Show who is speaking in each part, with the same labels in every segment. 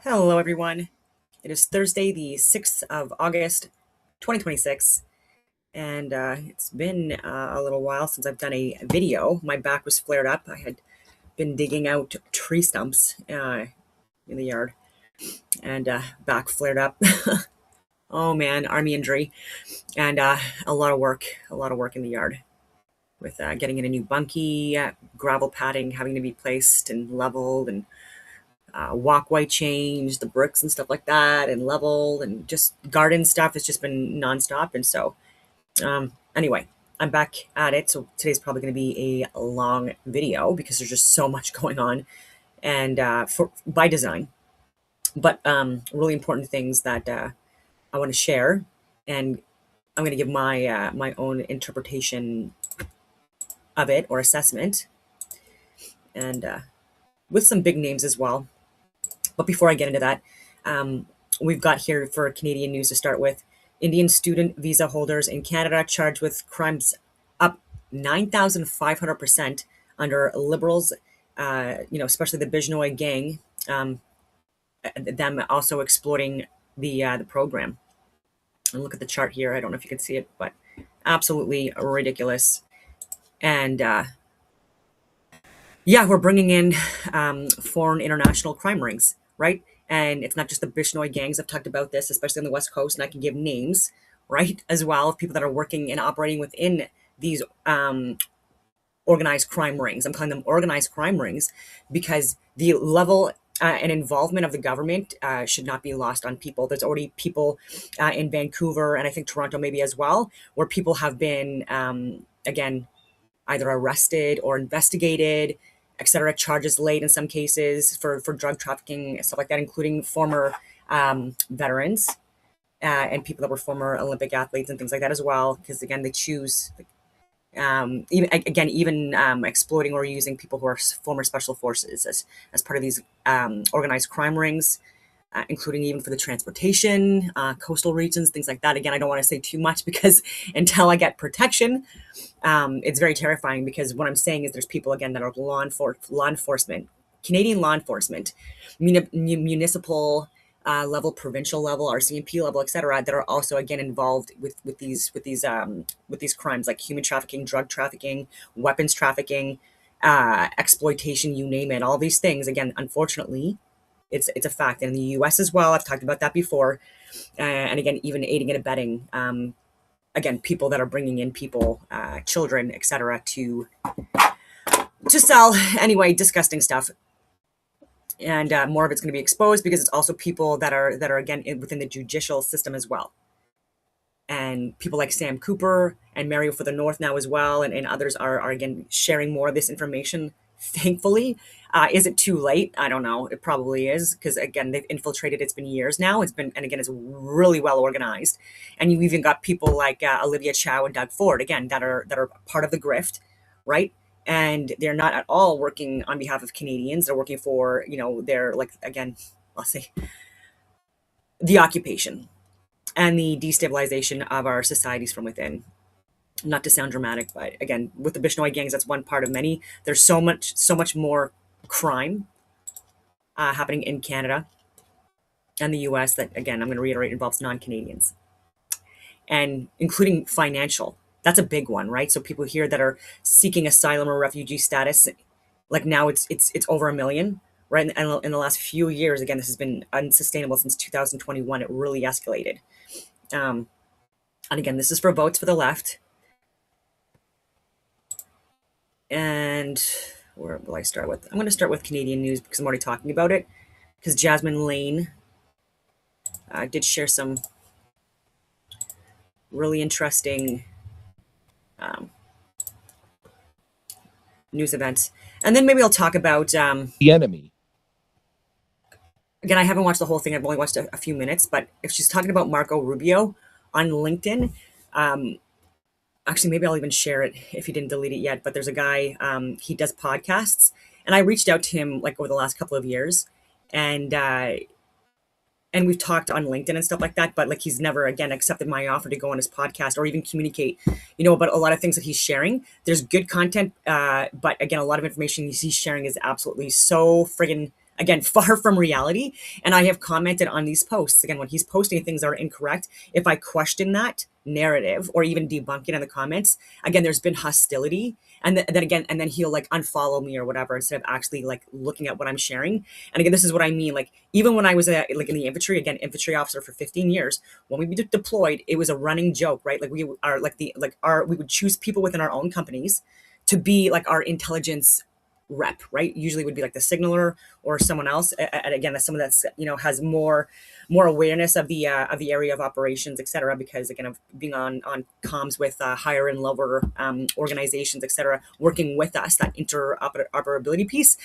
Speaker 1: Hello, everyone. It is Thursday, the 6th of August, 2026, and it's been a little while since I've done a video. My back was flared up. I had been digging out tree stumps in the yard, and back flared up. Oh man, army injury, and a lot of work in the yard with getting in a new bunkie, gravel padding having to be placed and leveled, and walkway change, the bricks and stuff like that, and level, and just garden stuff has just been nonstop. And so, anyway, I'm back at it. So today's probably going to be a long video because there's just so much going on, and by design, but really important things that I want to share, and I'm going to give my own interpretation of it or assessment, and with some big names as well. But before I get into that, we've got here for Canadian news to start with. Indian student visa holders in Canada charged with crimes up 9,500% under Liberals, especially the Bijnoy gang, them also exploiting the program. And look at the chart here. I don't know if you can see it, but absolutely ridiculous. And we're bringing in foreign international crime rings, right? And it's not just the Bishnoi gangs. I've talked about this, especially on the West Coast, and I can give names, right, as well, of people that are working and operating within these organized crime rings. I'm calling them organized crime rings because the level and involvement of the government should not be lost on people. There's already people in Vancouver, and I think Toronto maybe as well, where people have been, again, either arrested or investigated, etc., charges laid in some cases for drug trafficking, stuff like that, including former veterans and people that were former Olympic athletes and things like that as well, because again, they choose, even exploiting or using people who are former special forces as part of these organized crime rings, including even for the transportation, coastal regions, things like that. Again, I don't want to say too much because until I get protection, it's very terrifying, because what I'm saying is there's people, again, that are law enforcement, Canadian law enforcement, municipal level, provincial level, RCMP level, etc., that are also, again, involved with these crimes like human trafficking, drug trafficking, weapons trafficking, exploitation, you name it, all these things. Again, unfortunately, it's a fact. And in the U.S. as well, I've talked about that before, and again, even aiding and abetting. Again, people that are bringing in people, children, etc., to sell. Anyway, disgusting stuff, and more of it's going to be exposed because it's also people that are again within the judicial system as well, and people like Sam Cooper and Mario for the North now as well, and others are again sharing more of this information. Thankfully, is it too late? I don't know. It probably is, because again, they've infiltrated. It's been years now. It's really well organized, and you even got people like Olivia Chow and Doug Ford, again, that are part of the grift, right? And they're not at all working on behalf of Canadians. They're working for they're like, again, I'll say, the occupation and the destabilization of our societies from within. Not to sound dramatic, but again, with the Bishnoi gangs, that's one part of many. There's so much more crime happening in Canada and the US that, again, I'm going to reiterate, involves non-Canadians, and including financial. That's a big one, right? So people here that are seeking asylum or refugee status, like now it's over 1 million, right? And in the last few years, again, this has been unsustainable since 2021. It really escalated. And again, this is for votes for the left. And where will I start with? I'm going to start with Canadian news because I'm already talking about it. Because Jasmine Lane did share some really interesting news events. And then maybe I'll talk about
Speaker 2: the enemy.
Speaker 1: Again, I haven't watched the whole thing. I've only watched a few minutes. But if she's talking about Marco Rubio on LinkedIn, actually, maybe I'll even share it if he didn't delete it yet. But there's a guy, he does podcasts. And I reached out to him like over the last couple of years. And we've talked on LinkedIn and stuff like that. But like, he's never, again, accepted my offer to go on his podcast or even communicate, about a lot of things that he's sharing. There's good content. But again, a lot of information he's sharing is absolutely so friggin' again, far from reality. And I have commented on these posts. Again, when he's posting things that are incorrect, if I question that narrative or even debunk it in the comments, again, there's been hostility. And then again, and then he'll like unfollow me or whatever instead of actually like looking at what I'm sharing. And again, this is what I mean. Like even when I was like in the infantry, again, infantry officer for 15 years, when we deployed, it was a running joke, right? Like we are like we would choose people within our own companies to be like our intelligence rep, right? Usually would be like the signaler or someone else. And again, that's someone that's, you know, has more awareness of the area of operations, et cetera, because again, of being on comms with higher and lower organizations, et cetera, working with us, that interoperability piece,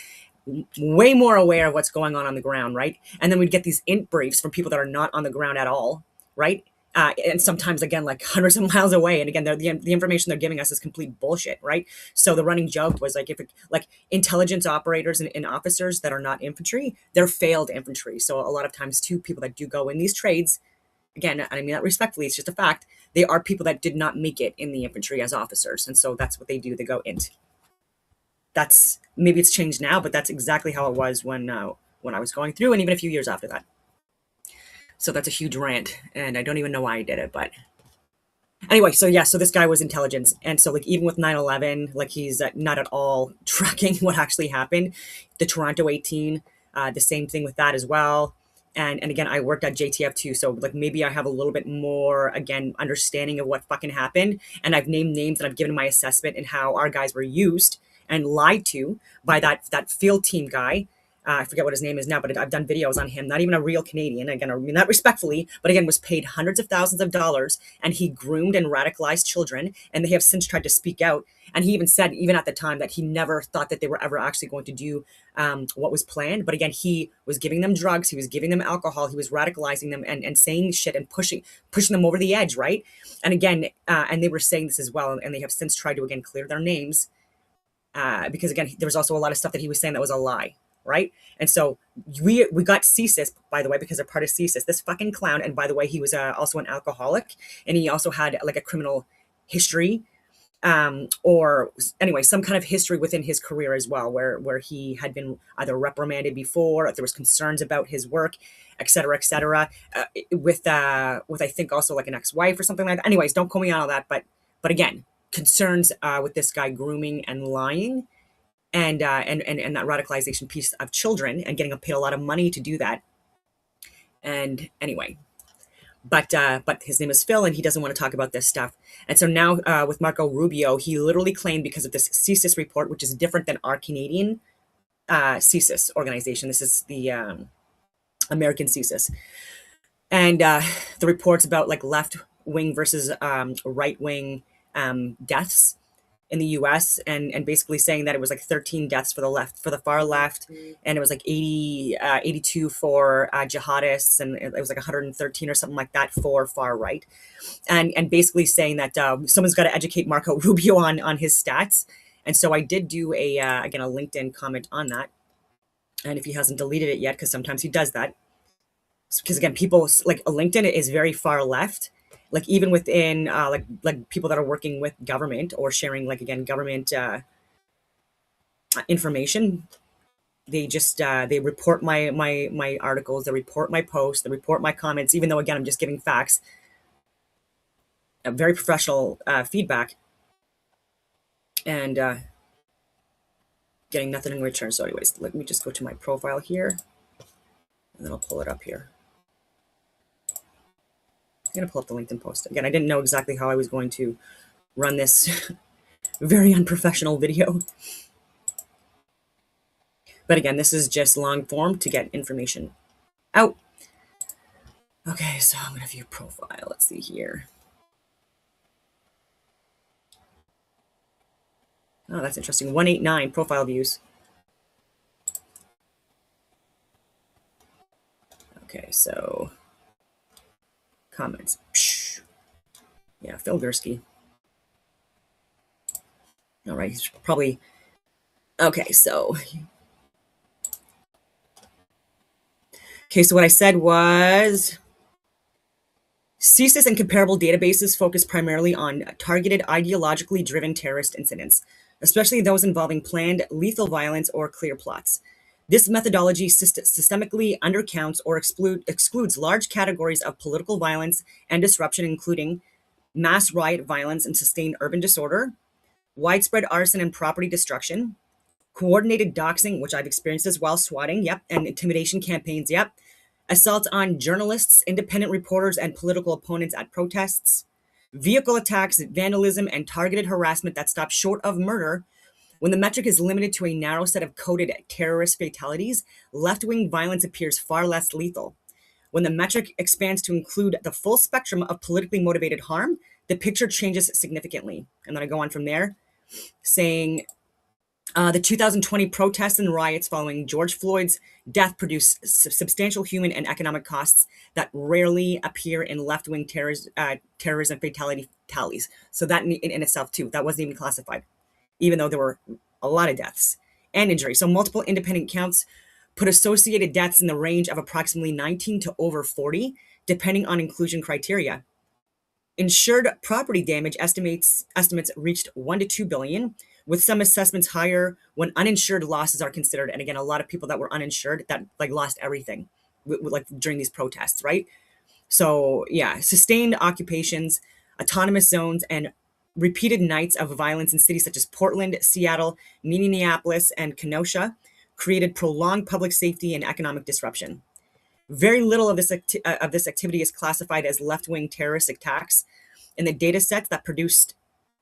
Speaker 1: way more aware of what's going on the ground, right? And then we'd get these int briefs from people that are not on the ground at all, right? And sometimes again like hundreds of miles away, and again the information they're giving us is complete bullshit, right? So the running joke was like, if it, like intelligence operators and officers that are not infantry, they're failed infantry. So a lot of times too, people that do go in these trades, again, I mean that respectfully, it's just a fact, they are people that did not make it in the infantry as officers, and so that's what they do, they go int. That's, maybe it's changed now, but that's exactly how it was when I was going through, and even a few years after that. So that's a huge rant, and I don't even know why I did it, but anyway, so yeah, so this guy was intelligence. And so like even with 9/11, like he's not at all tracking what actually happened. The Toronto 18, the same thing with that as well. And again, I worked at JTF too, so like maybe I have a little bit more, again, understanding of what fucking happened. And I've named names and I've given my assessment and how our guys were used and lied to by that field team guy. I forget what his name is now, but I've done videos on him. Not even a real Canadian. Again, I mean that respectfully, but again, was paid hundreds of thousands of dollars, and he groomed and radicalized children. And they have since tried to speak out. And he even said, even at the time, that he never thought that they were ever actually going to do what was planned. But again, he was giving them drugs, he was giving them alcohol, he was radicalizing them and saying shit and pushing them over the edge, right? And again, and they were saying this as well, and they have since tried to again clear their names because again, there was also a lot of stuff that he was saying that was a lie. Right. And so we got CSIS, by the way, because they're part of CSIS, this fucking clown. And by the way, he was also an alcoholic, and he also had like a criminal history, or anyway, some kind of history within his career as well, where he had been either reprimanded before, or there was concerns about his work, et cetera, with I think also like an ex-wife or something like that. Anyways, don't quote me on all that. But again, concerns with this guy grooming and lying. And that radicalization piece of children and getting paid a lot of money to do that. And anyway, but his name is Phil, and he doesn't want to talk about this stuff. And so now with Marco Rubio, he literally claimed, because of this CSIS report, which is different than our Canadian CSIS organization. This is the American CSIS. And the reports about like left wing versus right wing deaths in the US, and basically saying that it was like 13 deaths for the far left, and it was like 82 for jihadists, and it was like 113 or something like that for far right, and basically saying that someone's got to educate Marco Rubio on his stats. And so I did do again a LinkedIn comment on that, and if he hasn't deleted it yet, because sometimes he does that, because again, people like LinkedIn is very far left. Like even within like people that are working with government or sharing like again government information, they just they report my articles, they report my posts, they report my comments, even though again I'm just giving facts, very professional feedback, and getting nothing in return. So anyways, let me just go to my profile here, and then I'll pull it up here. I'm going to pull up the LinkedIn post. Again, I didn't know exactly how I was going to run this very unprofessional video. But again, this is just long form to get information out. Okay, so I'm going to view profile. Let's see here. Oh, that's interesting. 189 profile views. Okay, so comments. Psh. Yeah, Phil Gursky. All right, he's probably okay. So what I said was CSIS and comparable databases focus primarily on targeted, ideologically driven terrorist incidents, especially those involving planned lethal violence or clear plots. This methodology systemically undercounts or excludes large categories of political violence and disruption, including mass riot violence and sustained urban disorder, widespread arson and property destruction, coordinated doxing, which I've experienced as well, swatting, yep, and intimidation campaigns, yep, assaults on journalists, independent reporters, and political opponents at protests, vehicle attacks, vandalism, and targeted harassment that stop short of murder. When the metric is limited to a narrow set of coded terrorist fatalities, left-wing violence appears far less lethal. When the metric expands to include the full spectrum of politically motivated harm, the picture changes significantly. And then I go on from there, saying the 2020 protests and riots following George Floyd's death produced substantial human and economic costs that rarely appear in left-wing terrorism fatality tallies. So that in itself too, that wasn't even classified, even though there were a lot of deaths and injuries. So multiple independent counts put associated deaths in the range of approximately 19 to over 40, depending on inclusion criteria. Insured property damage estimates reached 1 to 2 billion, with some assessments higher when uninsured losses are considered. And again, a lot of people that were uninsured that like lost everything, like during these protests, right? So yeah, sustained occupations, autonomous zones, and repeated nights of violence in cities such as Portland, Seattle, Minneapolis, and Kenosha created prolonged public safety and economic disruption. Very little of this activity is classified as left-wing terrorist attacks in the data sets that produced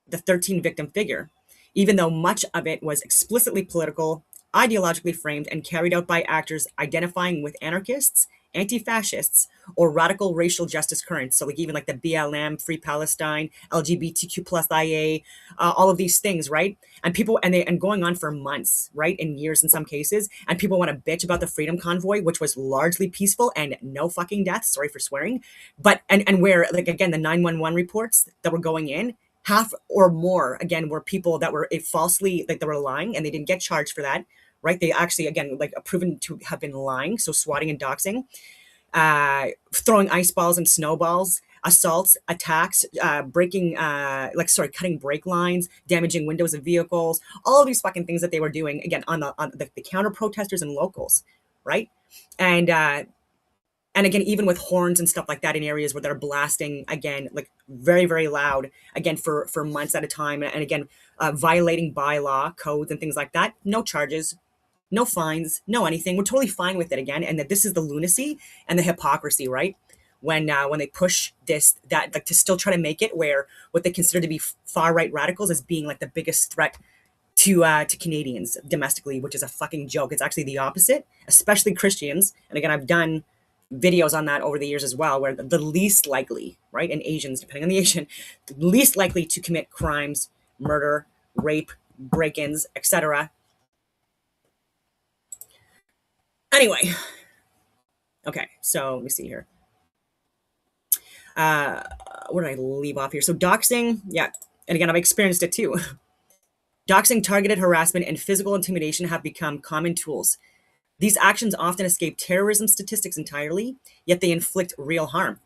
Speaker 1: the 13 victim figure, even though much of it was explicitly political, ideologically framed, and carried out by actors identifying with anarchists, anti-fascists, or radical racial justice currents. So like even like the BLM, Free Palestine, LGBTQ plus IA, all of these things, right? And people and going on for months, right, and years in some cases. And people want to bitch about the Freedom Convoy, which was largely peaceful and no fucking deaths. Sorry for swearing, but and where like again the 911 reports that were going in, half or more again were people that were falsely like they were lying and they didn't get charged for that, right? They actually again like proven to have been lying. So swatting and doxing, throwing ice balls and snowballs, assaults, attacks, cutting brake lines, damaging windows of vehicles, all of these fucking things that they were doing again on the counter protesters and locals, right? And again, even with horns and stuff like that in areas where they're blasting again, like very, very loud, again, for months at a time. And again, violating bylaw codes and things like that. No charges, no fines, no anything. We're totally fine with it again. And that this is the lunacy and the hypocrisy, right? When they push that like to still try to make it where what they consider to be far right radicals as being like the biggest threat to Canadians domestically, which is a fucking joke. It's actually the opposite, especially Christians. And again, I've done videos on that over the years as well, where the least likely, right, and Asians, depending on the Asian, least likely to commit crimes, murder, rape, break-ins, etc. Anyway, okay, so let me see here. Where did I leave off here? So doxing, yeah, and again, I've experienced it too. Doxing, targeted harassment, and physical intimidation have become common tools. These actions often escape terrorism statistics entirely, yet they inflict real harm.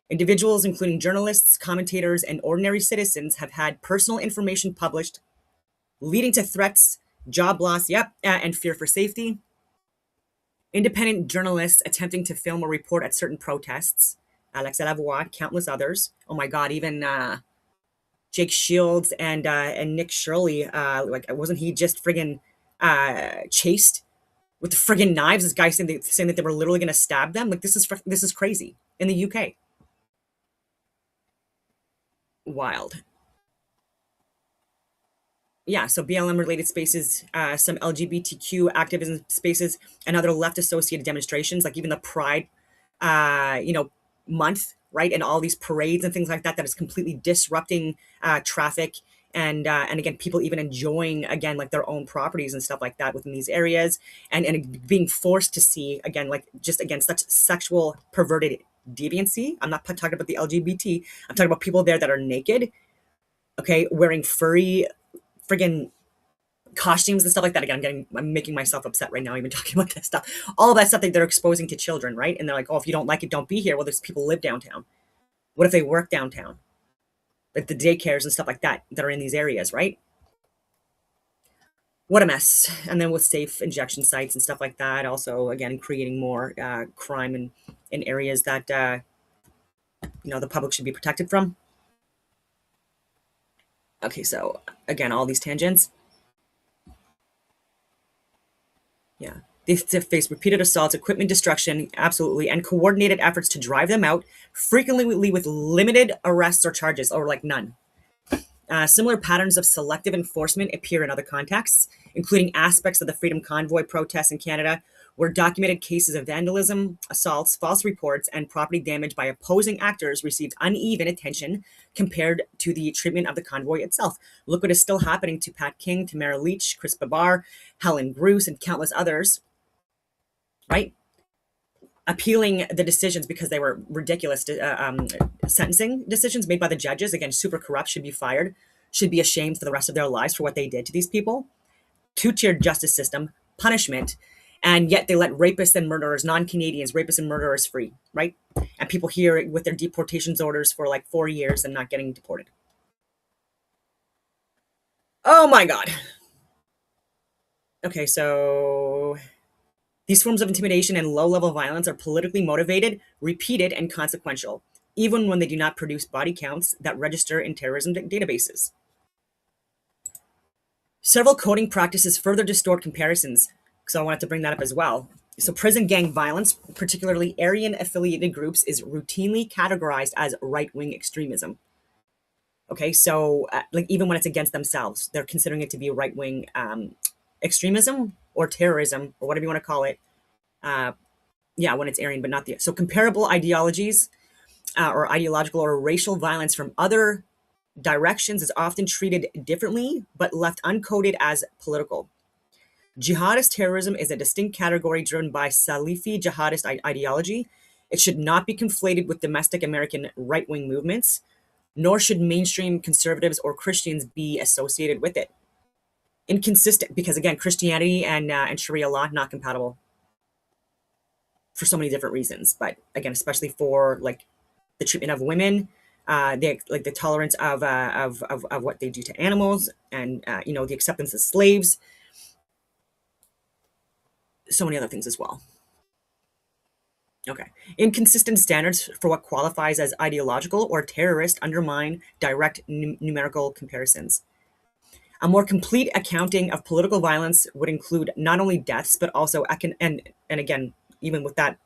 Speaker 1: Individuals, including journalists, commentators, and ordinary citizens, have had personal information published, leading to threats, job loss, and fear for safety. Independent journalists attempting to film or report at certain protests, Alexa Lavoie, countless others. Oh my God, even Jake Shields and Nick Shirley, like wasn't he just friggin' chased with the friggin' knives? This guy saying that they were literally going to stab them. Like this is crazy in the UK. Wild. Yeah, so BLM related spaces, some LGBTQ activism spaces, and other left associated demonstrations, like even the Pride, month, right, and all these parades and things like that, that is completely disrupting traffic. And again, people even enjoying again like their own properties and stuff like that within these areas, and being forced to see again like just again such sexual perverted deviancy. I'm not talking about the LGBT. I'm talking about people there that are naked, okay, wearing furry friggin' costumes and stuff like that. Again, I'm making myself upset right now even talking about this stuff. All of that stuff that they're exposing to children, right? And they're like, oh, if you don't like it, don't be here. Well, there's people live downtown. What if they work downtown? Like the daycares and stuff like that that are in these areas, right? What a mess. And then with safe injection sites and stuff like that, also again creating more crime in areas that the public should be protected from. Okay, so again, all these tangents. Yeah. They face repeated assaults, equipment destruction, absolutely, and coordinated efforts to drive them out, frequently with limited arrests or charges, or like none. Similar patterns of selective enforcement appear in other contexts, including aspects of the Freedom Convoy protests in Canada, where documented cases of vandalism, assaults, false reports, and property damage by opposing actors received uneven attention compared to the treatment of the convoy itself. Look what is still happening to Pat King, Tamara Leach, Chris Babar, Helen Bruce, and countless others, right? Appealing the decisions because they were ridiculous sentencing decisions made by the judges. Again, super corrupt, should be fired, should be ashamed for the rest of their lives for what they did to these people. Two-tiered justice system, punishment, and yet they let rapists and murderers, non-Canadians, rapists and murderers free, right? And people here with their deportations orders for like 4 years and not getting deported. Oh my God. Okay, so these forms of intimidation and low-level violence are politically motivated, repeated, and consequential, even when they do not produce body counts that register in terrorism databases. Several coding practices further distort comparisons, so I wanted to bring that up as well. So prison gang violence, particularly Aryan-affiliated groups, is routinely categorized as right-wing extremism. Okay, so like even when it's against themselves, they're considering it to be right-wing extremism or terrorism or whatever you want to call it. Yeah, when it's Aryan, but not the. So comparable ideologies or ideological or racial violence from other directions is often treated differently, but left uncoded as political. Jihadist terrorism is a distinct category driven by Salafi jihadist ideology. It should not be conflated with domestic American right-wing movements, nor should mainstream conservatives or Christians be associated with it. Inconsistent, because again, Christianity and Sharia law not compatible for so many different reasons. But again, especially for like the treatment of women, the tolerance of what they do to animals, and the acceptance of slaves, so many other things as well. Okay. Inconsistent standards for what qualifies as ideological or terrorist undermine direct numerical comparisons. A more complete accounting of political violence would include not only deaths, but also, and again, even with that,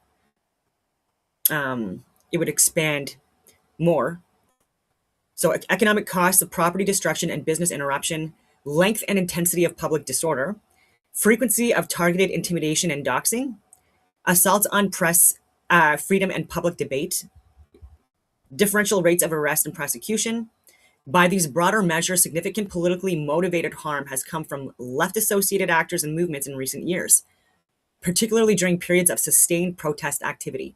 Speaker 1: it would expand more. So economic costs of property destruction and business interruption, length and intensity of public disorder, frequency of targeted intimidation and doxing, assaults on press freedom and public debate, differential rates of arrest and prosecution. By these broader measures, significant politically motivated harm has come from left-associated actors and movements in recent years, particularly during periods of sustained protest activity.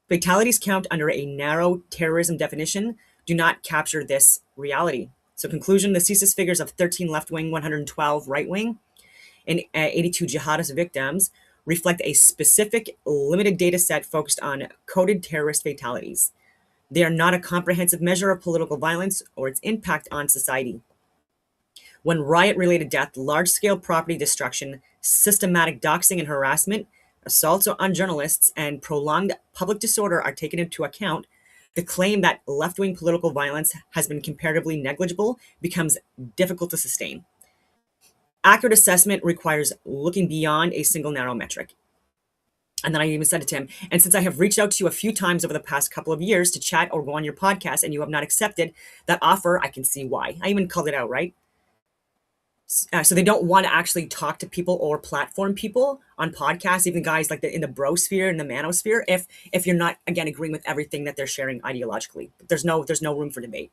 Speaker 1: Fatalities count under a narrow terrorism definition do not capture this reality. So conclusion, the census figures of 13 left-wing, 112 right-wing, and 82 jihadist victims reflect a specific limited data set focused on coded terrorist fatalities. They are not a comprehensive measure of political violence or its impact on society. When riot-related death, large-scale property destruction, systematic doxing and harassment, assaults on journalists, and prolonged public disorder are taken into account, the claim that left-wing political violence has been comparatively negligible becomes difficult to sustain. Accurate assessment requires looking beyond a single narrow metric. And then I even said it to him, and since I have reached out to you a few times over the past couple of years to chat or go on your podcast and you have not accepted that offer, I can see why. I even called it out, right? So they don't want to actually talk to people or platform people on podcasts, even guys like in the bro sphere and the manosphere, if you're not, again, agreeing with everything that they're sharing ideologically. There's no room for debate.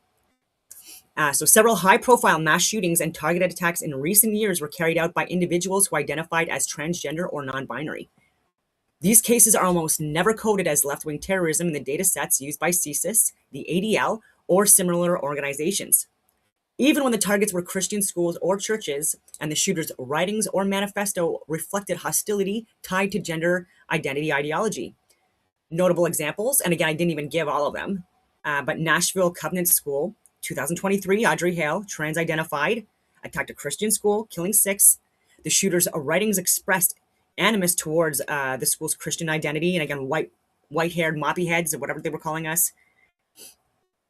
Speaker 1: So several high-profile mass shootings and targeted attacks in recent years were carried out by individuals who identified as transgender or non-binary. These cases are almost never coded as left-wing terrorism in the data sets used by CSIS, the ADL, or similar organizations. Even when the targets were Christian schools or churches, and the shooter's writings or manifesto reflected hostility tied to gender identity ideology. Notable examples, and again, I didn't even give all of them, but Nashville Covenant School, 2023, Audrey Hale, trans-identified, attacked a Christian school, killing 6, The shooter's writings expressed animus towards the school's Christian identity, and again, white-haired moppy heads or whatever they were calling us,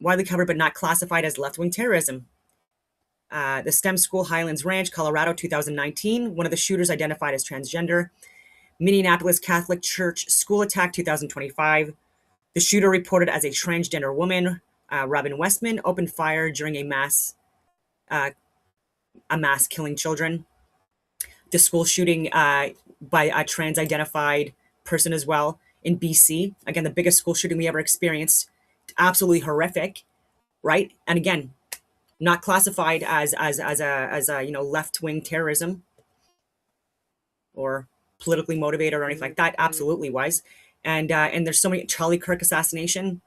Speaker 1: widely covered but not classified as left-wing terrorism. The STEM school, Highlands Ranch, Colorado, 2019. One of the shooters identified as transgender. Minneapolis Catholic Church school attack, 2025. The shooter, reported as a transgender woman, Robin Westman, opened fire during a mass killing children. The school shooting by a trans-identified person as well in BC. Again, the biggest school shooting we ever experienced. Absolutely horrific, right? And again, not classified as a left-wing terrorism or politically motivated or anything like that. Absolutely was. And there's so many, Charlie Kirk assassination,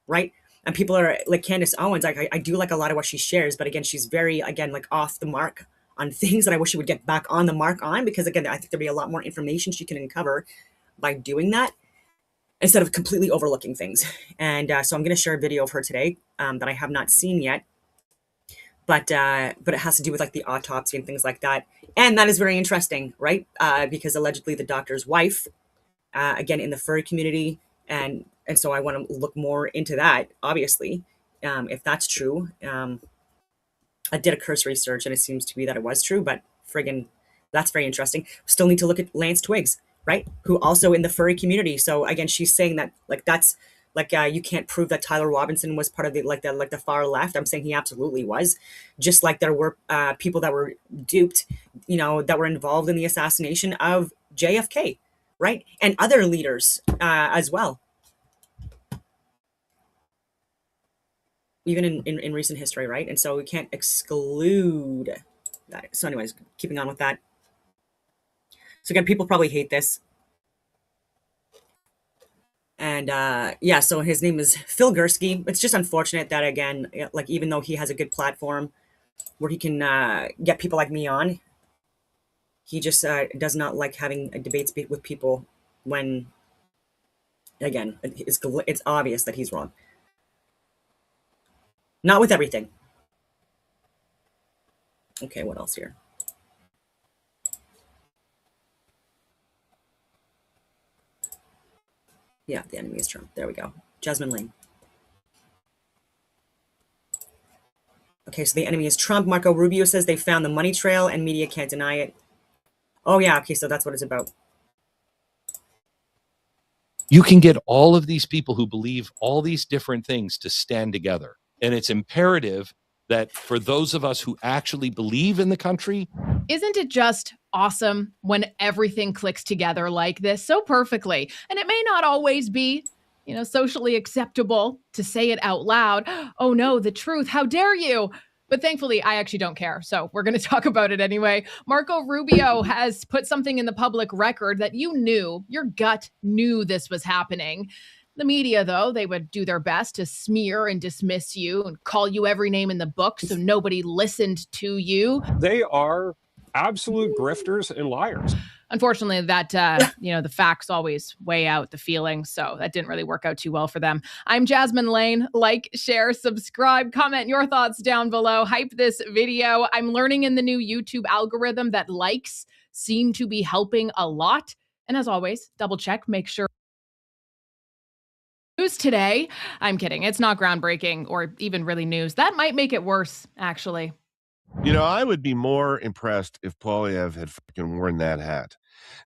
Speaker 1: right? And people are like Candace Owens. I do like a lot of what she shares, but again, she's very, again, like off the mark on things that I wish she would get back on the mark on, because again, I think there'd be a lot more information she can uncover by doing that instead of completely overlooking things. And so I'm going to share a video of her today that I have not seen yet. But it has to do with like the autopsy and things like that. And that is very interesting, right? Because allegedly the doctor's wife, again, in the furry community. And so I want to look more into that, obviously, if that's true. I did a cursory search and it seems to be that it was true, but friggin', that's very interesting. Still need to look at Lance Twiggs, right? Who also in the furry community. So again, she's saying that like that's like you can't prove that Tyler Robinson was part of the far left. I'm saying he absolutely was. Just like there were people that were duped, that were involved in the assassination of JFK, right? And other leaders as well. Even in recent history, right? And so we can't exclude that. So anyways, keeping on with that. So again, people probably hate this. And yeah, so his name is Phil Gursky. It's just unfortunate that, again, like even though he has a good platform where he can get people like me on, he just does not like having debates with people when, again, it's obvious that he's wrong. Not with everything. Okay, what else here? Yeah, the enemy is Trump. There we go. Jasmine Lane. Okay, so the enemy is Trump. Marco Rubio says they found the money trail and media can't deny it. Oh, yeah, okay, so that's what it's about.
Speaker 2: You can get all of these people who believe all these different things to stand together. And it's imperative that for those of us who actually believe in the country.
Speaker 3: Isn't it just awesome when everything clicks together like this so perfectly? And it may not always be, socially acceptable to say it out loud. Oh no, the truth. How dare you? But thankfully, I actually don't care. So we're going to talk about it anyway. Marco Rubio has put something in the public record that your gut knew this was happening. The media, though, they would do their best to smear and dismiss you and call you every name in the book so nobody listened to you.
Speaker 4: They are absolute grifters and liars.
Speaker 3: Unfortunately, that, the facts always weigh out the feelings. So that didn't really work out too well for them. I'm Jasmine Lane. Like, share, subscribe, comment your thoughts down below. Hype this video. I'm learning in the new YouTube algorithm that likes seem to be helping a lot. And as always, double check, make sure. News today. I'm kidding. It's not groundbreaking or even really news. That might make it worse, actually.
Speaker 5: I would be more impressed if Poilievre had fucking worn that hat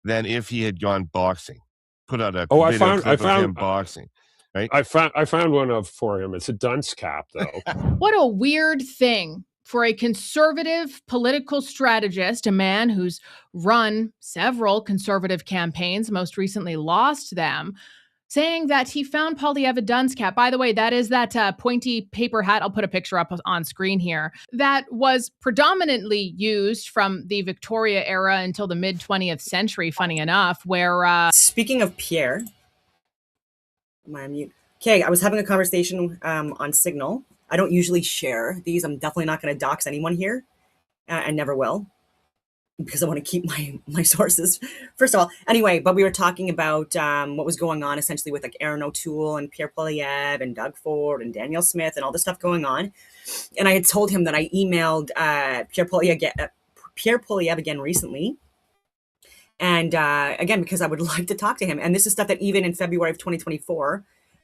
Speaker 5: than if he had gone boxing. Put out a video clip of him boxing. Right?
Speaker 4: I found one for him. It's a dunce cap, though.
Speaker 3: What a weird thing for a conservative political strategist, a man who's run several conservative campaigns, most recently lost them, saying that he found Poilievre a dunce cap. By the way, that is that pointy paper hat. I'll put a picture up on screen here. That was predominantly used from the Victoria era until the mid-20th century, funny enough, where...
Speaker 1: Speaking of Pierre... Am I on mute? Okay, I was having a conversation on Signal. I don't usually share these. I'm definitely not going to dox anyone here. And never will. Because I want to keep my sources, first of all. Anyway, but we were talking about what was going on essentially with like Aaron O'Toole and Pierre Poilievre and Doug Ford and Danielle Smith and all this stuff going on. And I had told him that I emailed Pierre Poilievre Pierre Poilievre again recently. And again, because I would like to talk to him. And this is stuff that even in February of 2024,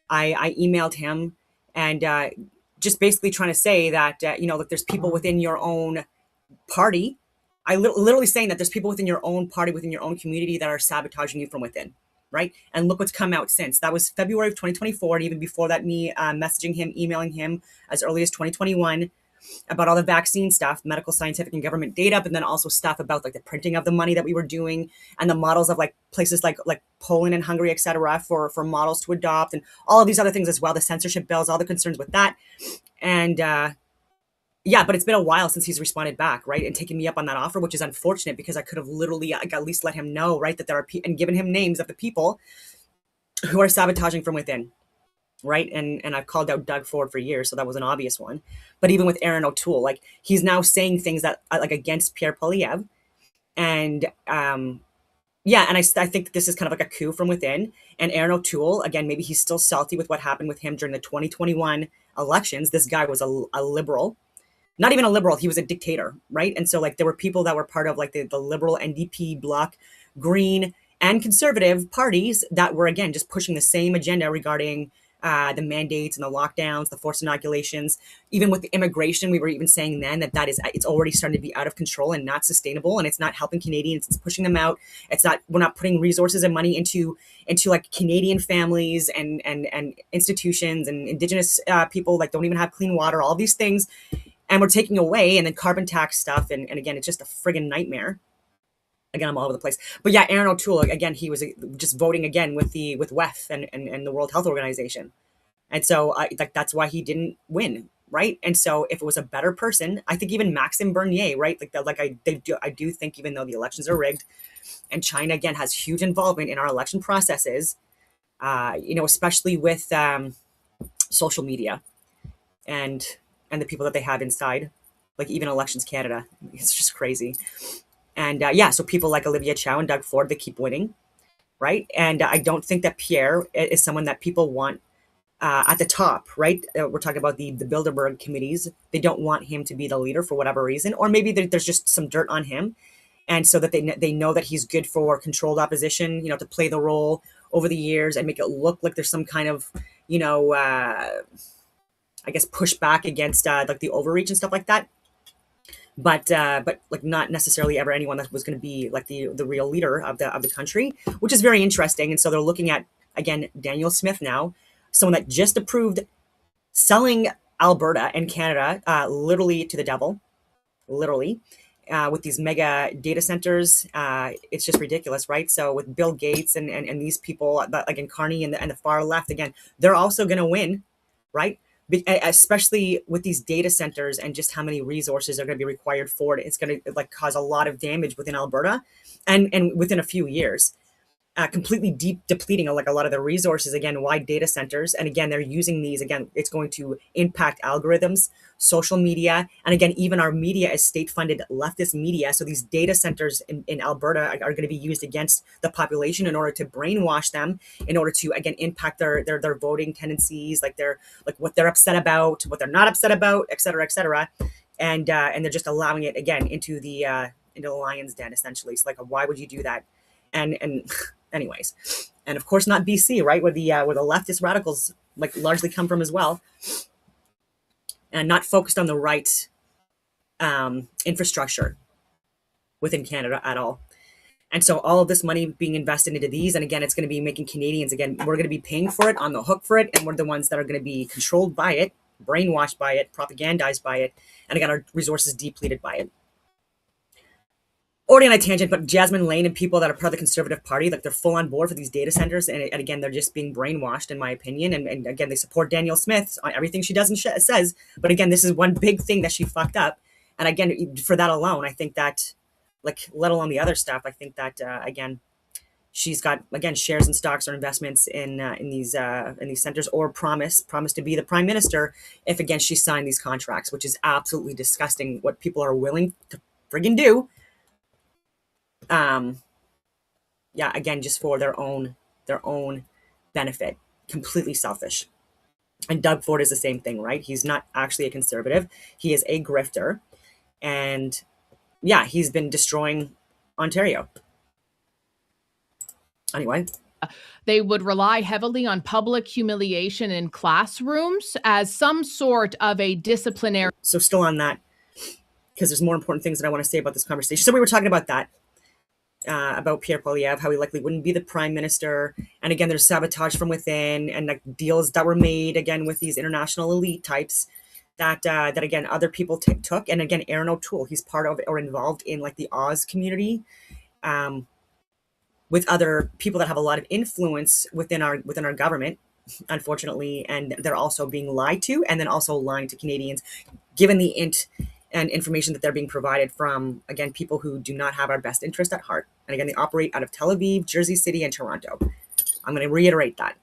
Speaker 1: I emailed him and just basically trying to say that, look, there's people within your own party. Literally saying that there's people within your own party, within your own community that are sabotaging you from within. Right. And look what's come out since. That was February of 2024. And even before that, me messaging him, emailing him as early as 2021 about all the vaccine stuff, medical, scientific, and government data, but then also stuff about like the printing of the money that we were doing and the models of like places like Poland and Hungary, et cetera, for models to adopt and all of these other things as well, the censorship bills, all the concerns with that. And yeah, but it's been a while since he's responded back, right? And taken me up on that offer, which is unfortunate because I could have literally at least let him know, right, that there are and given him names of the people who are sabotaging from within. Right. And I've called out Doug Ford for years, so that was an obvious one. But even with Aaron O'Toole, like he's now saying things that like against Pierre Poilievre. And yeah, and I think that this is kind of like a coup from within. And Aaron O'Toole, again, maybe he's still salty with what happened with him during the 2021 elections. This guy was a liberal, not even a liberal. He was a dictator. Right. And so like there were people that were part of like the liberal NDP bloc, Green and conservative parties that were, again, just pushing the same agenda regarding the mandates and the lockdowns, the forced inoculations. Even with the immigration, we were even saying then that it's already starting to be out of control and not sustainable, and it's not helping Canadians. It's pushing them out. We're not putting resources and money into like Canadian families and institutions and Indigenous people like don't even have clean water. All these things, and we're taking away, and then carbon tax stuff, and again, it's just a friggin' nightmare. Again, I'm all over the place. But yeah, Aaron O'Toole, again, he was just voting again with WEF and the World Health Organization. And so that's why he didn't win, right? And so if it was a better person, I think even Maxime Bernier, right? I do think even though the elections are rigged and China, again, has huge involvement in our election processes, especially with social media and the people that they have inside, like even Elections Canada. It's just crazy. And so people like Olivia Chow and Doug Ford, they keep winning, right? And I don't think that Pierre is someone that people want at the top, right? We're talking about the Bilderberg committees. They don't want him to be the leader for whatever reason, or maybe there's just some dirt on him, and so that they know that he's good for controlled opposition, to play the role over the years and make it look like there's some kind of, I guess pushback against like the overreach and stuff like that. But like not necessarily ever anyone that was going to be like the real leader of the country, which is very interesting. And so they're looking at, again, Daniel Smith now, someone that just approved selling Alberta and Canada literally to the devil, literally, with these mega data centers. It's just ridiculous, right? So with Bill Gates and these people, again, Carney and the far left, again, they're also going to win, right? Especially with these data centers and just how many resources are going to be required for it. It's going to like cause a lot of damage within Alberta and within a few years. Completely depleting like a lot of the resources. Again, why data centers? And again, they're using these. Again, it's going to impact algorithms, social media, and again, even our media is state-funded leftist media. So these data centers in Alberta are going to be used against the population in order to brainwash them, in order to again impact their voting tendencies, like what they're upset about, what they're not upset about, et cetera, et cetera. And they're just allowing it again into the lion's den essentially. So like, why would you do that? And anyways, and of course not BC, right, where the leftist radicals like largely come from as well, and not focused on the right infrastructure within Canada at all. And so all of this money being invested into these, and again, it's going to be making Canadians, again, we're going to be paying for it, on the hook for it, and we're the ones that are going to be controlled by it, brainwashed by it, propagandized by it, and again, our resources depleted by it. Already on a tangent, but Jasmine Lane and people that are part of the Conservative Party, like they're full on board for these data centers, and again, they're just being brainwashed, in my opinion. And again, they support Danielle Smith on everything she does and says. But again, this is one big thing that she fucked up. And again, for that alone, I think that, like, let alone the other stuff, I think that again, she's got again shares and stocks or investments in these centers, or promise to be the prime minister if again she signed these contracts, which is absolutely disgusting. What people are willing to friggin' do. Again, just for their own benefit, completely selfish. And Doug Ford is the same thing, right? He's not actually a conservative. He is a grifter. And yeah, he's been destroying Ontario. Anyway.
Speaker 3: They would rely heavily on public humiliation in classrooms as some sort of a disciplinary.
Speaker 1: So still on that, because there's more important things that I want to say about this conversation. So we were talking about that, about Pierre Poilievre, how he likely wouldn't be the prime minister. And again, there's sabotage from within and like deals that were made again with these international elite types that again, other people took. And again, Aaron O'Toole, he's part of or involved in like the Oz community, with other people that have a lot of influence within our government, unfortunately, and they're also being lied to, and then also lying to Canadians, given the and information that they're being provided from, again, people who do not have our best interest at heart. And again, they operate out of Tel Aviv, Jersey City, and Toronto. I'm going to reiterate that.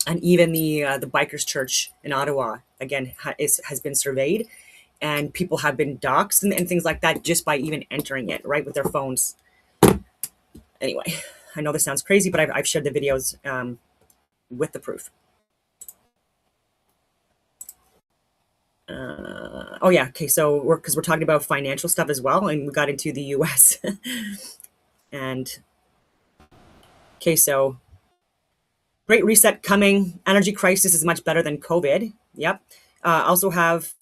Speaker 1: And even the Bikers Church in Ottawa, again, has been surveyed, and people have been doxxed and things like that just by even entering it, right, with their phones. Anyway, I know this sounds crazy, but I've shared the videos with the proof. Oh yeah, okay, so we're talking about financial stuff as well, and we got into the US. And okay, so Great Reset coming. Energy crisis is much better than COVID. Yep. Also have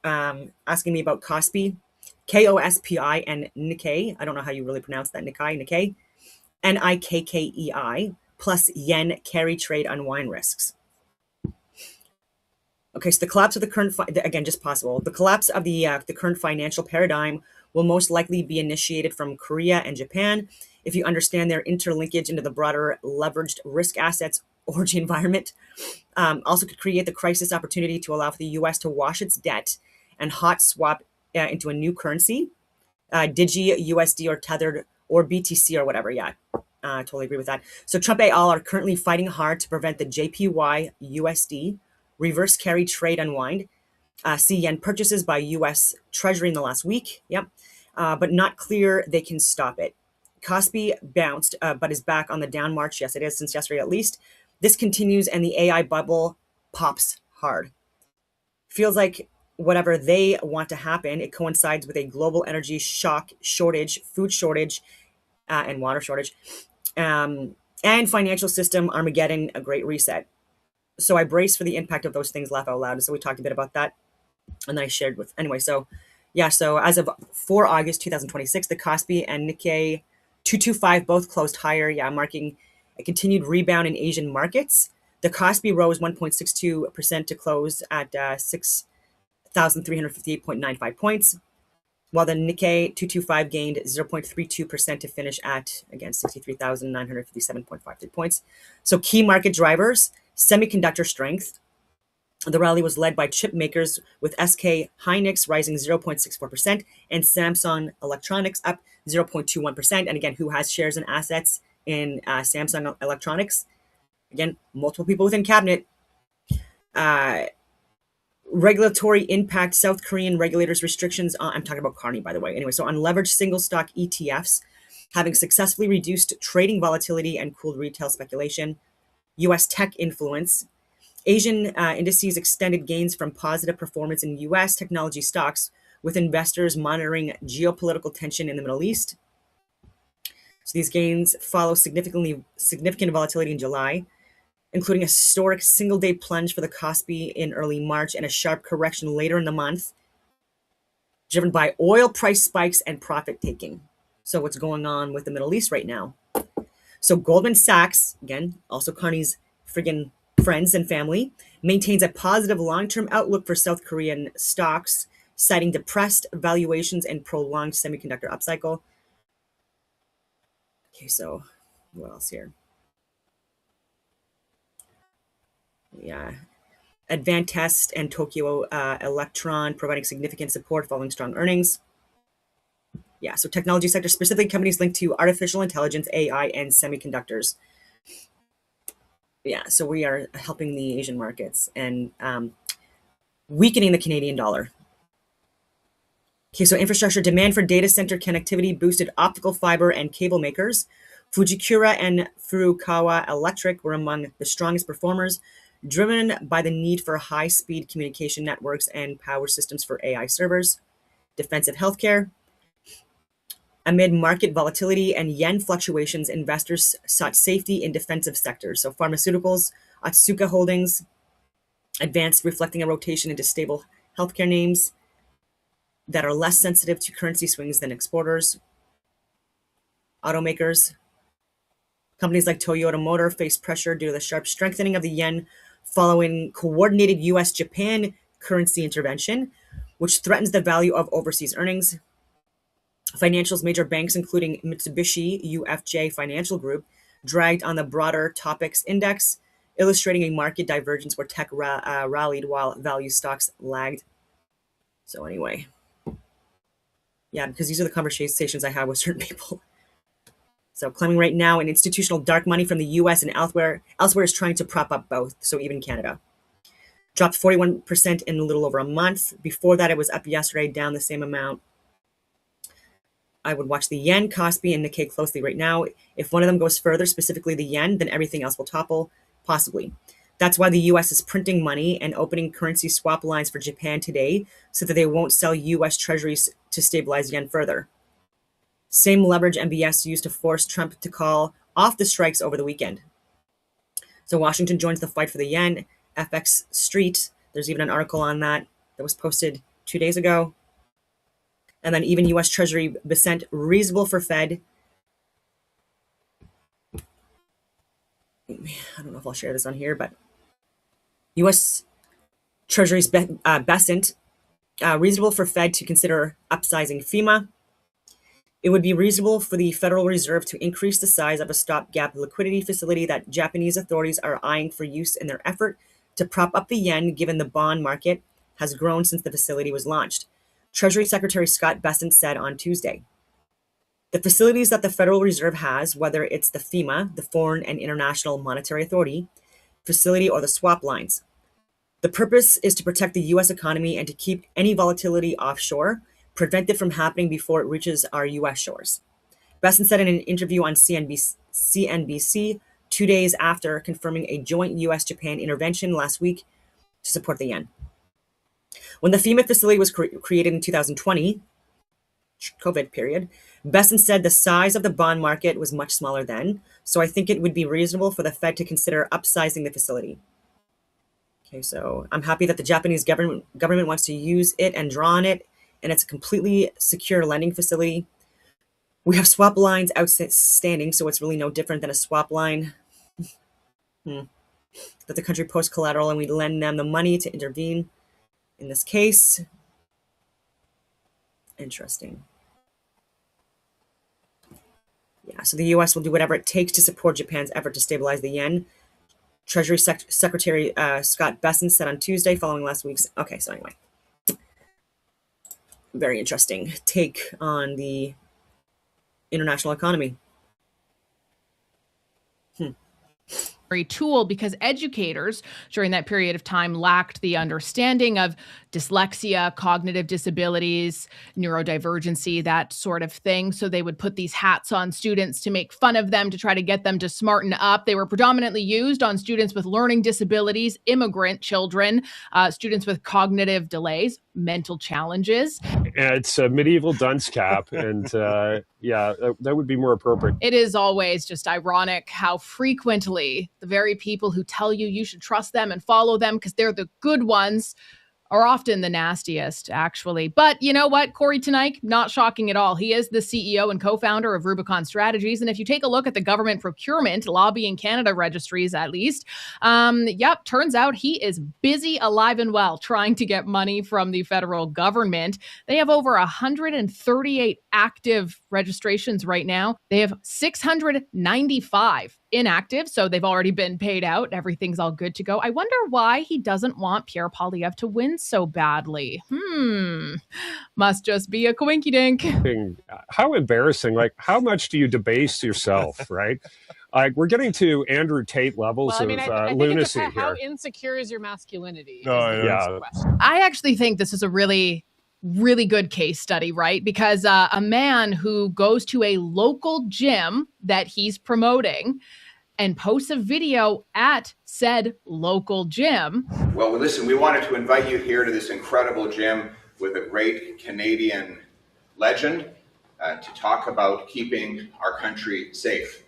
Speaker 1: asking me about KOSPI, KOSPI, and Nikkei. I don't know how you really pronounce that. Nikkei, NIKKEI, plus yen carry trade unwind risks. Okay, so the collapse of the current, again, just possible. The collapse of the current financial paradigm will most likely be initiated from Korea and Japan. If you understand their interlinkage into the broader leveraged risk assets orgy environment, also could create the crisis opportunity to allow for the US to wash its debt and hot swap into a new currency, Digi, USD, or tethered, or BTC, or whatever. Yeah, totally agree with that. So Trump et al. Are currently fighting hard to prevent the JPY USD reverse carry trade unwind. See yen purchases by US Treasury in the last week. Yep. But not clear they can stop it. KOSPI bounced, but is back on the down march. Yes, it is, since yesterday at least. This continues, and the AI bubble pops hard. Feels like whatever they want to happen, it coincides with a global energy shock, shortage, food shortage, and water shortage, and financial system Armageddon, a great reset. So I brace for the impact of those things, laugh out loud. So we talked a bit about that, and then I shared with, anyway, so yeah, so as of 4 August 2026, the KOSPI and Nikkei 225 both closed higher, yeah, marking a continued rebound in Asian markets. The KOSPI rose 1.62% to close at 6,358.95 points, while the Nikkei 225 gained 0.32% to finish at, again, 63,957.53 points. So key market drivers: semiconductor strength. The rally was led by chip makers, with SK Hynix rising 0.64% and Samsung Electronics up 0.21%. And again, who has shares and assets in Samsung Electronics? Again, multiple people within cabinet. Regulatory impact: South Korean regulators' restrictions on, I'm talking about Carney, by the way. Anyway, so on leveraged single stock ETFs, having successfully reduced trading volatility and cooled retail speculation. US tech influence. Asian indices extended gains from positive performance in US technology stocks, with investors monitoring geopolitical tension in the Middle East. So these gains follow significant volatility in July, including a historic single-day plunge for the KOSPI in early March and a sharp correction later in the month, driven by oil price spikes and profit taking. So what's going on with the Middle East right now? So Goldman Sachs, again, also Carney's friggin' friends and family, maintains a positive long-term outlook for South Korean stocks, citing depressed valuations and prolonged semiconductor upcycle. Okay, so what else here? Yeah, Advantest and Tokyo Electron providing significant support following strong earnings. Yeah, so technology sector, specifically companies linked to artificial intelligence, AI, and semiconductors. Yeah, so we are helping the Asian markets and weakening the Canadian dollar. Okay, so infrastructure: demand for data center connectivity boosted optical fiber and cable makers. Fujikura and Furukawa Electric were among the strongest performers, driven by the need for high-speed communication networks and power systems for AI servers. Defensive healthcare. Amid market volatility and yen fluctuations, investors sought safety in defensive sectors. So pharmaceuticals, Otsuka Holdings advanced, reflecting a rotation into stable healthcare names that are less sensitive to currency swings than exporters. Automakers, companies like Toyota Motor face pressure due to the sharp strengthening of the yen following coordinated US-Japan currency intervention, which threatens the value of overseas earnings. Financials, major banks, including Mitsubishi UFJ Financial Group, dragged on the broader Topix index, illustrating a market divergence where tech rallied while value stocks lagged. So anyway, yeah, because these are the conversations I have with certain people. So claiming right now an institutional dark money from the US and elsewhere is trying to prop up both, so even Canada. Dropped 41% in a little over a month. Before that, it was up yesterday, down the same amount. I would watch the yen, Kospi, and Nikkei closely right now. If one of them goes further, specifically the yen, then everything else will topple, possibly. That's why the US is printing money and opening currency swap lines for Japan today so that they won't sell US treasuries to stabilize yen further. Same leverage MBS used to force Trump to call off the strikes over the weekend. So Washington joins the fight for the yen. FX Street, there's even an article on that was posted 2 days ago. And then even US Treasury Besant, reasonable for Fed. I don't know if I'll share this on here, but US Treasury's Besant, reasonable for Fed to consider upsizing FEMA. It would be reasonable for the Federal Reserve to increase the size of a stopgap liquidity facility that Japanese authorities are eyeing for use in their effort to prop up the yen, given the bond market has grown since the facility was launched. Treasury Secretary Scott Bessent said on Tuesday. The facilities that the Federal Reserve has, whether it's the FEMA, the Foreign and International Monetary Authority facility, or the swap lines. The purpose is to protect the U.S. economy and to keep any volatility offshore, prevent it from happening before it reaches our U.S. shores. Bessent said in an interview on CNBC 2 days after confirming a joint U.S.-Japan intervention last week to support the yen. When the FEMA facility was created in 2020, COVID period, Bessent said the size of the bond market was much smaller then, so I think it would be reasonable for the Fed to consider upsizing the facility. Okay, so I'm happy that the Japanese government wants to use it and draw on it, and it's a completely secure lending facility. We have swap lines outstanding, so it's really no different than a swap line. That the country posts collateral and we lend them the money to intervene. In this case, interesting. Yeah, so the U.S. will do whatever it takes to support Japan's effort to stabilize the yen. Treasury Secretary Scott Bessent said on Tuesday, following last week's. Okay, so anyway, very interesting take on the international economy.
Speaker 3: Tool because educators during that period of time lacked the understanding of dyslexia, cognitive disabilities, neurodivergency, that sort of thing. So they would put these hats on students to make fun of them, to try to get them to smarten up. They were predominantly used on students with learning disabilities, immigrant children, students with cognitive delays, mental challenges.
Speaker 4: It's a medieval dunce cap, and yeah, that would be more appropriate.
Speaker 3: It is always just ironic how frequently the very people who tell you you should trust them and follow them because they're the good ones are often the nastiest, actually. But you know what? Corey Tenike, not shocking at all. He is the CEO and co-founder of Rubicon Strategies. And if you take a look at the government procurement, Lobbying Canada registries at least, turns out he is busy, alive and well, trying to get money from the federal government. They have over 138 active registrations right now. They have 695 inactive, so they've already been paid out. Everything's all good to go. I wonder why he doesn't want Pierre Poilievre to win so badly. Must just be a coinky dink.
Speaker 4: How embarrassing. Like, how much do you debase yourself, right? Like, we're getting to Andrew Tate levels of lunacy here.
Speaker 6: How insecure is your masculinity?
Speaker 3: I actually think this is a really good case study, right? Because a man who goes to a local gym that he's promoting and posts a video at said local gym.
Speaker 7: Well, listen, we wanted to invite you here to this incredible gym with a great Canadian legend. to talk about keeping our country safe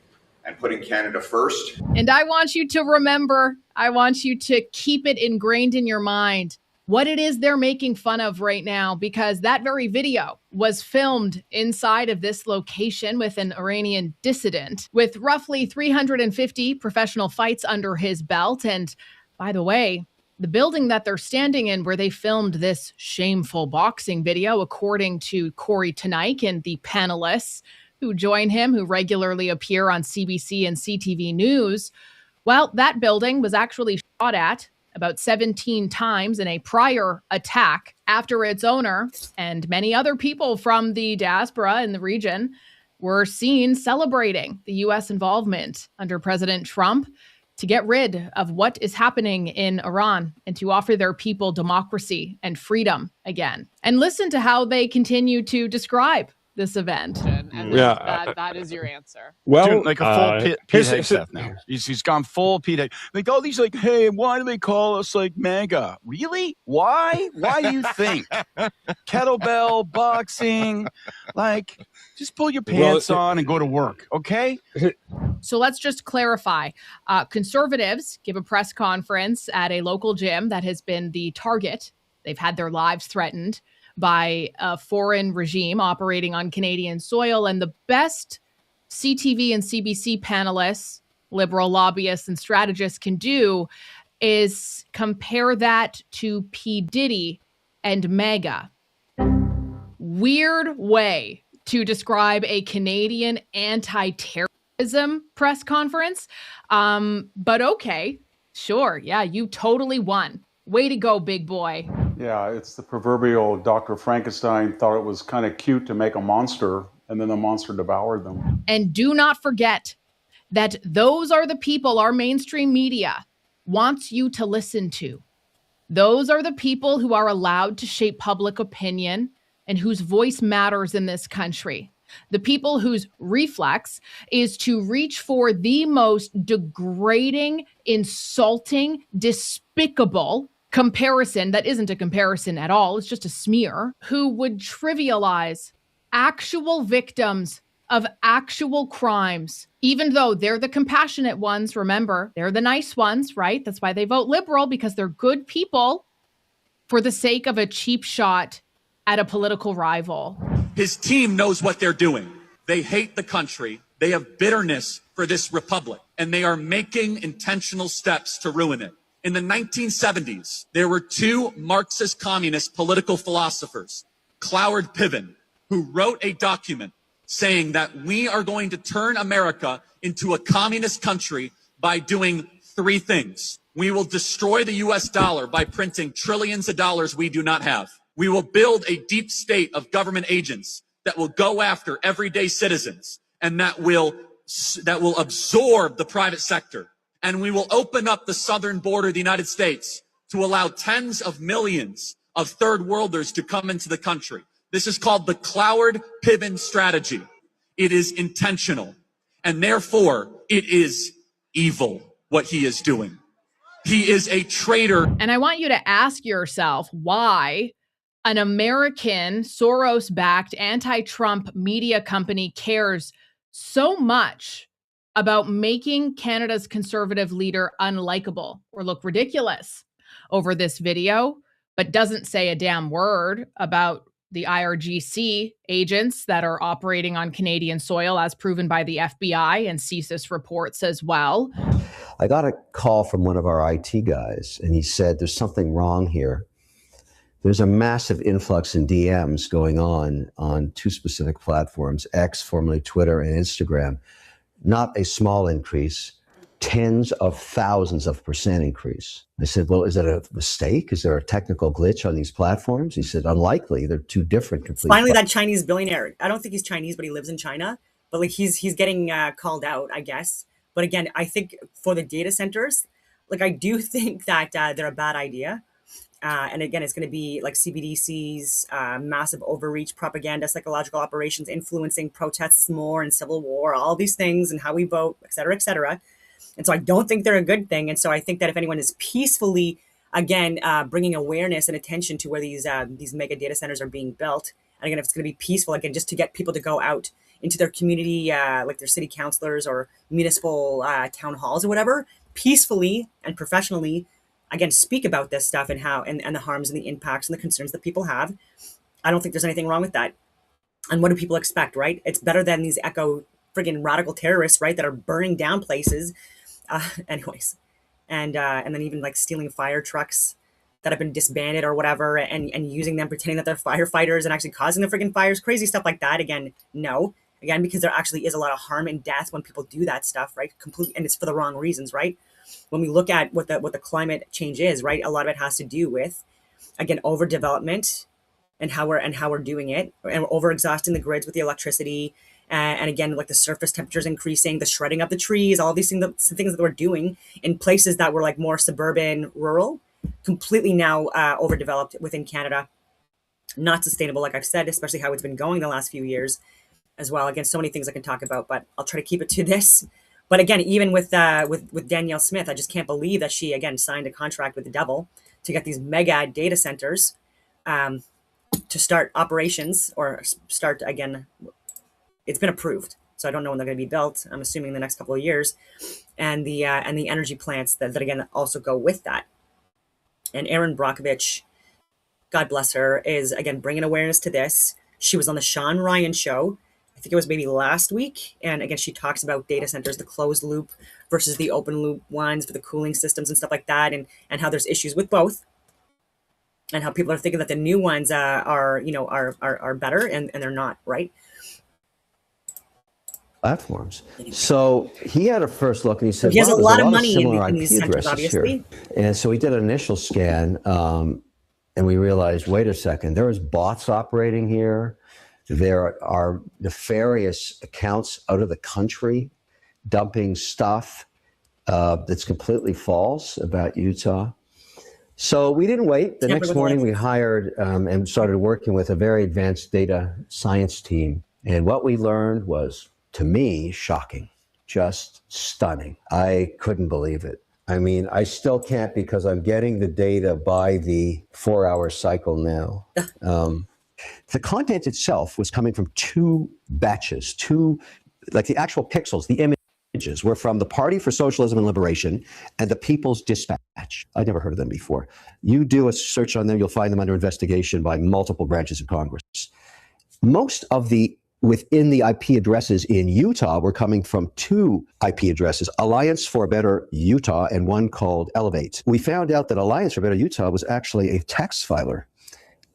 Speaker 7: and putting Canada first.
Speaker 3: And I want you to remember, I want you to keep it ingrained in your mind what it is they're making fun of right now, because that very video was filmed inside of this location with an Iranian dissident with roughly 350 professional fights under his belt. And by the way, the building that they're standing in where they filmed this shameful boxing video, according to Corey Tanaik and the panelists who join him, who regularly appear on CBC and CTV News, well, that building was actually shot at about 17 times in a prior attack after its owner and many other people from the diaspora in the region were seen celebrating the U.S. involvement under President Trump to get rid of what is happening in Iran and to offer their people democracy and freedom again. And listen to how they continue to describe this event.
Speaker 6: And that is your answer.
Speaker 8: Well, dude, like a full Pete Hegseth now. He's gone full Pete Hegseth. Like all these, like, hey, why do they call us like MAGA? Really? Why? Why do you think? Kettlebell, boxing, like, just pull your pants on and go to work, okay?
Speaker 3: So let's just clarify. Conservatives give a press conference at a local gym that has been the target. They've had their lives threatened by a foreign regime operating on Canadian soil. And the best CTV and CBC panelists, liberal lobbyists and strategists can do is compare that to P. Diddy and MAGA. Weird way to describe a Canadian anti-terrorism press conference. But okay, sure. Yeah, you totally won. Way to go, big boy.
Speaker 9: Yeah, it's the proverbial Dr. Frankenstein thought it was kind of cute to make a monster, and then the monster devoured them.
Speaker 3: And do not forget that those are the people our mainstream media wants you to listen to. Those are the people who are allowed to shape public opinion and whose voice matters in this country. The people whose reflex is to reach for the most degrading, insulting, despicable comparison that isn't a comparison at all, it's just a smear, who would trivialize actual victims of actual crimes, even though they're the compassionate ones. Remember, they're the nice ones, right? That's why they vote liberal, because they're good people for the sake of a cheap shot at a political rival.
Speaker 10: His team knows what they're doing. They hate the country. They have bitterness for this republic, and they are making intentional steps to ruin it. In the 1970s, there were two Marxist communist political philosophers, Cloward Piven, who wrote a document saying that we are going to turn America into a communist country by doing three things. We will destroy the US dollar by printing trillions of dollars we do not have. We will build a deep state of government agents that will go after everyday citizens and that will absorb the private sector. And we will open up the southern border of the United States to allow tens of millions of third worlders to come into the country. This is called the Cloward-Piven strategy. It is intentional, and therefore it is evil what he is doing. He is a traitor.
Speaker 3: And I want you to ask yourself why an American Soros-backed anti-Trump media company cares so much about making Canada's conservative leader unlikable or look ridiculous over this video, but doesn't say a damn word about the IRGC agents that are operating on Canadian soil, as proven by the FBI and CSIS reports as well.
Speaker 11: I got a call from one of our IT guys, and he said, there's something wrong here. There's a massive influx in DMs going on two specific platforms, X, formerly Twitter, and Instagram. Not a small increase, tens of thousands of percent increase. I said, well, is it a mistake? Is there a technical glitch on these platforms? He said, unlikely. They're two different complete.
Speaker 1: Finally, that Chinese billionaire. I don't think he's Chinese, but he lives in China. But like he's getting called out, I guess. But again, I think for the data centers, like I do think that they're a bad idea. And again, it's going to be like CBDC's massive overreach, propaganda, psychological operations, influencing protests more and civil war, all these things and how we vote, et cetera, et cetera. And so I don't think they're a good thing. And so I think that if anyone is peacefully, again, bringing awareness and attention to where these mega data centers are being built, And again, if it's going to be peaceful, again, just to get people to go out into their community, like their city councilors or municipal town halls or whatever, peacefully and professionally, again, speak about this stuff and how and the harms and the impacts and the concerns that people have. I don't think there's anything wrong with that. And what do people expect, right? It's better than these echo friggin' radical terrorists, right, that are burning down places, anyways, and then even like stealing fire trucks that have been disbanded or whatever, and using them, pretending that they're firefighters and actually causing the friggin' fires, crazy stuff like that. Again, no, again, because there actually is a lot of harm and death when people do that stuff, right? Completely, and it's for the wrong reasons, right? When we look at what the climate change is, right, a lot of it has to do with, again, overdevelopment and how we're doing it, and we're over exhausting the grids with the electricity, and again, like the surface temperatures increasing, the shredding of the trees, all these things that we're doing in places that were like more suburban, rural, completely now overdeveloped within Canada, not sustainable, like I've said, especially how it's been going the last few years as well. Again, so many things I can talk about, but I'll try to keep it to this. But again, even with Danielle Smith, I just can't believe that she again signed a contract with the devil to get these mega data centers to start operations, or start again. It's been approved, so I don't know when they're going to be built. I'm assuming the next couple of years, and the energy plants that again also go with that. And Erin Brockovich, God bless her, is again bringing awareness to this. She was on the Sean Ryan show, I think it was maybe last week, and again she talks about data centers, the closed loop versus the open loop ones for the cooling systems and stuff like that, and how there's issues with both, and how people are thinking that the new ones are better, and they're not, right?
Speaker 11: Platforms. So he had a first look and he said,
Speaker 1: he has
Speaker 11: wow,
Speaker 1: a lot of
Speaker 11: of
Speaker 1: money
Speaker 11: similar
Speaker 1: in
Speaker 11: IP
Speaker 1: these centers,
Speaker 11: addresses
Speaker 1: obviously.
Speaker 11: here. And so we did an initial scan, and we realized, wait a second, there was bots operating here. There are nefarious accounts out of the country dumping stuff that's completely false about Utah. So we didn't wait. The next morning we hired and started working with a very advanced data science team. And what we learned was, to me, shocking, just stunning. I couldn't believe it. I mean, I still can't, because I'm getting the data by the 4-hour cycle now. The content itself was coming from two batches, like the actual pixels, the images were from the Party for Socialism and Liberation and the People's Dispatch. I'd never heard of them before. You do a search on them, you'll find them under investigation by multiple branches of Congress. Most of the within the IP addresses in Utah were coming from two IP addresses, Alliance for a Better Utah and one called Elevate. We found out that Alliance for a Better Utah was actually a tax filer.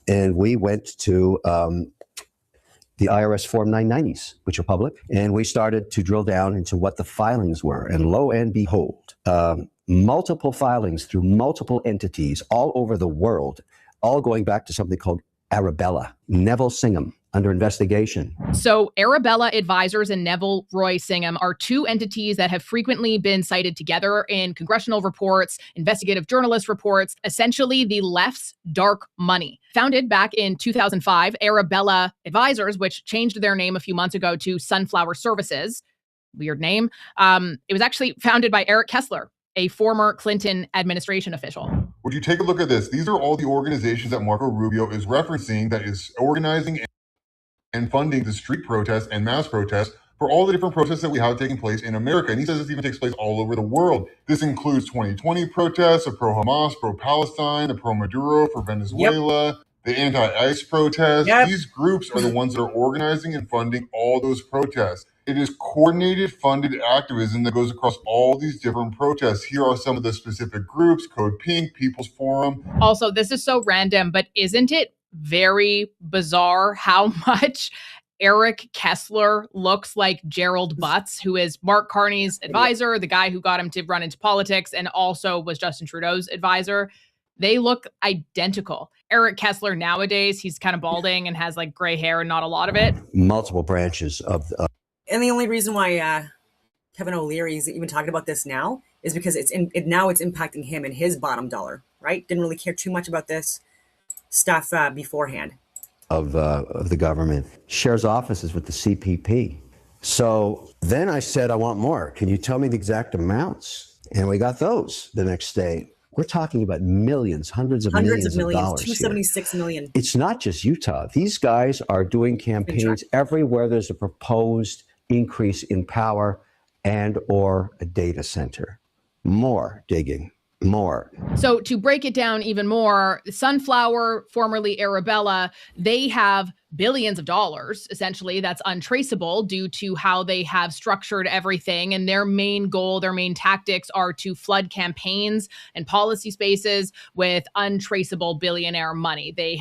Speaker 11: And we went to the IRS Form 990s, which are public, and we started to drill down into what the filings were. And lo and behold, multiple filings through multiple entities all over the world, all going back to something called Arabella, Neville Singham, under investigation.
Speaker 3: So Arabella Advisors and Neville Roy Singham are two entities that have frequently been cited together in congressional reports, investigative journalist reports, essentially the left's dark money. Founded back in 2005, Arabella Advisors, which changed their name a few months ago to Sunflower Services, weird name. It was actually founded by Eric Kessler, a former Clinton administration official.
Speaker 12: Would you take a look at this? These are all the organizations that Marco Rubio is referencing, that is organizing and funding the street protests and mass protests for all the different protests that we have taking place in America. And he says this even takes place all over the world. This includes 2020 protests, the pro-Hamas, pro-Palestine, the pro-Maduro for Venezuela, the anti-ICE protests. These groups are the ones that are organizing and funding all those protests. It is coordinated, funded activism that goes across all these different protests. Here are some of the specific groups: Code Pink, People's Forum.
Speaker 3: Also, this is so random, but isn't it very bizarre how much Eric Kessler looks like Gerald Butts, who is Mark Carney's advisor, the guy who got him to run into politics and also was Justin Trudeau's advisor? They look identical. Eric Kessler nowadays, he's kind of balding and has like gray hair and not a lot of it.
Speaker 11: Multiple branches of
Speaker 1: and the only reason why Kevin O'Leary is even talking about this now is because now it's impacting him and his bottom dollar, right? Didn't really care too much about this stuff beforehand.
Speaker 11: Of the government. Shares offices with the CPP. So then I said, I want more. Can you tell me the exact amounts? And we got those the next day. We're talking about millions, hundreds of
Speaker 1: Hundreds
Speaker 11: millions
Speaker 1: of millions,
Speaker 11: dollars
Speaker 1: 276 million.
Speaker 11: It's not just Utah. These guys are doing campaigns everywhere there's a proposed increase in power and or a data center. More digging. More.
Speaker 3: So to break it down even more, Sunflower, formerly Arabella, they have billions of dollars, essentially, that's untraceable due to how they have structured everything. And their main goal, their main tactics are to flood campaigns and policy spaces with untraceable billionaire money. They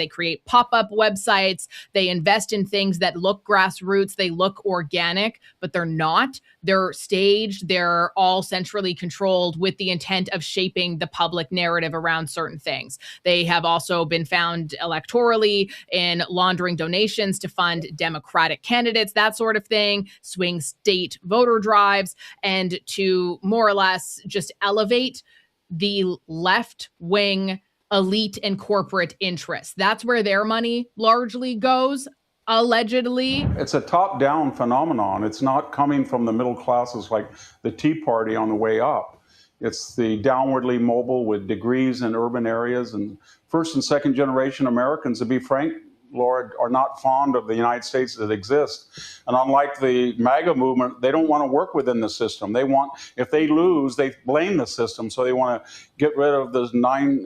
Speaker 3: create pop-up websites. They invest in things that look grassroots. They look organic, but they're not. They're staged. They're all centrally controlled with the intent of shaping the public narrative around certain things. They have also been found electorally in laundering donations to fund Democratic candidates, that sort of thing, swing state voter drives, and to more or less just elevate the left-wing elite and corporate interests. That's where their money largely goes. Allegedly.
Speaker 9: It's a top-down phenomenon. It's not coming from the middle classes like the Tea Party on the way up. It's the downwardly mobile with degrees in urban areas. And first and second generation Americans, to be frank, Laura, are not fond of the United States that exists. And unlike the MAGA movement, they don't want to work within the system. They want, if they lose, they blame the system. So they want to get rid of those nine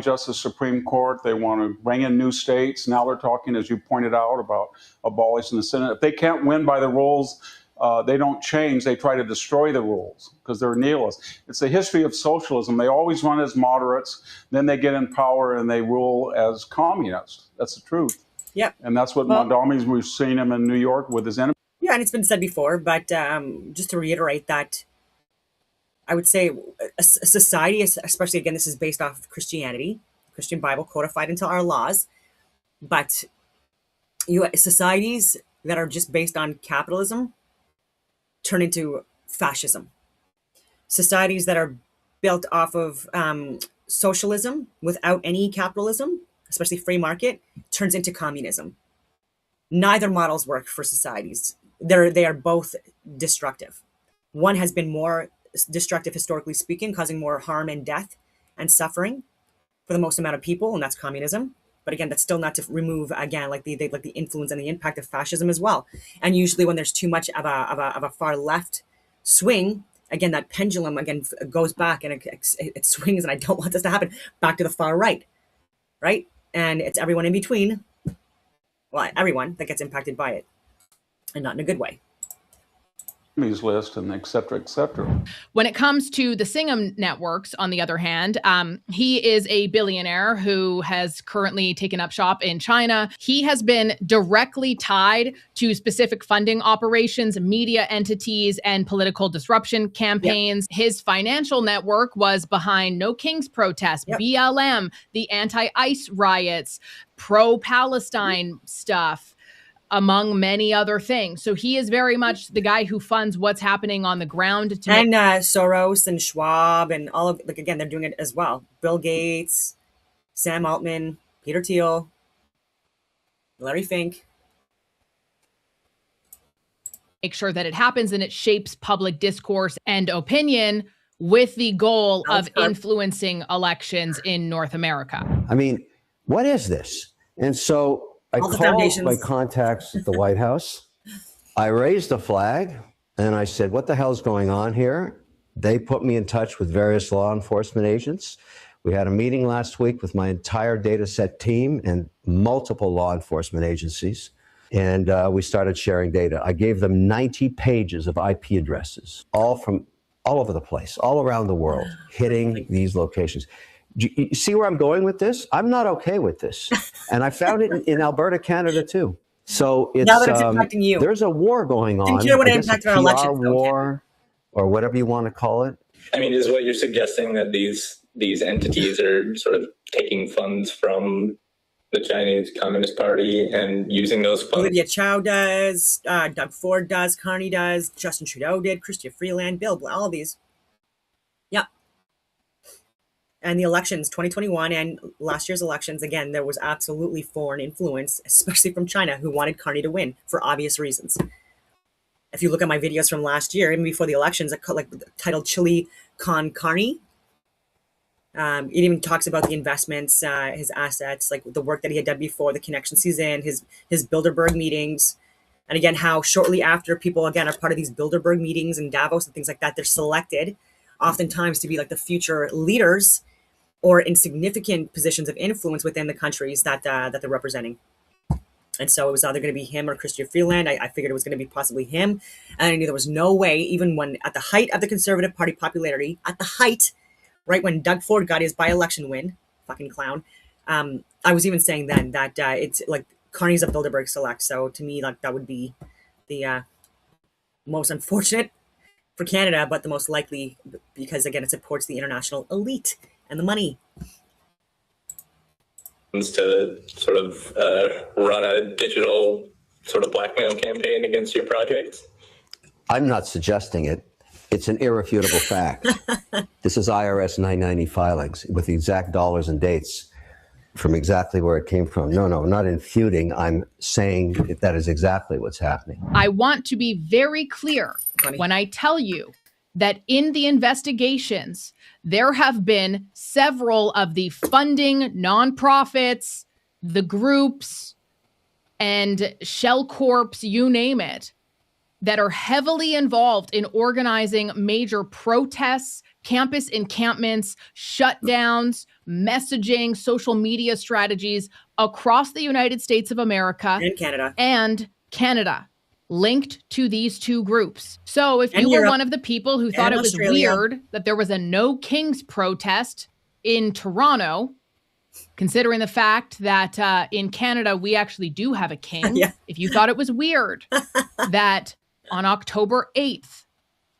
Speaker 9: justice Supreme Court. They want to bring in new states. Now they're talking, as you pointed out, about abolishing the Senate. If they can't win by the rules, they don't change. They try to destroy the rules because they're nihilists. It's the history of socialism. They always run as moderates, then they get in power and they rule as communists. That's the truth.
Speaker 1: Yeah.
Speaker 9: And that's what Mondami's, we've seen him in New York with his enemies.
Speaker 1: Yeah, and it's been said before, but just to reiterate that, I would say a society, especially, again, this is based off of Christianity, Christian Bible codified into our laws, but societies that are just based on capitalism turn into fascism. Societies that are built off of socialism without any capitalism, especially free market, turns into communism. Neither models work for societies. They are both destructive. One has been more destructive, historically speaking, causing more harm and death and suffering for the most amount of people, and that's communism. But again, that's still not to remove, again, like the influence and the impact of fascism as well. And usually when there's too much of a far left swing, again, that pendulum again goes back and it swings, and I don't want this to happen, back to the far right, right? And it's everyone in between, well, everyone that gets impacted by it, and not in a good way.
Speaker 9: List and et cetera, et cetera.
Speaker 3: When it comes to the Singham networks, on the other hand, he is a billionaire who has currently taken up shop in China. He has been directly tied to specific funding operations, media entities, and political disruption campaigns. Yep. His financial network was behind No Kings protests, yep, BLM, the anti-ICE riots, pro-Palestine stuff, among many other things. So he is very much the guy who funds what's happening on the ground.
Speaker 1: And Soros and Schwab and all of, like, again, they're doing it as well. Bill Gates, Sam Altman, Peter Thiel, Larry Fink.
Speaker 3: Make sure that it happens and it shapes public discourse and opinion with the goal of influencing elections in North America.
Speaker 11: I mean, what is this? And so I called my contacts at the White House. I raised a flag and I said, what the hell's going on here? They put me in touch with various law enforcement agents. We had a meeting last week with my entire data set team and multiple law enforcement agencies. And we started sharing data. I gave them 90 pages of IP addresses, all from all over the place, all around the world, hitting these locations. You see where I'm going with this? I'm not okay with this. And I found it in Alberta, Canada, too. So it's,
Speaker 1: now that it's impacting you.
Speaker 11: There's a war going on.
Speaker 1: Didn't you know what impacted our elections?
Speaker 11: War, or whatever you want to call it.
Speaker 13: I mean, is what you're suggesting that these entities are sort of taking funds from the Chinese Communist Party and using those funds?
Speaker 1: Olivia Chow does, Doug Ford does, Carney does, Justin Trudeau did, Chrystia Freeland, Bill Blair, all of these. Yeah. And the elections, 2021 and last year's elections, again, there was absolutely foreign influence, especially from China, who wanted Carney to win for obvious reasons. If you look at my videos from last year, even before the elections, like titled Chili Con Carney, It even talks about the investments, his assets, like the work that he had done before, the connections he's in, his Bilderberg meetings. And again, how shortly after people, again, are part of these Bilderberg meetings and Davos and things like that, they're selected oftentimes to be like the future leaders or in significant positions of influence within the countries that they're representing. And so it was either going to be him or Chrystia Freeland. I figured it was going to be possibly him. And I knew there was no way, even when at the height of the Conservative Party popularity, at the height, right when Doug Ford got his by-election win, fucking clown, I was even saying then that it's like Carney's a Bilderberg select. So to me, like that would be the most unfortunate for Canada, but the most likely because, again, it supports the international elite and the money.
Speaker 13: To sort of run a digital sort of blackmail campaign against your projects?
Speaker 11: I'm not suggesting it. It's an irrefutable fact. This is IRS 990 filings with the exact dollars and dates from exactly where it came from. No, not infuting. I'm saying that is exactly what's happening.
Speaker 3: I want to be very clear when I tell you that in the investigations, there have been several of the funding nonprofits, the groups, and shell corps, you name it, that are heavily involved in organizing major protests, campus encampments, shutdowns, messaging, social media strategies across the United States of America and Canada, linked to these two groups. So if you were one of the people who thought it was weird that there was a No Kings protest in Toronto, considering the fact that in Canada we actually do have a king, if you thought it was weird that on October 8th,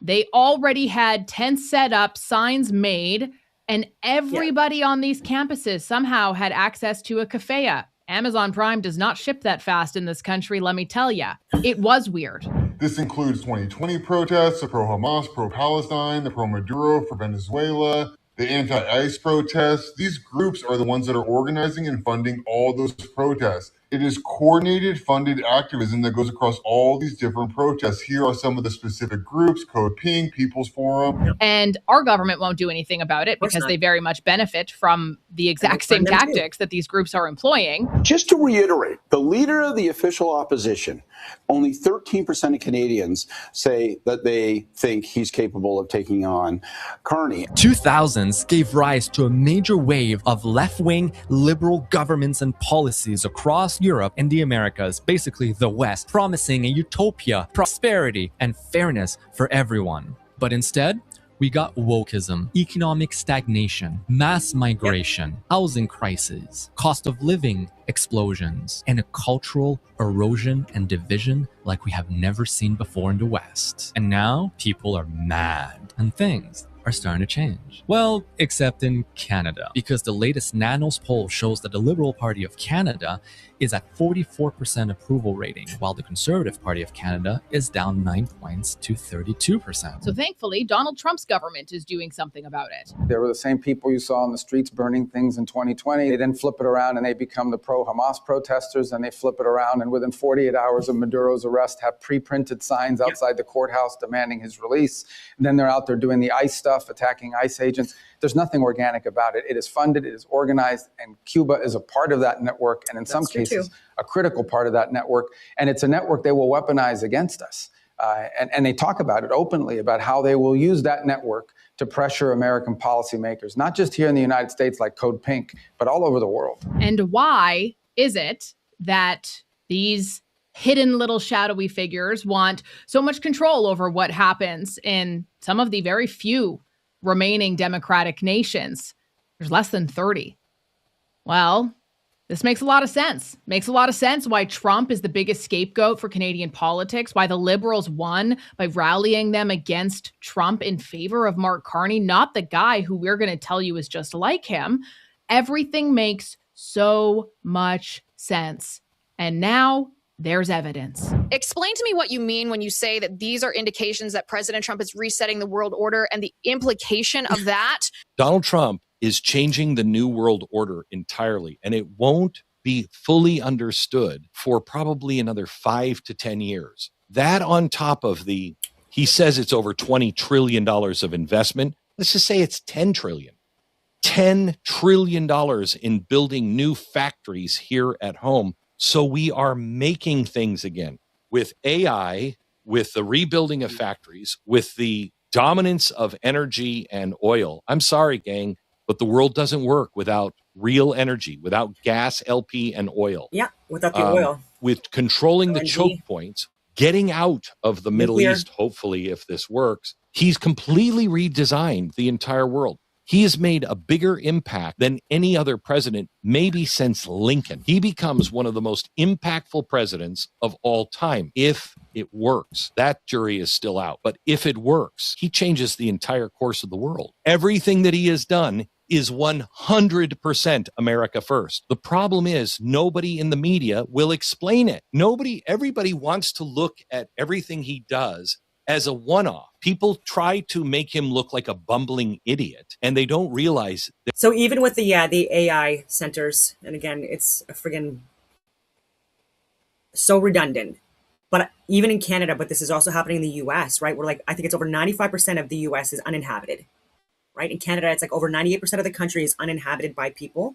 Speaker 3: they already had tents set up, signs made, and everybody on these campuses somehow had access to a cafea. Amazon Prime does not ship that fast in this country, let me tell you. It was weird.
Speaker 12: This includes 2020 protests, the pro-Hamas, pro-Palestine, the pro-Maduro for Venezuela, the anti-ICE protests. These groups are the ones that are organizing and funding all those protests. It is coordinated, funded activism that goes across all these different protests. Here are some of the specific groups: Code Pink, People's Forum.
Speaker 3: And our government won't do anything about it because they very much benefit from the exact same tactics that these groups are employing.
Speaker 14: Just to reiterate, the leader of the official opposition, only 13% of Canadians say that they think he's capable of taking on Carney.
Speaker 15: 2000s gave rise to a major wave of left-wing liberal governments and policies across Europe and the Americas, basically the West, promising a utopia, prosperity, and fairness for everyone. But instead, we got wokeism, economic stagnation, mass migration, housing crisis, cost of living explosions, and a cultural erosion and division like we have never seen before in the West. And now people are mad, and things are starting to change. Well, except in Canada, because the latest Nanos poll shows that the Liberal Party of Canada is at 44% approval rating, while the Conservative Party of Canada is down 9 points to 32%.
Speaker 3: So thankfully, Donald Trump's government is doing something about it.
Speaker 14: They were the same people you saw on the streets burning things in 2020. They then flip it around and they become the pro-Hamas protesters, and they flip it around and within 48 hours of Maduro's arrest have pre-printed signs outside the courthouse demanding his release. And then they're out there doing the ICE stuff, attacking ICE agents. There's nothing organic about it. It is funded, it is organized, and Cuba is a part of that network, and in some cases, a critical part of that network. And it's a network they will weaponize against us. And they talk about it openly, about how they will use that network to pressure American policymakers, not just here in the United States like Code Pink, but all over the world.
Speaker 3: And why is it that these hidden little shadowy figures want so much control over what happens in some of the very few remaining democratic nations? There's less than 30. Well, this makes a lot of sense. Makes a lot of sense why Trump is the biggest scapegoat for Canadian politics, why the Liberals won by rallying them against Trump in favor of Mark Carney, not the guy who we're going to tell you is just like him. Everything makes so much sense. And now there's evidence.
Speaker 16: Explain to me what you mean when you say that these are indications that President Trump is resetting the world order and the implication of that.
Speaker 2: Donald Trump is changing the new world order entirely, and it won't be fully understood for probably another 5 to 10 years. That on top of he says it's over $20 trillion of investment. Let's just say it's $10 trillion. $10 trillion in building new factories here at home. So we are making things again with AI, with the rebuilding of factories, with the dominance of energy and oil. I'm sorry, gang, but the world doesn't work without real energy, without gas, LP, and oil.
Speaker 1: Yeah, without the oil.
Speaker 2: With controlling the
Speaker 1: LNG.
Speaker 2: choke points, getting out of the Middle
Speaker 1: Nuclear.
Speaker 2: East, hopefully, if this works, he's completely redesigned the entire world. He has made a bigger impact than any other president, maybe since Lincoln. He becomes one of the most impactful presidents of all time if it works. That jury is still out. But if it works, he changes the entire course of the world. Everything that he has done is 100% America first. The problem is nobody in the media will explain it. Everybody wants to look at everything he does as a one-off. People try to make him look like a bumbling idiot, and they don't realize that.
Speaker 1: So even with the AI centers, and again, it's a friggin' so redundant. But even in Canada, but this is also happening in the US, right? We're like, I think it's over 95% of the US is uninhabited, right? In Canada, it's like over 98% of the country is uninhabited by people.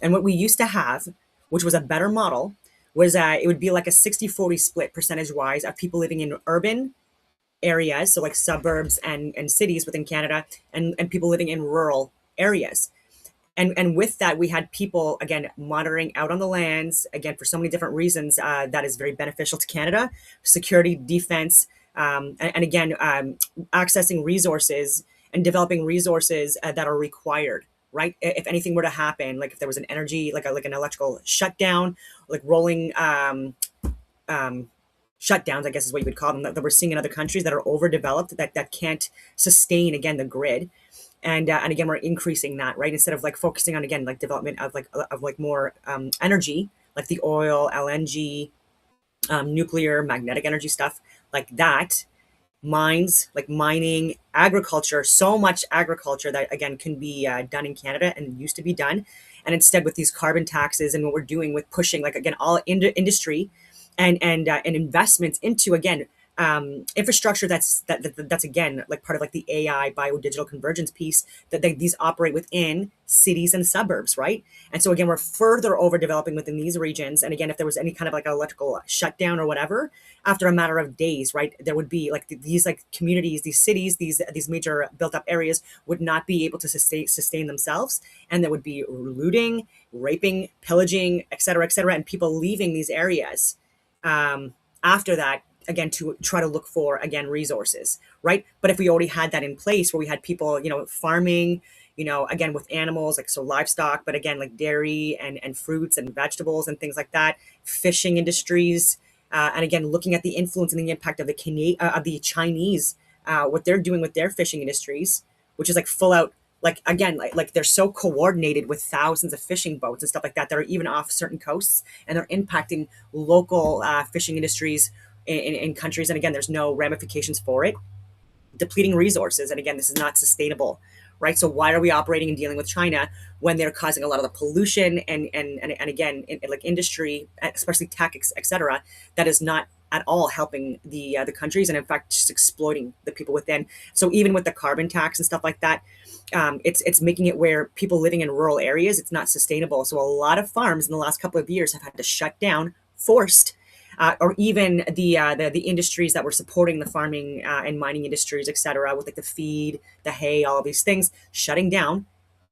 Speaker 1: And what we used to have, which was a better model, was it would be like a 60-40 split percentage-wise of people living in urban areas, so like suburbs and cities within Canada, and people living in rural areas. And with that, we had people, again, monitoring out on the lands, again, for so many different reasons, that is very beneficial to Canada, security, defense, and again, accessing resources and developing resources that are required, right? If anything were to happen, like if there was an energy, like an electrical shutdown, like rolling shutdowns, I guess is what you would call them, that we're seeing in other countries that are overdeveloped, that can't sustain, again, the grid. And again, we're increasing that, right? Instead of like focusing on, again, like development of more energy, like the oil, LNG, nuclear, magnetic energy stuff like that, mines, like mining, agriculture, so much agriculture that, again, can be done in Canada and used to be done. And instead with these carbon taxes and what we're doing with pushing, like, again, all industry and investments into, again, infrastructure that's again, like part of like the AI biodigital convergence piece, that these operate within cities and suburbs, right? And so again, we're further overdeveloping within these regions. And again, if there was any kind of like an electrical shutdown or whatever, after a matter of days, right, there would be like these like communities, these cities, these major built up areas would not be able to sustain themselves, and there would be looting, raping, pillaging, et cetera, and people leaving these areas after that, again, to try to look for, again, resources, right? But if we already had that in place where we had people, farming, again, with animals, like, so livestock, but again, like dairy and fruits and vegetables and things like that, fishing industries, and again, looking at the influence and the impact of the Chinese, what they're doing with their fishing industries, which is like full out, like, again, like they're so coordinated with thousands of fishing boats and stuff like that are even off certain coasts, and they're impacting local fishing industries in countries. And again, there's no ramifications for it, depleting resources. And again, this is not sustainable, right? So why are we operating and dealing with China when they're causing a lot of the pollution and again, like industry, especially tech, et cetera, that is not at all helping the countries, and in fact, just exploiting the people within. So even with the carbon tax and stuff like that, it's making it where people living in rural areas, it's not sustainable. So a lot of farms in the last couple of years have had to shut down, forced, or even the industries that were supporting the farming and mining industries, et cetera, with like the feed, the hay, all of these things shutting down.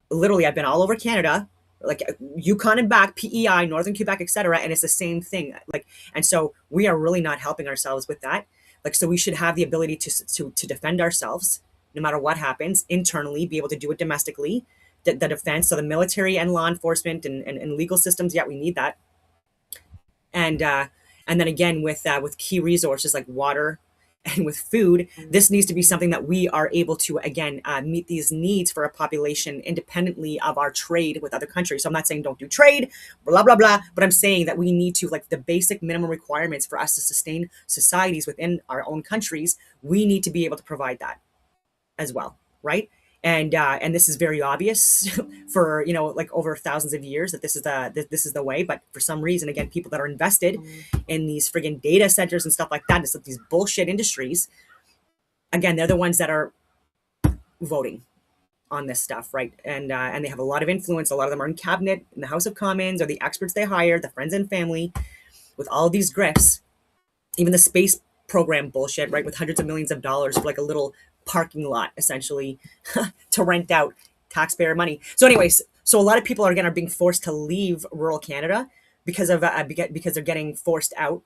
Speaker 1: Literally, I've been all over Canada, like Yukon and back, PEI, Northern Quebec, et cetera, and it's the same thing. Like, and so we are really not helping ourselves with that. Like, so we should have the ability to defend ourselves no matter what happens internally, be able to do it domestically, the defense, so the military and law enforcement and legal systems. Yeah, we need that. And then again, with key resources like water and with food, this needs to be something that we are able to, again, meet these needs for a population independently of our trade with other countries. So I'm not saying don't do trade, blah, blah, blah, but I'm saying that we need to, like, the basic minimum requirements for us to sustain societies within our own countries, we need to be able to provide that as well, right? And this is very obvious for, like, over thousands of years that this is the way. But for some reason, again, people that are invested in these friggin' data centers and stuff like that, it's like these bullshit industries, again, they're the ones that are voting on this stuff, right? And they have a lot of influence. A lot of them are in cabinet, in the House of Commons, or the experts they hire, the friends and family, with all these grifts. Even the space program bullshit, right? With hundreds of millions of dollars for like a little parking lot, essentially, to rent out taxpayer money. So, anyways, so a lot of people are being forced to leave rural Canada because of because they're getting forced out.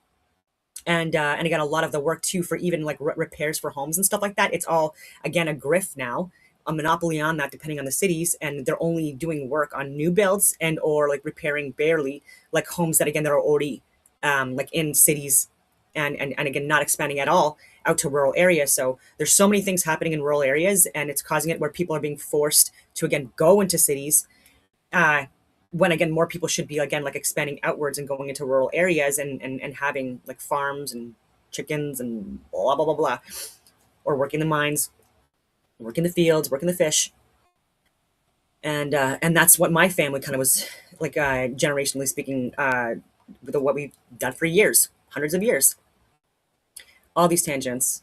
Speaker 1: And again, a lot of the work too for even like repairs for homes and stuff like that. It's all again a grift now, a monopoly on that, depending on the cities, and they're only doing work on new builds and or like repairing barely like homes that again that are already like in cities, and again not expanding at all out to rural areas. So there's so many things happening in rural areas, and it's causing it where people are being forced to again go into cities. When again more people should be again like expanding outwards and going into rural areas and having like farms and chickens and blah blah blah blah, or working the mines, working the fields, working the fish. And that's what my family kind of was like, generationally speaking, with what we've done for years, hundreds of years. All these tangents.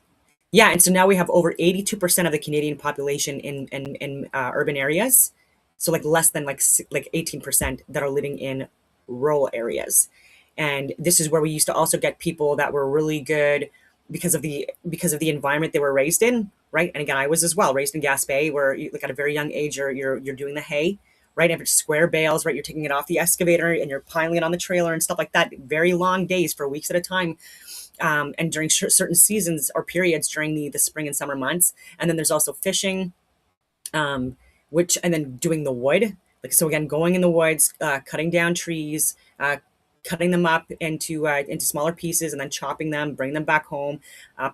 Speaker 1: Yeah, and so now we have over 82% of the Canadian population in urban areas. So like less than like 18% that are living in rural areas. And this is where we used to also get people that were really good because of the environment they were raised in, right? And again, I was as well raised in Gaspé, where you, like at a very young age you're doing the hay, right? And if it's square bales, right, you're taking it off the excavator and you're piling it on the trailer and stuff like that. Very long days for weeks at a time. And during certain seasons or periods during the spring and summer months. And then there's also fishing, which, and then doing the wood. Like, so again, going in the woods, cutting down trees, cutting them up into smaller pieces and then chopping them, bring them back home,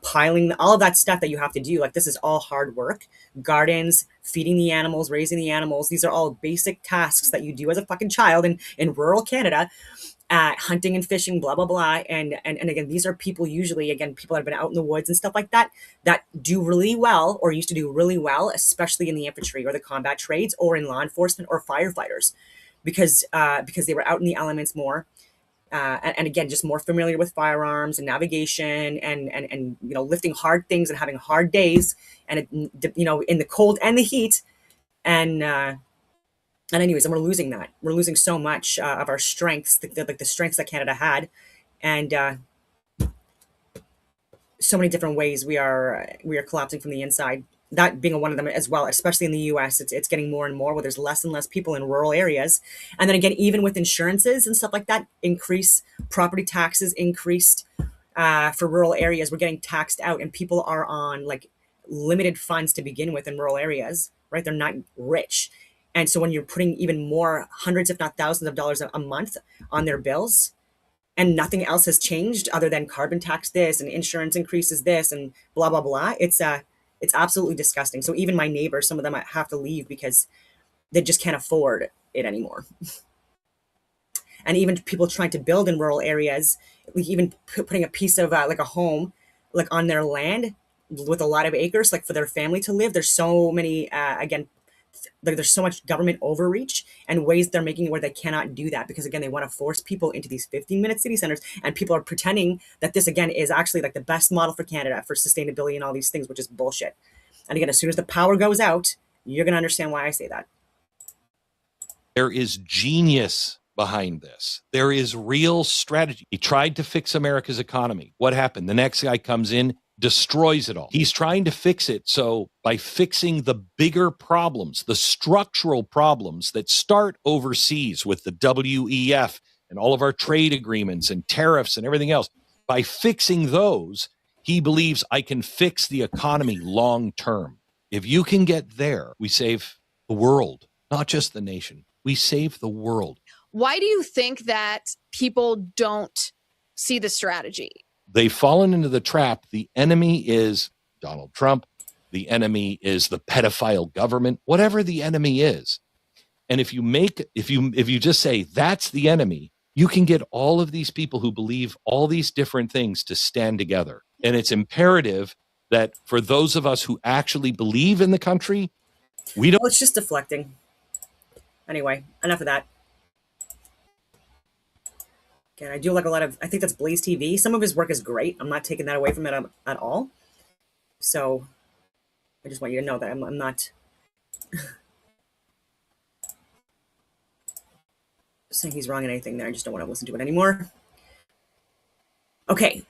Speaker 1: piling, all of that stuff that you have to do. Like, this is all hard work. Gardens, feeding the animals, raising the animals. These are all basic tasks that you do as a fucking child in rural Canada. Hunting and fishing, blah blah blah, and again, these are people usually, again, people that have been out in the woods and stuff like that, that do really well or used to do really well, especially in the infantry or the combat trades or in law enforcement or firefighters, because they were out in the elements more, and again, just more familiar with firearms and navigation and you know, lifting hard things and having hard days, and you know, in the cold and the heat, and anyways, and we're losing that. We're losing so much of our strengths, the strengths that Canada had, and so many different ways we are collapsing from the inside. That being one of them as well, especially in the U.S., it's getting more and more where there's less and less people in rural areas, and then again, even with insurances and stuff like that, increase property taxes increased for rural areas. We're getting taxed out, and people are on like limited funds to begin with in rural areas, right? They're not rich. And so when you're putting even more hundreds, if not thousands of dollars a month on their bills, and nothing else has changed other than carbon tax this and insurance increases this and blah, blah, blah, it's absolutely disgusting. So even my neighbors, some of them have to leave because they just can't afford it anymore. And even people trying to build in rural areas, like even putting a piece of like a home like on their land with a lot of acres, like for their family to live. There's so many, again, there's so much government overreach and ways they're making it where they cannot do that, because again, they want to force people into these 15-minute city centers, and people are pretending that this again is actually like the best model for Canada for sustainability and all these things, which is bullshit. And again, as soon as the power goes out, you're going to understand why I say that.
Speaker 2: There is genius behind this. There is real strategy. He tried to fix America's economy. What happened? The next guy comes in, destroys it all. He's trying to fix it. So by fixing the bigger problems, the structural problems that start overseas with the WEF and all of our trade agreements and tariffs and everything else, by fixing those, he believes I can fix the economy long term. If you can get there, we save the world, not just the nation. We save the world.
Speaker 16: Why do you think that people don't see the strategy?
Speaker 2: They've fallen into the trap. The enemy is Donald Trump. The enemy is the pedophile government, whatever the enemy is. And if you just say that's the enemy, you can get all of these people who believe all these different things to stand together. And it's imperative that for those of us who actually believe in the country, we don't.
Speaker 1: Well, it's just deflecting. Anyway, enough of that. Okay, I do like a lot of, I think that's Blaze TV. Some of his work is great. I'm not taking that away from it at all. So I just want you to know that I'm not Saying he's wrong in anything there. I just don't want to listen to it anymore. Okay.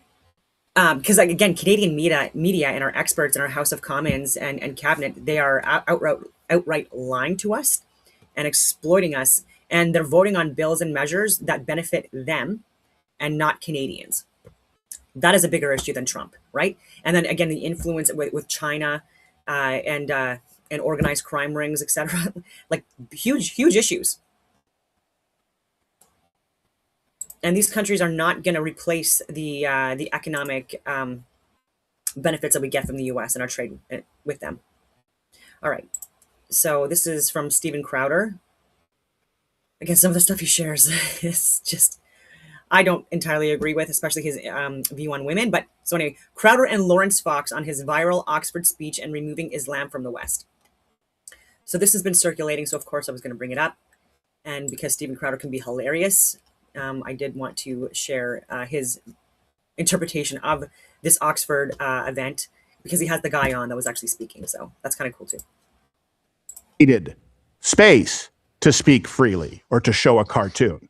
Speaker 1: Because like, again, Canadian media and our experts in our House of Commons and cabinet, they are outright lying to us and exploiting us, and they're voting on bills and measures that benefit them and not Canadians. That is a bigger issue than Trump, right? And then again, the influence with China and organized crime rings, etc. Like huge issues. And these countries are not going to replace the economic benefits that we get from the U.S. and our trade with them. All right. So this is from Steven Crowder. Again, some of the stuff he shares is just, I don't entirely agree with, especially his view on women. But so anyway, Crowder and Lawrence Fox on his viral Oxford speech and removing Islam from the West. So this has been circulating. So of course I was going to bring it up. And because Steven Crowder can be hilarious, I did want to share his interpretation of this Oxford event, because he has the guy on that was actually speaking. So that's kind of cool too.
Speaker 17: Needed space to speak freely or to show a cartoon.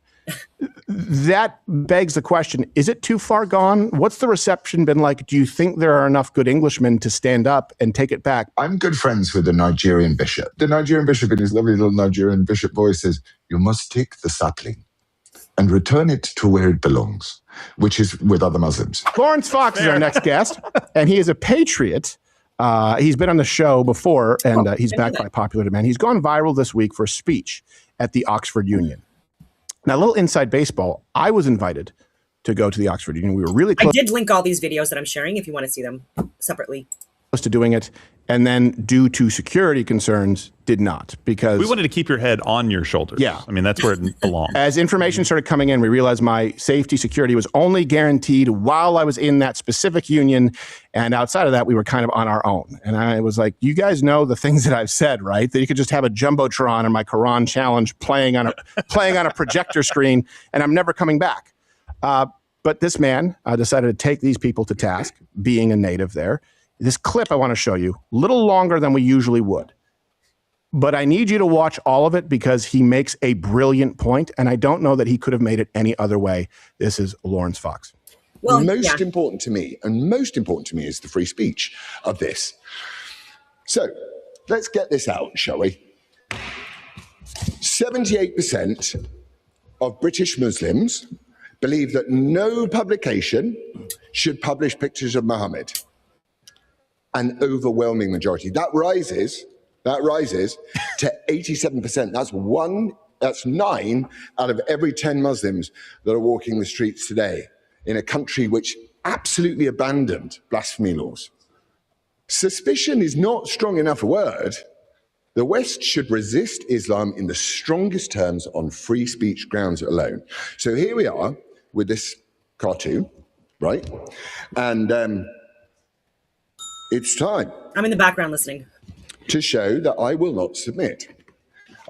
Speaker 17: That begs the question, is it too far gone? What's the reception been like? Do you think there are enough good Englishmen to stand up and take it back?
Speaker 18: I'm good friends with the Nigerian bishop. The Nigerian bishop in his lovely little Nigerian bishop voice says, you must take the sapling and return it to where it belongs, which is with other Muslims.
Speaker 17: Lawrence Fox is our next guest, and he is a patriot. He's been on the show before, and he's backed by popular demand. He's gone viral this week for a speech at the Oxford Union. Now, a little inside baseball, I was invited to go to the Oxford Union. We were really close.
Speaker 1: I did link all these videos that I'm sharing if you want to see them separately.
Speaker 17: To doing it, and then due to security concerns, did not, because
Speaker 19: we wanted to keep your head on your shoulders.
Speaker 17: Yeah.
Speaker 19: I mean, that's where it belongs.
Speaker 17: As information started coming in, we realized my safety security was only guaranteed while I was in that specific union, and outside of that, we were kind of on our own. And I was like, you guys know the things that I've said, right? That you could just have a Jumbotron or my Quran challenge playing on a projector screen, and I'm never coming back. But this man decided to take these people to task, being a native there. This clip I want to show you, a little longer than we usually would. But I need you to watch all of it because he makes a brilliant point, and I don't know that he could have made it any other way. This is Lawrence Fox.
Speaker 20: Well, most important to me is the free speech of this. So let's get this out, shall we? 78% of British Muslims believe that no publication should publish pictures of Muhammad. An overwhelming majority. That rises to 87%. That's 9 out of every 10 Muslims that are walking the streets today in a country which absolutely abandoned blasphemy laws. Suspicion is not strong enough a word. The West should resist Islam in the strongest terms on free speech grounds alone. So here we are with this cartoon, right? And it's time.
Speaker 1: I'm in the background listening.
Speaker 20: To show that I will not submit.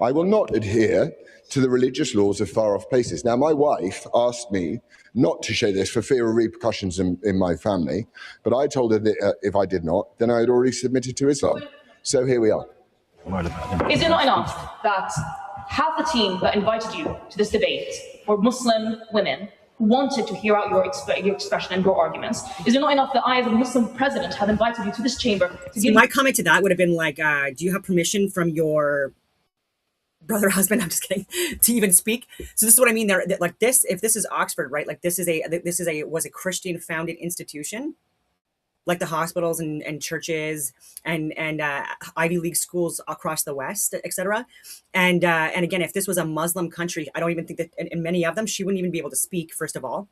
Speaker 20: I will not adhere to the religious laws of far-off places. Now, my wife asked me not to show this for fear of repercussions in my family, but I told her that if I did not, then I had already submitted to Islam. So here we are.
Speaker 21: Is it not enough that half the team that invited you to this debate were Muslim women who wanted to hear out your expression and your arguments? Is it not enough that I, as a Muslim president, have invited you to this chamber to give...
Speaker 1: My comment to that would have been like, do you have permission from your brother, husband, I'm just kidding, to even speak? So this is what I mean there. Like this, if this is Oxford, right? Like was a Christian founded institution, like the hospitals and churches and Ivy League schools across the West, etc. And again, if this was a Muslim country, I don't even think that in many of them, she wouldn't even be able to speak, first of all.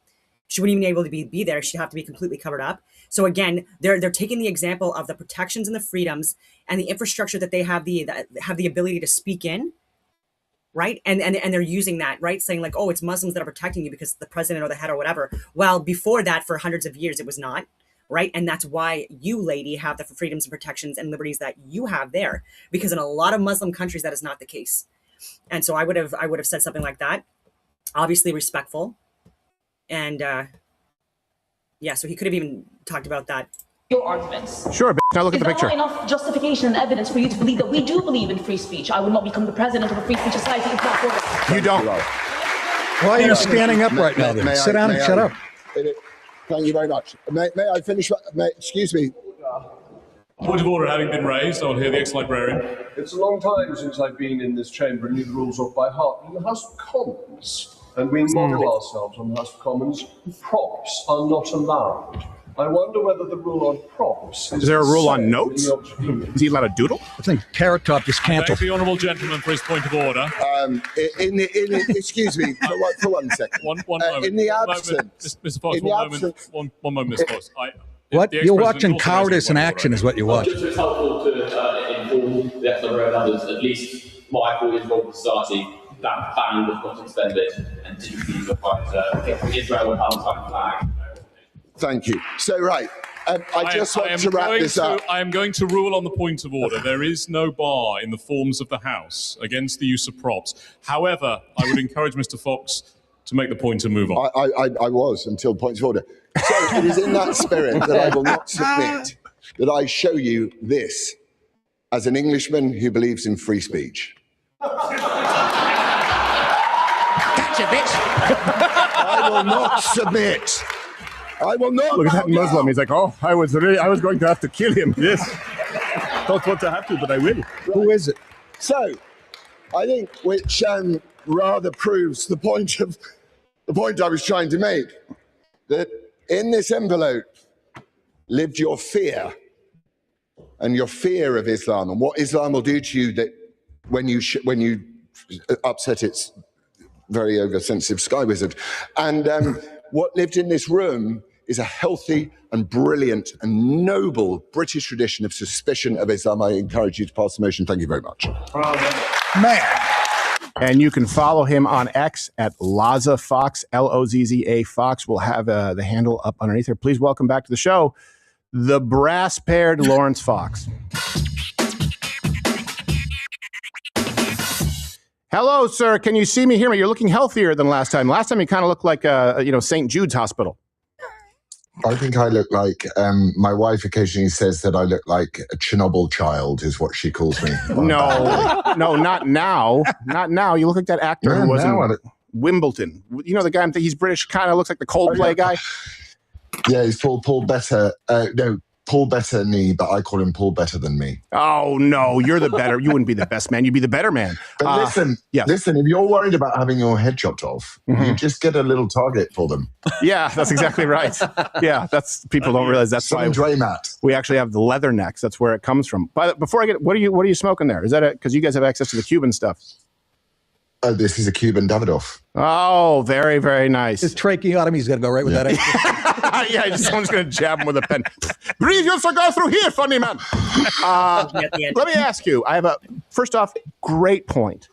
Speaker 1: She wouldn't even be able to be there. She'd have to be completely covered up. So again, they're taking the example of the protections and the freedoms and the infrastructure that they have the ability to speak in, right? And they're using that, right? Saying like, oh, it's Muslims that are protecting you because the president or the head or whatever. Well, before that, for hundreds of years, it was not. Right. And that's why you, lady, have the freedoms and protections and liberties that you have there, because in a lot of Muslim countries, that is not the case. And so I would have said something like that, obviously respectful. And yeah, so he could have even talked about that
Speaker 21: your arguments.
Speaker 17: Sure, now look at the picture.
Speaker 21: Is that not enough justification and evidence for you to believe that we do believe in free speech? I would not become the president of a free speech society if not for that.
Speaker 17: You don't.
Speaker 5: Why are you standing up right now then? Sit down and shut up.
Speaker 20: Thank you very much. May I finish? Excuse me.
Speaker 22: Point of order having been raised, I will hear the ex-librarian.
Speaker 23: It's a long time since I've been in this chamber and knew the rules off by heart. In the House of Commons, and we model ourselves on the House of Commons, props are not allowed. I wonder whether the rule on props
Speaker 17: is there a rule on notes? Is he allowed to doodle?
Speaker 5: I think Carrot Top just canceled.
Speaker 22: Thank the honourable gentleman for his point of order.
Speaker 20: Excuse me for one second.
Speaker 22: One moment.
Speaker 20: In the absence,
Speaker 22: Mr. Fox, one moment, Mr. Fox.
Speaker 5: What? You're watching cowardice in action is what you watch.
Speaker 24: Just it's helpful to inform the ex-librarian others, at least my 40 years old society, that ban was not extended and didn't need to fight Israel and Palestine flag.
Speaker 20: Thank you. So, right. I just want to wrap this up.
Speaker 22: I am going to rule on the point of order. There is no bar in the forms of the House against the use of props. However, I would encourage Mr. Fox to make the point and move on.
Speaker 20: I was until points of order. So it is in that spirit that I will not submit that I show you this as an Englishman who believes in free speech.
Speaker 5: Gotcha, bitch.
Speaker 20: I will not submit. I will not.
Speaker 17: Look at that Muslim. He's like, oh, I was going to have to kill him. Yes. Don't want to have to, but I will.
Speaker 20: Right.
Speaker 5: Who is it?
Speaker 20: So, I think which rather proves the point I was trying to make, that in this envelope lived your fear, and your fear of Islam and what Islam will do to you that when you upset its very oversensitive sky wizard. And what lived in this room is a healthy and brilliant and noble British tradition of suspicion of Islam. I encourage you to pass the motion. Thank you very much.
Speaker 17: Man. And you can follow him on X at Lozza Fox, Lozza Fox. We'll have the handle up underneath here. Please welcome back to the show, the brass-paired Lawrence Fox. Hello, sir. Can you see me, hear me? You're looking healthier than last time. Last time you kind of looked like, St. Jude's Hospital.
Speaker 18: I think I look like, my wife occasionally says that I look like a Chernobyl child is what she calls me.
Speaker 17: No, not now. Not now. You look like that actor who was in Wimbledon. You know the guy, he's British, kind of looks like the Coldplay guy.
Speaker 18: Yeah, he's called Paul Better. Paul Bettany, but I call him Paul Better Than Me.
Speaker 17: Oh, no, you're the better. You wouldn't be the best man. You'd be the better man.
Speaker 18: But listen, if you're worried about having your head chopped off, you just get a little target for them.
Speaker 17: Yeah, that's exactly right. Yeah, people don't realize that's why we actually have the leather necks. That's where it comes from. But before I get, what are you smoking there? Is that it? Because you guys have access to the Cuban stuff.
Speaker 18: Oh, this is a Cuban Davidoff.
Speaker 17: Oh, very, very nice.
Speaker 5: His tracheotomy's going to go right with that.
Speaker 17: Yeah, someone's going to jab him with a pen. Breathe your cigar through here, funny man. Let me ask you. I have first off, great point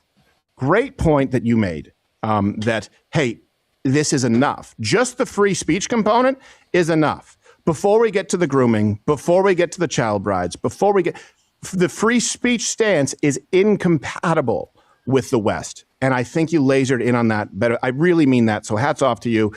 Speaker 17: that you made. That hey, this is enough. Just the free speech component is enough. Before we get to the grooming, before we get to the child brides, the free speech stance is incompatible with the West. And I think you lasered in on that better. I really mean that. So hats off to you.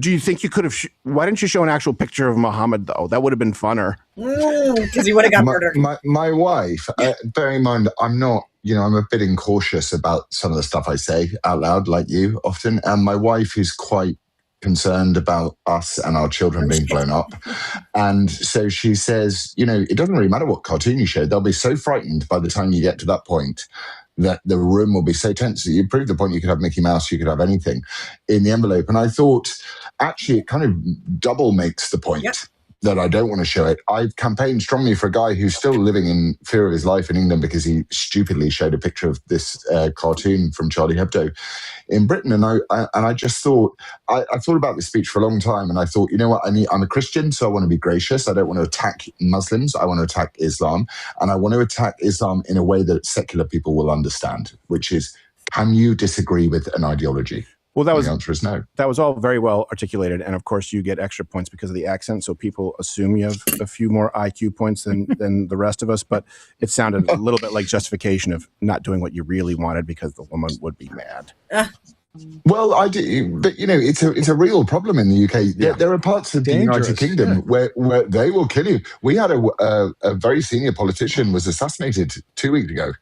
Speaker 17: Do you think you could have? Why didn't you show an actual picture of Muhammad, though? That would have been funner.
Speaker 1: Because he would have got murdered.
Speaker 18: My wife, bear in mind, I'm not, I'm a bit incautious about some of the stuff I say out loud, like you often. And my wife is quite concerned about us and our children being blown up. And so she says, it doesn't really matter what cartoon you show. They'll be so frightened by the time you get to that point that the room will be so tense that you prove the point. You could have Mickey Mouse, you could have anything in the envelope. And I thought, actually, it kind of double makes the point that I don't want to show it. I've campaigned strongly for a guy who's still living in fear of his life in England because he stupidly showed a picture of this cartoon from Charlie Hebdo in Britain. And I just thought, I thought about this speech for a long time, and I thought, you know what, I'm a Christian, so I want to be gracious. I don't want to attack Muslims. I want to attack Islam. And I want to attack Islam in a way that secular people will understand, which is, can you disagree with an ideology?
Speaker 17: Well, the
Speaker 18: answer is no.
Speaker 17: That was all very well articulated. And of course, you get extra points because of the accent. So people assume you have a few more IQ points than the rest of us. But it sounded a little bit like justification of not doing what you really wanted because the woman would be mad.
Speaker 18: Well, I do, but it's a real problem in the UK. There are parts of the United Kingdom where they will kill you. We had a very senior politician was assassinated 2 weeks ago,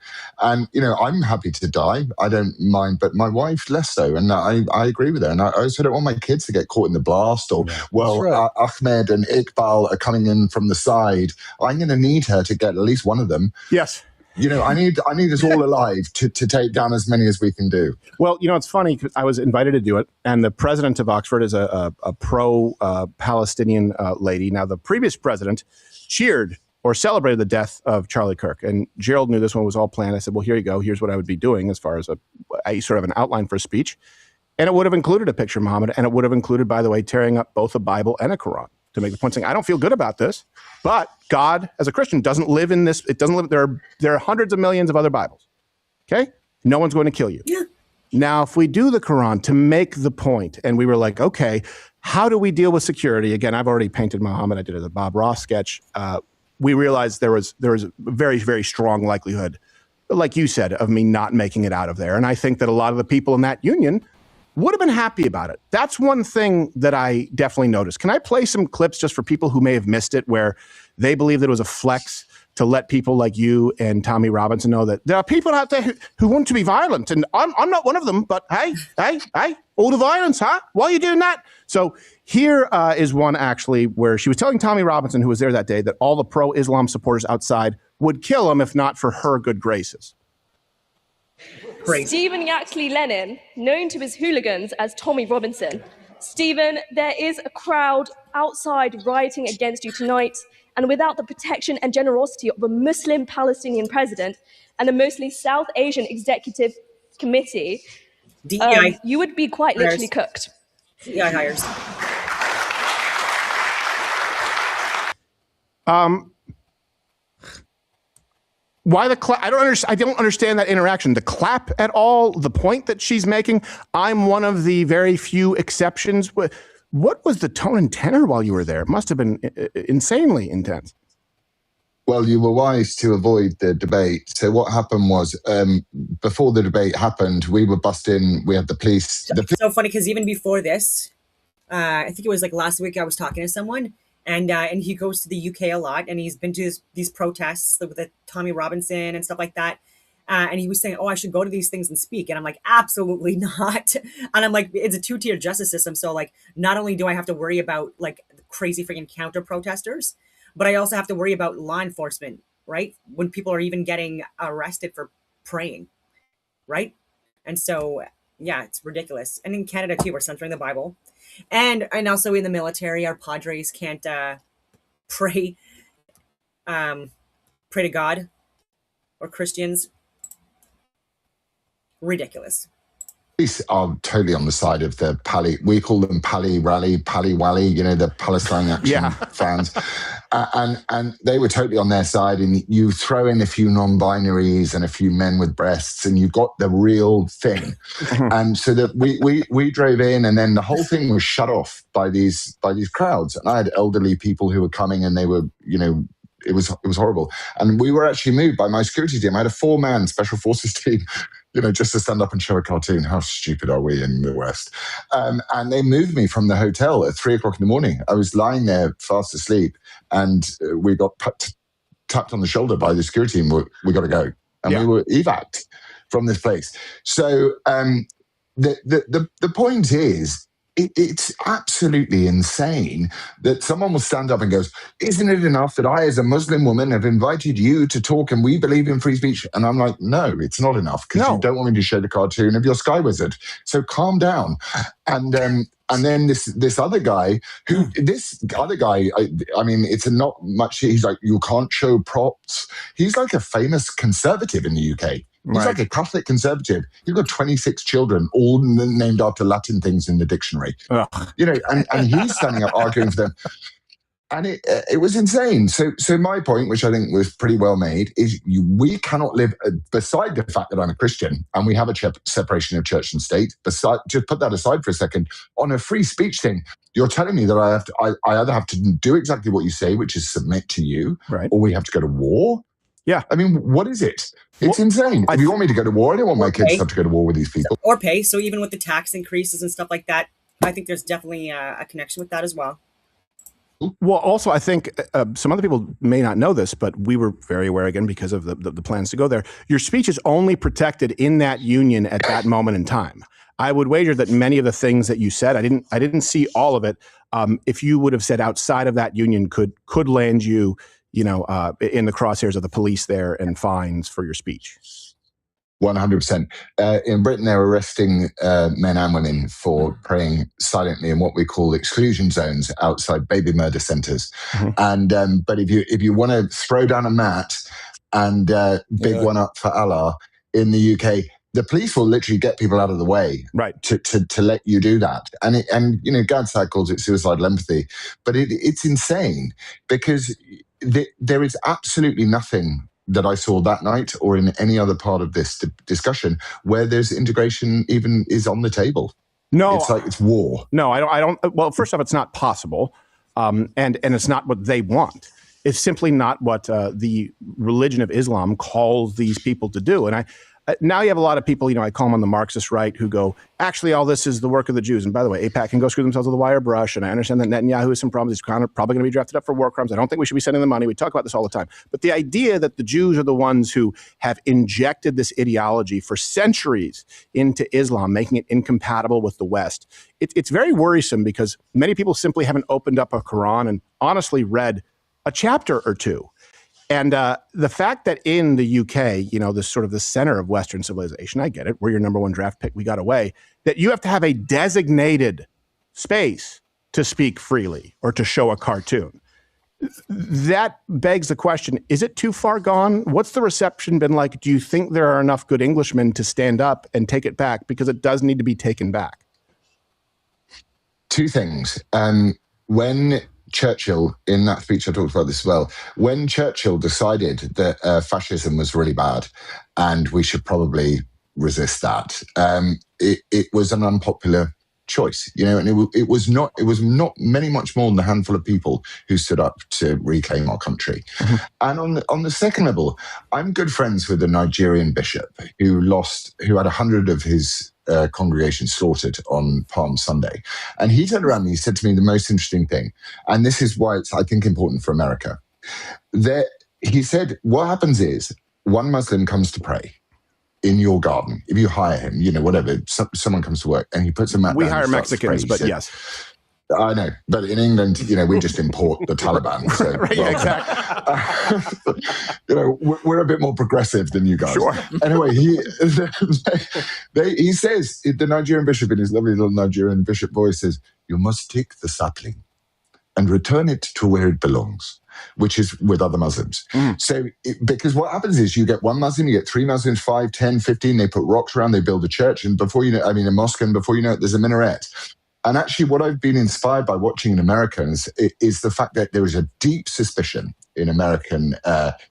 Speaker 18: and I'm happy to die. I don't mind, but my wife less so, and I agree with her. And I also don't want my kids to get caught in the blast. Or Ahmed and Iqbal are coming in from the side. I'm going to need her to get at least one of them.
Speaker 17: Yes.
Speaker 18: I need us all alive to take down as many as we can do.
Speaker 17: Well, it's funny because I was invited to do it, and the president of Oxford is a pro-Palestinian lady. Now, the previous president cheered or celebrated the death of Charlie Kirk, and Gerald knew this one was all planned. I said, well, here you go. Here's what I would be doing as far as a sort of an outline for a speech. And it would have included a picture of Muhammad, and it would have included, by the way, tearing up both a Bible and a Quran to make the point saying, I don't feel good about this, but God, as a Christian, doesn't live in this. It doesn't live. There are hundreds of millions of other Bibles. Okay? No one's going to kill you. Yeah. Now, if we do the Quran to make the point, and we were like, okay, how do we deal with security? Again, I've already painted Muhammad. I did a Bob Ross sketch. We realized there was a very, very strong likelihood, like you said, of me not making it out of there. And I think that a lot of the people in that union would have been happy about it. That's one thing that I definitely noticed. Can I play some clips just for people who may have missed it, where they believe that it was a flex to let people like you and Tommy Robinson know that there are people out there who want to be violent, and I'm not one of them, but hey, all the violence, huh? Why are you doing that? So here is one actually where she was telling Tommy Robinson, who was there that day, that all the pro-Islam supporters outside would kill him if not for her good graces.
Speaker 4: Stephen Yaxley Lennon, known to his hooligans as Tommy Robinson. Stephen, there is a crowd outside rioting against you tonight, and without the protection and generosity of a Muslim Palestinian president and a mostly South Asian executive committee, you would be quite literally cooked.
Speaker 1: DEI hires.
Speaker 17: Why the clap? I don't understand that interaction. The clap at all, the point that she's making. I'm one of the very few exceptions. What was the tone and tenor while you were there? It must have been insanely intense.
Speaker 18: Well, you were wise to avoid the debate. So what happened was, before the debate happened, we were bussed in. We had the police.
Speaker 1: So funny, because even before this, I think it was like last week, I was talking to someone, and he goes to the UK a lot, and he's been to these protests with the Tommy Robinson and stuff like that. And he was saying, oh, I should go to these things and speak. And I'm like, absolutely not. And I'm like, it's a two-tier justice system. So like, not only do I have to worry about like crazy freaking counter protesters, but I also have to worry about law enforcement, right? When people are even getting arrested for praying, right? And so, yeah, it's ridiculous. And in Canada too, we're censoring the Bible. And also in the military, our padres can't pray to God or Christians. Ridiculous.
Speaker 18: Police are totally on the side of the Pali. We call them Pali Rally, Pali Wally, the Palestine Action fans. And they were totally on their side. And you throw in a few non-binaries and a few men with breasts, and you've got the real thing. And so that we drove in, and then the whole thing was shut off by these crowds. And I had elderly people who were coming, and they were, it was horrible. And we were actually moved by my security team. I had a 4-man special forces team, just to stand up and show a cartoon. How stupid are we in the West? And they moved me from the hotel at 3 o'clock in the morning. I was lying there fast asleep, and we got tapped on the shoulder by the security team. We got to go. And we were evac'd from this place. So the point is, it's absolutely insane that someone will stand up and goes, isn't it enough that I, as a Muslim woman, have invited you to talk and we believe in free speech? And I'm like, no, it's not enough, because you don't want me to show the cartoon of your Sky Wizard. So calm down. And then this other guy, I mean, it's not much. He's like, you can't show props. He's like a famous conservative in the UK. He's like a Catholic conservative. He's got 26 children, all named after Latin things in the dictionary. And he's standing up arguing for them. And it was insane. So my point, which I think was pretty well made, is we cannot live, beside the fact that I'm a Christian and we have a separation of church and state, just put that aside for a second, on a free speech thing, you're telling me that I either have to do exactly what you say, which is submit to you, or we have to go to war.
Speaker 17: Yeah.
Speaker 18: I mean, what is it? It's insane. If you want me to go to war, I don't want my kids to have to go to war with these people.
Speaker 1: Or pay. So even with the tax increases and stuff like that, I think there's definitely a connection with that as well.
Speaker 17: Well, also, I think some other people may not know this, but we were very aware, again, because of the plans to go there. Your speech is only protected in that union at that moment in time. I would wager that many of the things that you said, I didn't see all of it. If you would have said outside of that union, could land you, in the crosshairs of the police there and fines for your speech.
Speaker 18: 100%. In Britain, they're arresting men and women for praying silently in what we call exclusion zones outside baby murder centres.
Speaker 17: Mm-hmm.
Speaker 18: And but if you want to throw down a mat and big one up for Allah in the UK, the police will literally get people out of the way,
Speaker 17: right,
Speaker 18: to let you do that. And Gadside calls it suicidal empathy, but it's insane because there is absolutely nothing that I saw that night or in any other part of this discussion where there's integration even is on the table.
Speaker 17: No,
Speaker 18: it's like it's war.
Speaker 17: No, I don't. Well, first off, it's not possible, and it's not what they want. It's simply not what the religion of Islam calls these people to do. And now you have a lot of people, I call them on the Marxist right, who go, actually, all this is the work of the Jews. And by the way, AIPAC can go screw themselves with a wire brush. And I understand that Netanyahu has some problems. He's probably going to be drafted up for war crimes. I don't think we should be sending them money. We talk about this all the time. But the idea that the Jews are the ones who have injected this ideology for centuries into Islam, making it incompatible with the West, it's very worrisome because many people simply haven't opened up a Quran and honestly read a chapter or two. And the fact that in the UK, this sort of the center of Western civilization, I get it, we're your number one draft pick, we got away, that you have to have a designated space to speak freely or to show a cartoon. That begs the question, is it too far gone? What's the reception been like? Do you think there are enough good Englishmen to stand up and take it back? Because it does need to be taken back.
Speaker 18: Two things. When Churchill, in that speech I talked about this as well, when Churchill decided that fascism was really bad and we should probably resist that, it was an unpopular choice, and it was not many much more than a handful of people who stood up to reclaim our country. Mm-hmm. And on the second level, I'm good friends with a Nigerian bishop who had 100 of his congregation slaughtered on Palm Sunday. And he turned around and he said to me the most interesting thing, and this is why it's, I think, important for America. He said, what happens is one Muslim comes to pray in your garden. If you hire him, whatever, someone comes to work and he puts a mat down.
Speaker 17: We hire Mexicans, but yes.
Speaker 18: I know, but in England, we just import the Taliban. So,
Speaker 17: right, yeah, exactly.
Speaker 18: We're a bit more progressive than you guys.
Speaker 17: Sure.
Speaker 18: Anyway, he says, the Nigerian bishop in his lovely little Nigerian bishop voice says, you must take the sapling and return it to where it belongs, which is with other Muslims. Mm. So, because what happens is you get one Muslim, you get 3 Muslims, 5, 10, 15, they put rocks around, they build a church, and a mosque, and before you know it, there's a minaret. And actually, what I've been inspired by watching in Americans is the fact that there is a deep suspicion in American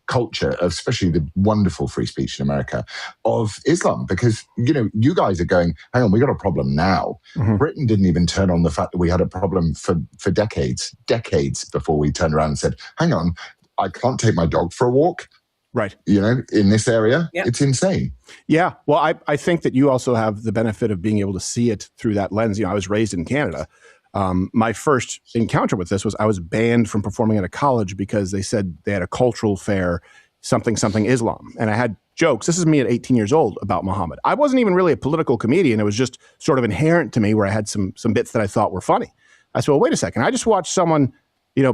Speaker 18: culture, especially the wonderful free speech in America, of Islam. Because, you guys are going, hang on, we got a problem now. Mm-hmm. Britain didn't even turn on the fact that we had a problem for decades before we turned around and said, hang on, I can't take my dog for a walk.
Speaker 17: Right.
Speaker 18: In this area, yep. It's insane.
Speaker 17: Yeah. Well, I think that you also have the benefit of being able to see it through that lens. I was raised in Canada. My first encounter with this was I was banned from performing at a college because they said they had a cultural fair, something Islam. And I had jokes. This is me at 18 years old about Muhammad. I wasn't even really a political comedian. It was just sort of inherent to me where I had some bits that I thought were funny. I said, well, wait a second. I just watched someone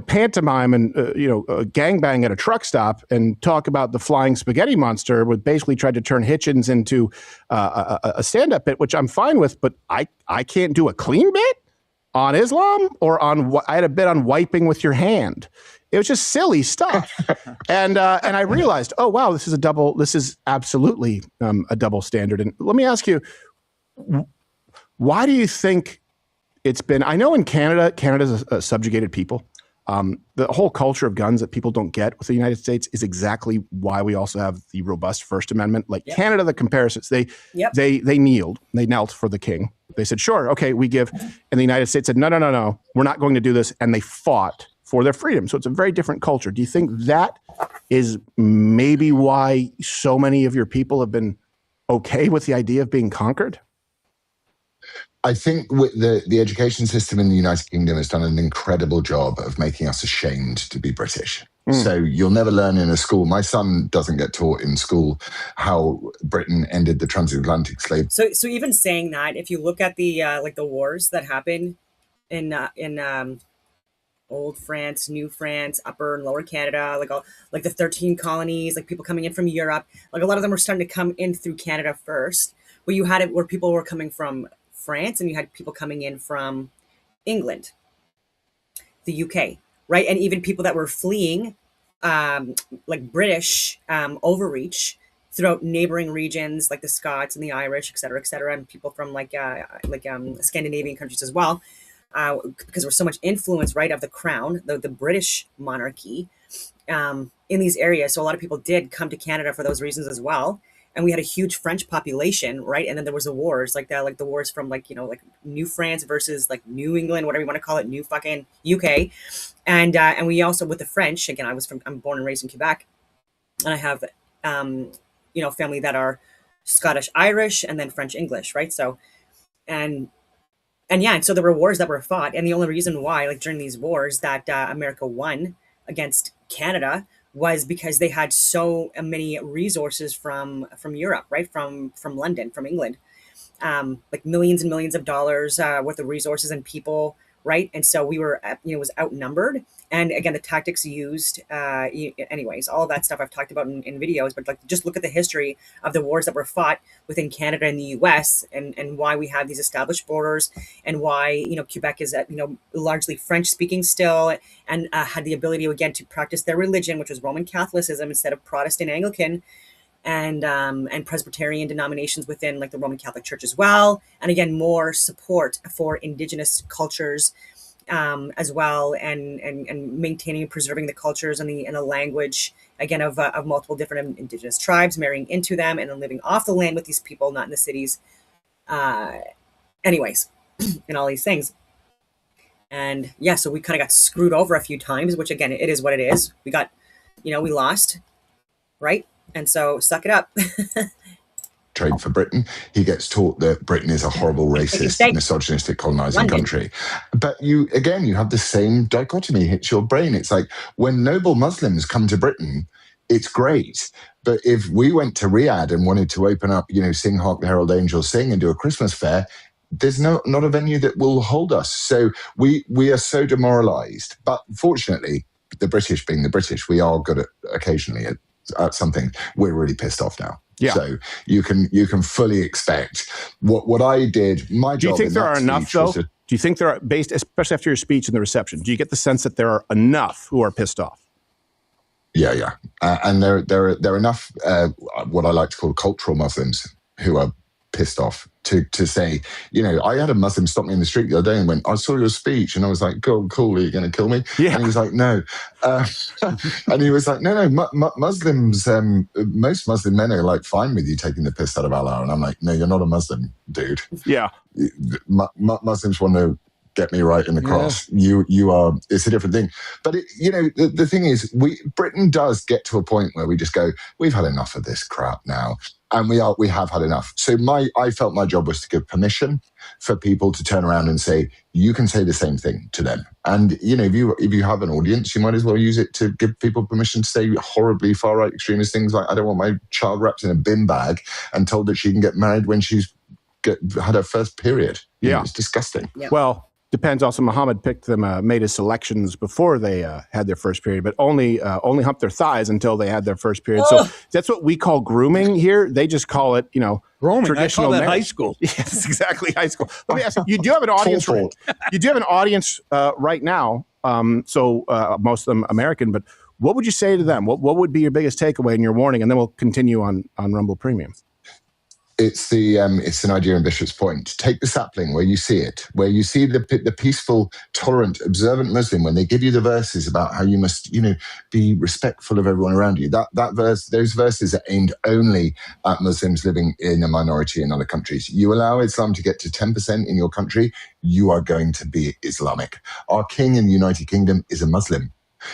Speaker 17: pantomime and, gangbang at a truck stop and talk about the flying spaghetti monster, which basically tried to turn Hitchens into a stand-up bit, which I'm fine with, but I can't do a clean bit on Islam or I had a bit on wiping with your hand. It was just silly stuff. And I realized, oh, wow, this is absolutely a double standard. And let me ask you, why do you think it's been, I know in Canada's a subjugated people. The whole culture of guns that people don't get with the United States is exactly why we also have the robust First Amendment. Like yep. Canada, the comparisons, they knelt for the king. They said, sure, okay, we give. And the United States said, no, we're not going to do this. And they fought for their freedom. So it's a very different culture. Do you think that is maybe why so many of your people have been okay with the idea of being conquered?
Speaker 18: I think with the education system in the United Kingdom has done an incredible job of making us ashamed to be British. So you'll never learn in a school. My son doesn't get taught in school how Britain ended the transatlantic slave.
Speaker 1: So even saying that, if you look at the like the wars that happen in old France, new France, upper and lower Canada, like the 13 colonies, like people coming in from Europe, like a lot of them were starting to come in through Canada first. But you had it where people were coming from France and you had people coming in from England, the UK, right? And even people that were fleeing like British overreach throughout neighboring regions like the Scots and the Irish, et cetera, and people from like Scandinavian countries as well, because there was so much influence, right, of the crown, the British monarchy in these areas. So a lot of people did come to Canada for those reasons as well. And we had a huge French population, right? And then there was the wars, like the wars from like New France versus like New England, whatever you want to call it, New fucking UK. And we also, with the French, again, I'm born and raised in Quebec, and I have family that are Scottish Irish and then French English, right? So and so there were wars that were fought, and the only reason why, like during these wars, that America won against Canada was because they had so many resources from Europe, right? From London, from England, like millions and millions of dollars worth of resources and people, right? And so we were, was outnumbered. And again, the tactics used, anyways, all of that stuff I've talked about in videos, but like just look at the history of the wars that were fought within Canada and the US and why we have these established borders and why, Quebec is, largely French speaking still and had the ability again to practice their religion, which was Roman Catholicism instead of Protestant Anglican and Presbyterian denominations within like the Roman Catholic Church as well. And again, more support for indigenous cultures as well, and maintaining and preserving the cultures and the language again of multiple different indigenous tribes, marrying into them and then living off the land with these people, not in the cities. Anyways, and all these things. And yeah, so we kind of got screwed over a few times, which again, it is what it is. We got, we lost, right? And so suck it up.
Speaker 18: Trade for Britain. He gets taught that Britain is a horrible, racist, misogynistic, colonizing country. But you have the same dichotomy hits your brain. It's like when noble Muslims come to Britain, it's great. But if we went to Riyadh and wanted to open up, Sing Hark the Herald Angels Sing and do a Christmas fair, there's not a venue that will hold us. So we are so demoralized. But fortunately, the British being the British, we are good at occasionally at something. We're really pissed off now. Yeah. So you can fully expect what I did. My job.
Speaker 17: Do you think there are enough though? Do you think there are, based especially after your speech and the reception? Do you get the sense that there are enough who are pissed off?
Speaker 18: Yeah. And there are enough what I like to call cultural Muslims who are pissed off to say, I had a Muslim stop me in the street the other day and went, I saw your speech. And I was like, cool, are you going to kill me? Yeah. And he was like, no. And he was like, no, Muslims, most Muslim men are like fine with you taking the piss out of Allah. And I'm like, no, you're not a Muslim, dude.
Speaker 17: Yeah.
Speaker 18: Muslims want to get me right in the cross. Yeah. You are, it's a different thing. But the thing is, Britain does get to a point where we just go, we've had enough of this crap now. And we have had enough. So I felt my job was to give permission for people to turn around and say, you can say the same thing to them. And, if you have an audience, you might as well use it to give people permission to say horribly far-right extremist things like, I don't want my child wrapped in a bin bag and told that she can get married when she's had her first period. It's disgusting.
Speaker 17: Yeah. Well, depends also. Muhammad picked them, made his selections before they had their first period, but only humped their thighs until they had their first period. So that's what we call grooming here. They just call it,
Speaker 5: grooming.
Speaker 17: Traditional
Speaker 5: I call that high school.
Speaker 17: Yes, exactly, high school. Let me ask you: you do have an audience. You do have an audience right now. So most of them American, but what would you say to them? What would be your biggest takeaway in your warning? And then we'll continue on Rumble Premium.
Speaker 18: it's an idea in Bishop's Point. Take the sapling where you see it, where you see the peaceful, tolerant, observant Muslim, when they give you the verses about how you must, be respectful of everyone around you. Those verses are aimed only at Muslims living in a minority in other countries. You allow Islam to get to 10% in your country, you are going to be Islamic. Our king in the United Kingdom is a Muslim.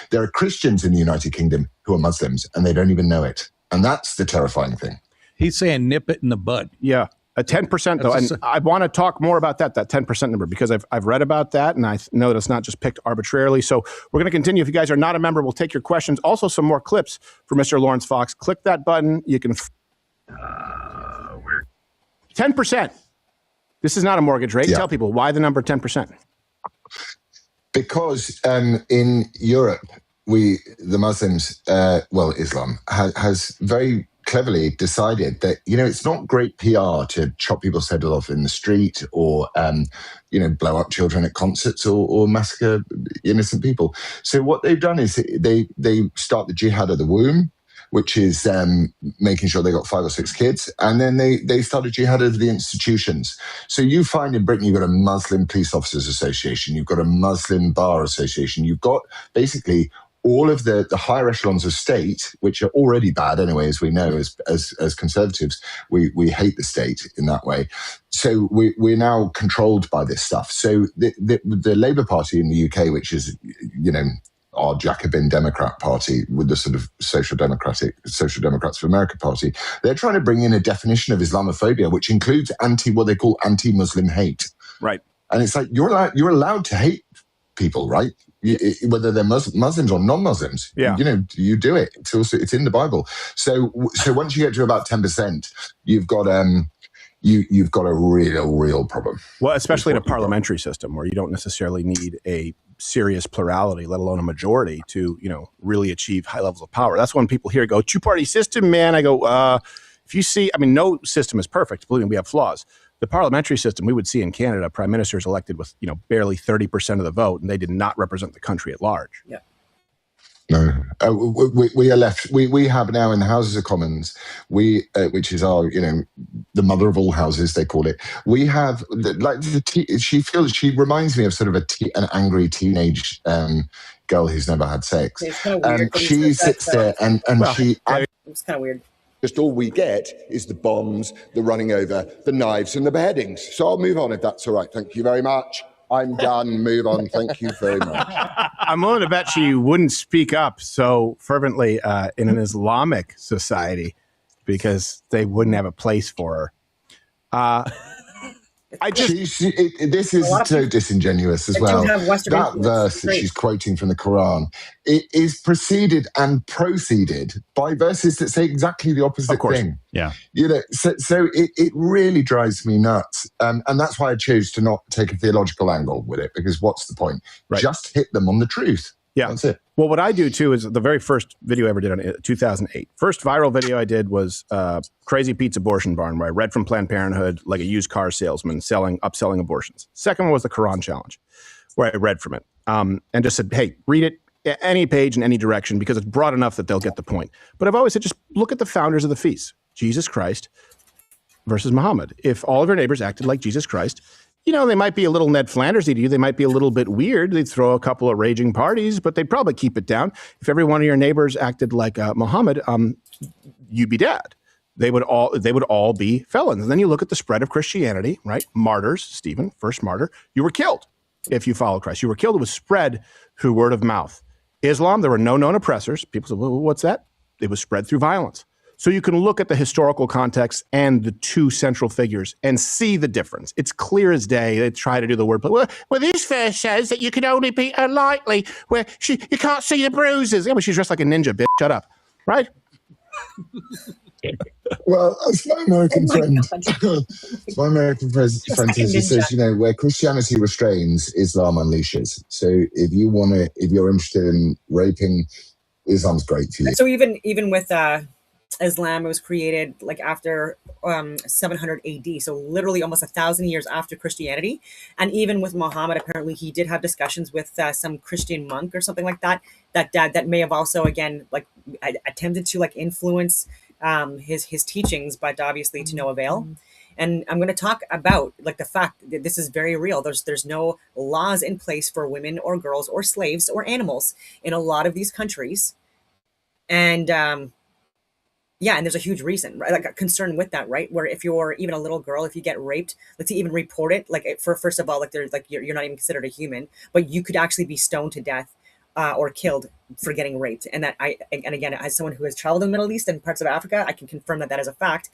Speaker 18: There are Christians in the United Kingdom who are Muslims, and they don't even know it. And that's the terrifying thing.
Speaker 6: He's saying nip it in the bud.
Speaker 17: Yeah. A 10% though, and I want to talk more about that 10% number, because I've read about that, and I know that it's not just picked arbitrarily. So we're going to continue. If you guys are not a member, we'll take your questions. Also, some more clips for Mr. Lawrence Fox. Click that button. You can 10%. This is not a mortgage rate.
Speaker 18: Yeah.
Speaker 17: Tell people why the number 10%.
Speaker 18: Because in Europe, the Muslims, Islam has very cleverly decided that, it's not great PR to chop people's heads off in the street or, blow up children at concerts or massacre innocent people. So what they've done is they start the jihad of the womb, which is making sure they got 5 or 6 kids. And then they started jihad of the institutions. So you find in Britain, you've got a Muslim Police Officers Association, you've got a Muslim Bar Association, you've got basically all of the higher echelons of state, which are already bad anyway, as we know, as conservatives, we hate the state in that way. So we're now controlled by this stuff. So the Labour Party in the UK, which is, our Jacobin Democrat Party with the sort of Social Democrats for America Party, they're trying to bring in a definition of Islamophobia, which includes what they call anti-Muslim hate.
Speaker 17: Right.
Speaker 18: And it's like, you're allowed to hate people, right? Whether they're Muslims or non-Muslims, you do it. It's in the Bible. So once you get to about 10%, you've got a real problem.
Speaker 17: Well, especially in a parliamentary system where you don't necessarily need a serious plurality, let alone a majority, to really achieve high levels of power. That's when people here go, two-party system, man. I go, if you see, no system is perfect. Believe me, we have flaws. The parliamentary system we would see in Canada, prime ministers elected with barely 30% of the vote, and they did not represent the country at large.
Speaker 1: Yeah.
Speaker 18: No, we are left. We have now in the Houses of Commons, which is our, the mother of all houses, they call it. We have she reminds me of sort of an angry teenage girl who's never had sex.
Speaker 1: It's kind of weird.
Speaker 18: She sits there and
Speaker 1: it's kind of weird.
Speaker 20: Just all we get is the bombs, the running over, the knives and the beheadings. So I'll move on if that's all right. Thank you very much. I'm done. Move on. Thank you very much.
Speaker 17: I'm willing to bet she wouldn't speak up so fervently in an Islamic society because they wouldn't have a place for her.
Speaker 18: This is so disingenuous as well. That verse that she's quoting from the Quran, it is preceded and proceeded by verses that say exactly the opposite thing.
Speaker 6: Yeah.
Speaker 18: So it really drives me nuts. And that's why I chose to not take a theological angle with it, because what's the point? Right. Just hit them on the truth.
Speaker 17: Yeah.
Speaker 18: That's it.
Speaker 17: Well, what I do, too, is the very first video I ever did in 2008. First viral video I did was Crazy Pete's Abortion Barn, where I read from Planned Parenthood like a used car salesman upselling abortions. Second one was the Quran Challenge, where I read from it and just said, hey, read it any page in any direction because it's broad enough that they'll get the point. But I've always said, just look at the founders of the feast, Jesus Christ versus Muhammad. If all of your neighbors acted like Jesus Christ, they might be a little Ned Flanders-y to you. They might be a little bit weird. They'd throw a couple of raging parties, but they'd probably keep it down. If every one of your neighbors acted like Muhammad, you'd be dead. They would all be felons. And then you look at the spread of Christianity, right? Martyrs, Stephen, first martyr. You were killed if you followed Christ. You were killed. It was spread through word of mouth. Islam, there were no known oppressors. People said, well, what's that? It was spread through violence. So you can look at the historical context and the two central figures and see the difference. It's clear as day. They try to do the wordplay. Well, this verse says that you can only beat her lightly, where you can't see the bruises. Yeah, but she's dressed like a ninja, bitch. Shut up. Right?
Speaker 18: Well, as my American friend says, where Christianity restrains, Islam unleashes. So if you're interested in raping, Islam's great for you.
Speaker 1: So even with Islam, it was created like after 700 AD, so literally almost 1,000 years after Christianity. And even with Muhammad, apparently he did have discussions with some Christian monk or something like that may have also again like attempted to like influence his teachings, but obviously to no avail. And I'm going to talk about like the fact that this is very real. There's no laws in place for women or girls or slaves or animals in a lot of these countries. And yeah, and there's a huge reason, right? Like a concern with that, right? Where if you're even a little girl, if you get raped, let's say even report it, like for first of all, like there's like you're not even considered a human, but you could actually be stoned to death or killed for getting raped. And that and again, as someone who has traveled in the Middle East and parts of Africa, I can confirm that that is a fact.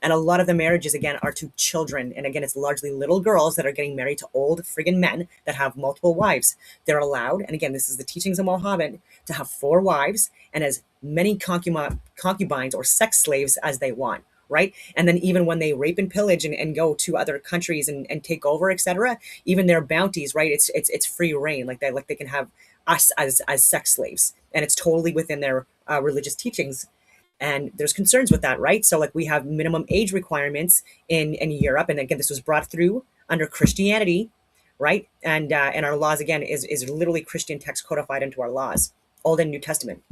Speaker 1: And a lot of the marriages, again, are to children. And again, it's largely little girls that are getting married to old friggin' men that have multiple wives. They're allowed, and again, this is the teachings of Mohammed, to have 4 wives and as many concubines or sex slaves as they want, right? And then even when they rape and pillage and go to other countries and take over, etc., even their bounties, right? It's free reign. Like they can have us as sex slaves. And it's totally within their religious teachings. And there's concerns with that, right? So like we have minimum age requirements in Europe, and again, this was brought through under Christianity, right? And our laws again is literally Christian text codified into our laws, Old and New Testament.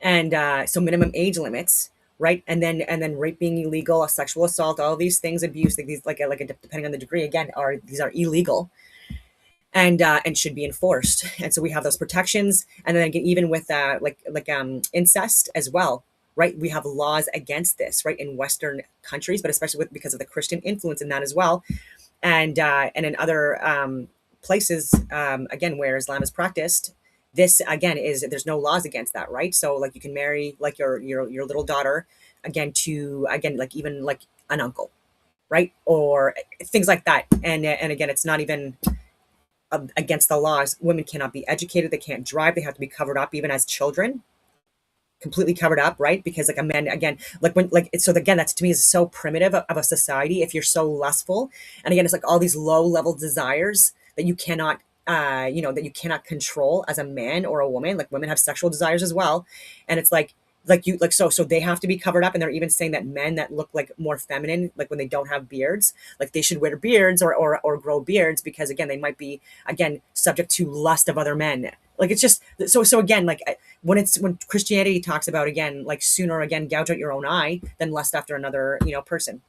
Speaker 1: And so minimum age limits, right? And then rape being illegal, sexual assault, all these things, abuse, like these like depending on the degree, again, these are illegal. And should be enforced. And so we have those protections, and then again, even with incest as well, right? We have laws against this, right, in Western countries, but especially because of the Christian influence in that as well, and in other places, again, where Islam is practiced. This again is there's no laws against that, right? So like you can marry like your little daughter again to like even like an uncle, right, or things like that, and again, it's not even against the laws. Women cannot be educated, they can't drive, they have to be covered up even as children, completely covered up, right? Because like a man, again, like when like so again, that's to me is so primitive of a society. If you're so lustful, and again, it's like all these low level desires that you cannot that you cannot control as a man or a woman. Like women have sexual desires as well, and it's like so they have to be covered up. And they're even saying that men that look like more feminine, like when they don't have beards, like they should wear beards or grow beards, because again, they might be again subject to lust of other men. Like it's just so again, like when Christianity talks about again, like sooner again gouge out your own eye than lust after another person,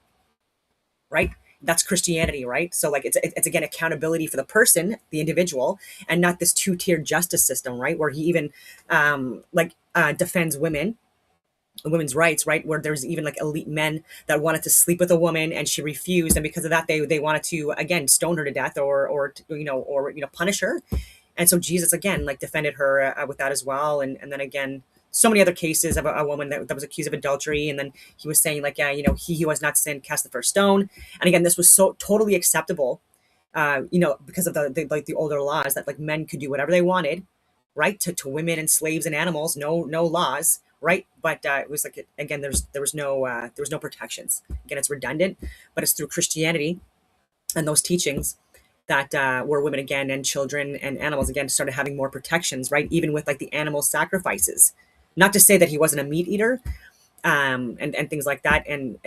Speaker 1: right? That's Christianity, right? So like it's again accountability for the person, the individual, and not this 2-tiered justice system, right? Where he even defends women's rights, right? Where there's even like elite men that wanted to sleep with a woman and she refused, and because of that they wanted to again stone her to death or punish her. And so Jesus again like defended her with that as well, and then again so many other cases of a woman that was accused of adultery, and then he was saying like he who has not sinned cast the first stone. And again, this was so totally acceptable because of the older laws that like men could do whatever they wanted, right, to women and slaves and animals, no laws, right? But it was like again there was no protections. Again, it's redundant, but it's through Christianity and those teachings that where women again and children and animals again started having more protections, right? Even with like the animal sacrifices. Not to say that he wasn't a meat eater, and things like that, and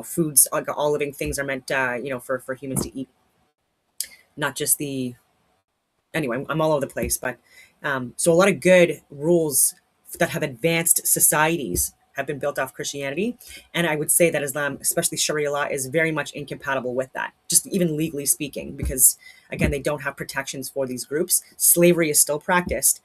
Speaker 1: foods, like all living things are meant for humans to eat, not just the. Anyway, I'm all over the place, but so a lot of good rules that have advanced societies have been built off Christianity, and I would say that Islam, especially Sharia law, is very much incompatible with that, just even legally speaking, because again, they don't have protections for these groups. Slavery is still practiced.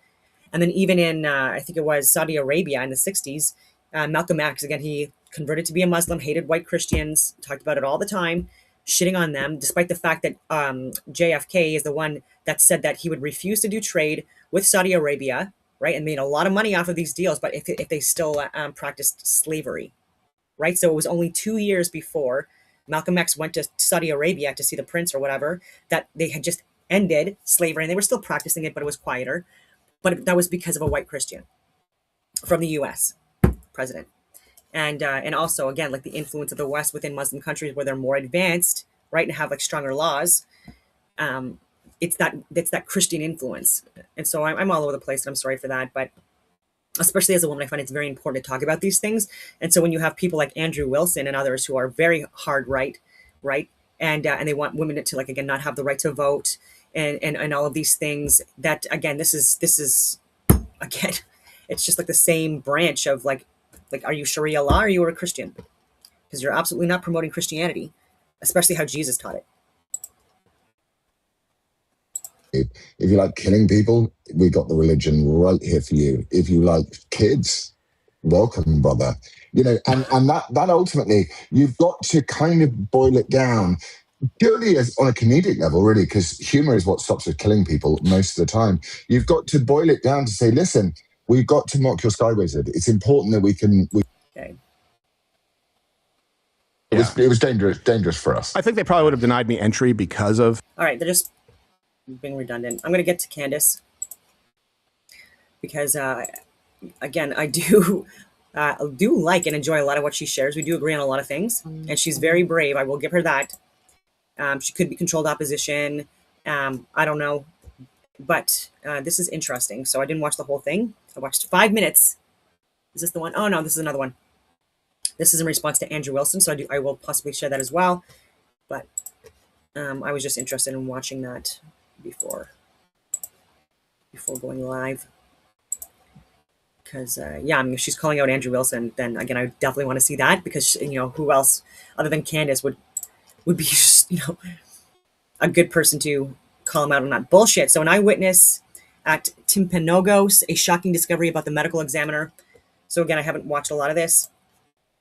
Speaker 1: And then even in, I think it was Saudi Arabia in the 60s, Malcolm X, again, he converted to be a Muslim, hated white Christians, talked about it all the time, shitting on them, despite the fact that JFK is the one that said that he would refuse to do trade with Saudi Arabia, right, and made a lot of money off of these deals, but if they still practiced slavery, right? So it was only 2 years before Malcolm X went to Saudi Arabia to see the prince or whatever, that they had just ended slavery, and they were still practicing it, but it was quieter. But that was because of a white Christian from the U.S. president. And also, again, like the influence of the West within Muslim countries where they're more advanced, right, and have like stronger laws. It's that Christian influence. And so I'm all over the place, and I'm sorry for that. But especially as a woman, I find it's very important to talk about these things. And so when you have people like Andrew Wilson and others who are very hard right, and they want women to like, again, not have the right to vote, and all of these things, that again, this is again, it's just like the same branch of like Like, are you Sharia law or are you a Christian? Because you're absolutely not promoting Christianity, especially how Jesus taught it.
Speaker 18: If you like killing people, we got the religion right here for you. If you like kids, welcome, brother. You know, and that ultimately, you've got to kind of boil it down purely as on a comedic level, really, because humor is what stops us killing people most of the time. You've got to boil it down to say, listen, we've got to mock your sky wizard. It's important that we can.
Speaker 1: Okay.
Speaker 18: It was dangerous for us.
Speaker 17: I think they probably would have denied me entry because of.
Speaker 1: All right, they're just being redundant. I'm going to get to Candace because, again, I do like and enjoy a lot of what she shares. We do agree on a lot of things, and she's very brave. I will give her that. She could be controlled opposition. I don't know, but this is interesting. So I didn't watch the whole thing. I watched 5 minutes. Is this the one? Oh no, this is another one. This is in response to Andrew Wilson, so I will possibly share that as well. But I was just interested in watching that before going live. Because yeah, I mean, if she's calling out Andrew Wilson, then again, I definitely want to see that because who else other than Candace would be just a good person to call him out on that bullshit. So an eyewitness at Timpanogos, a shocking discovery about the medical examiner. So again, I haven't watched a lot of this.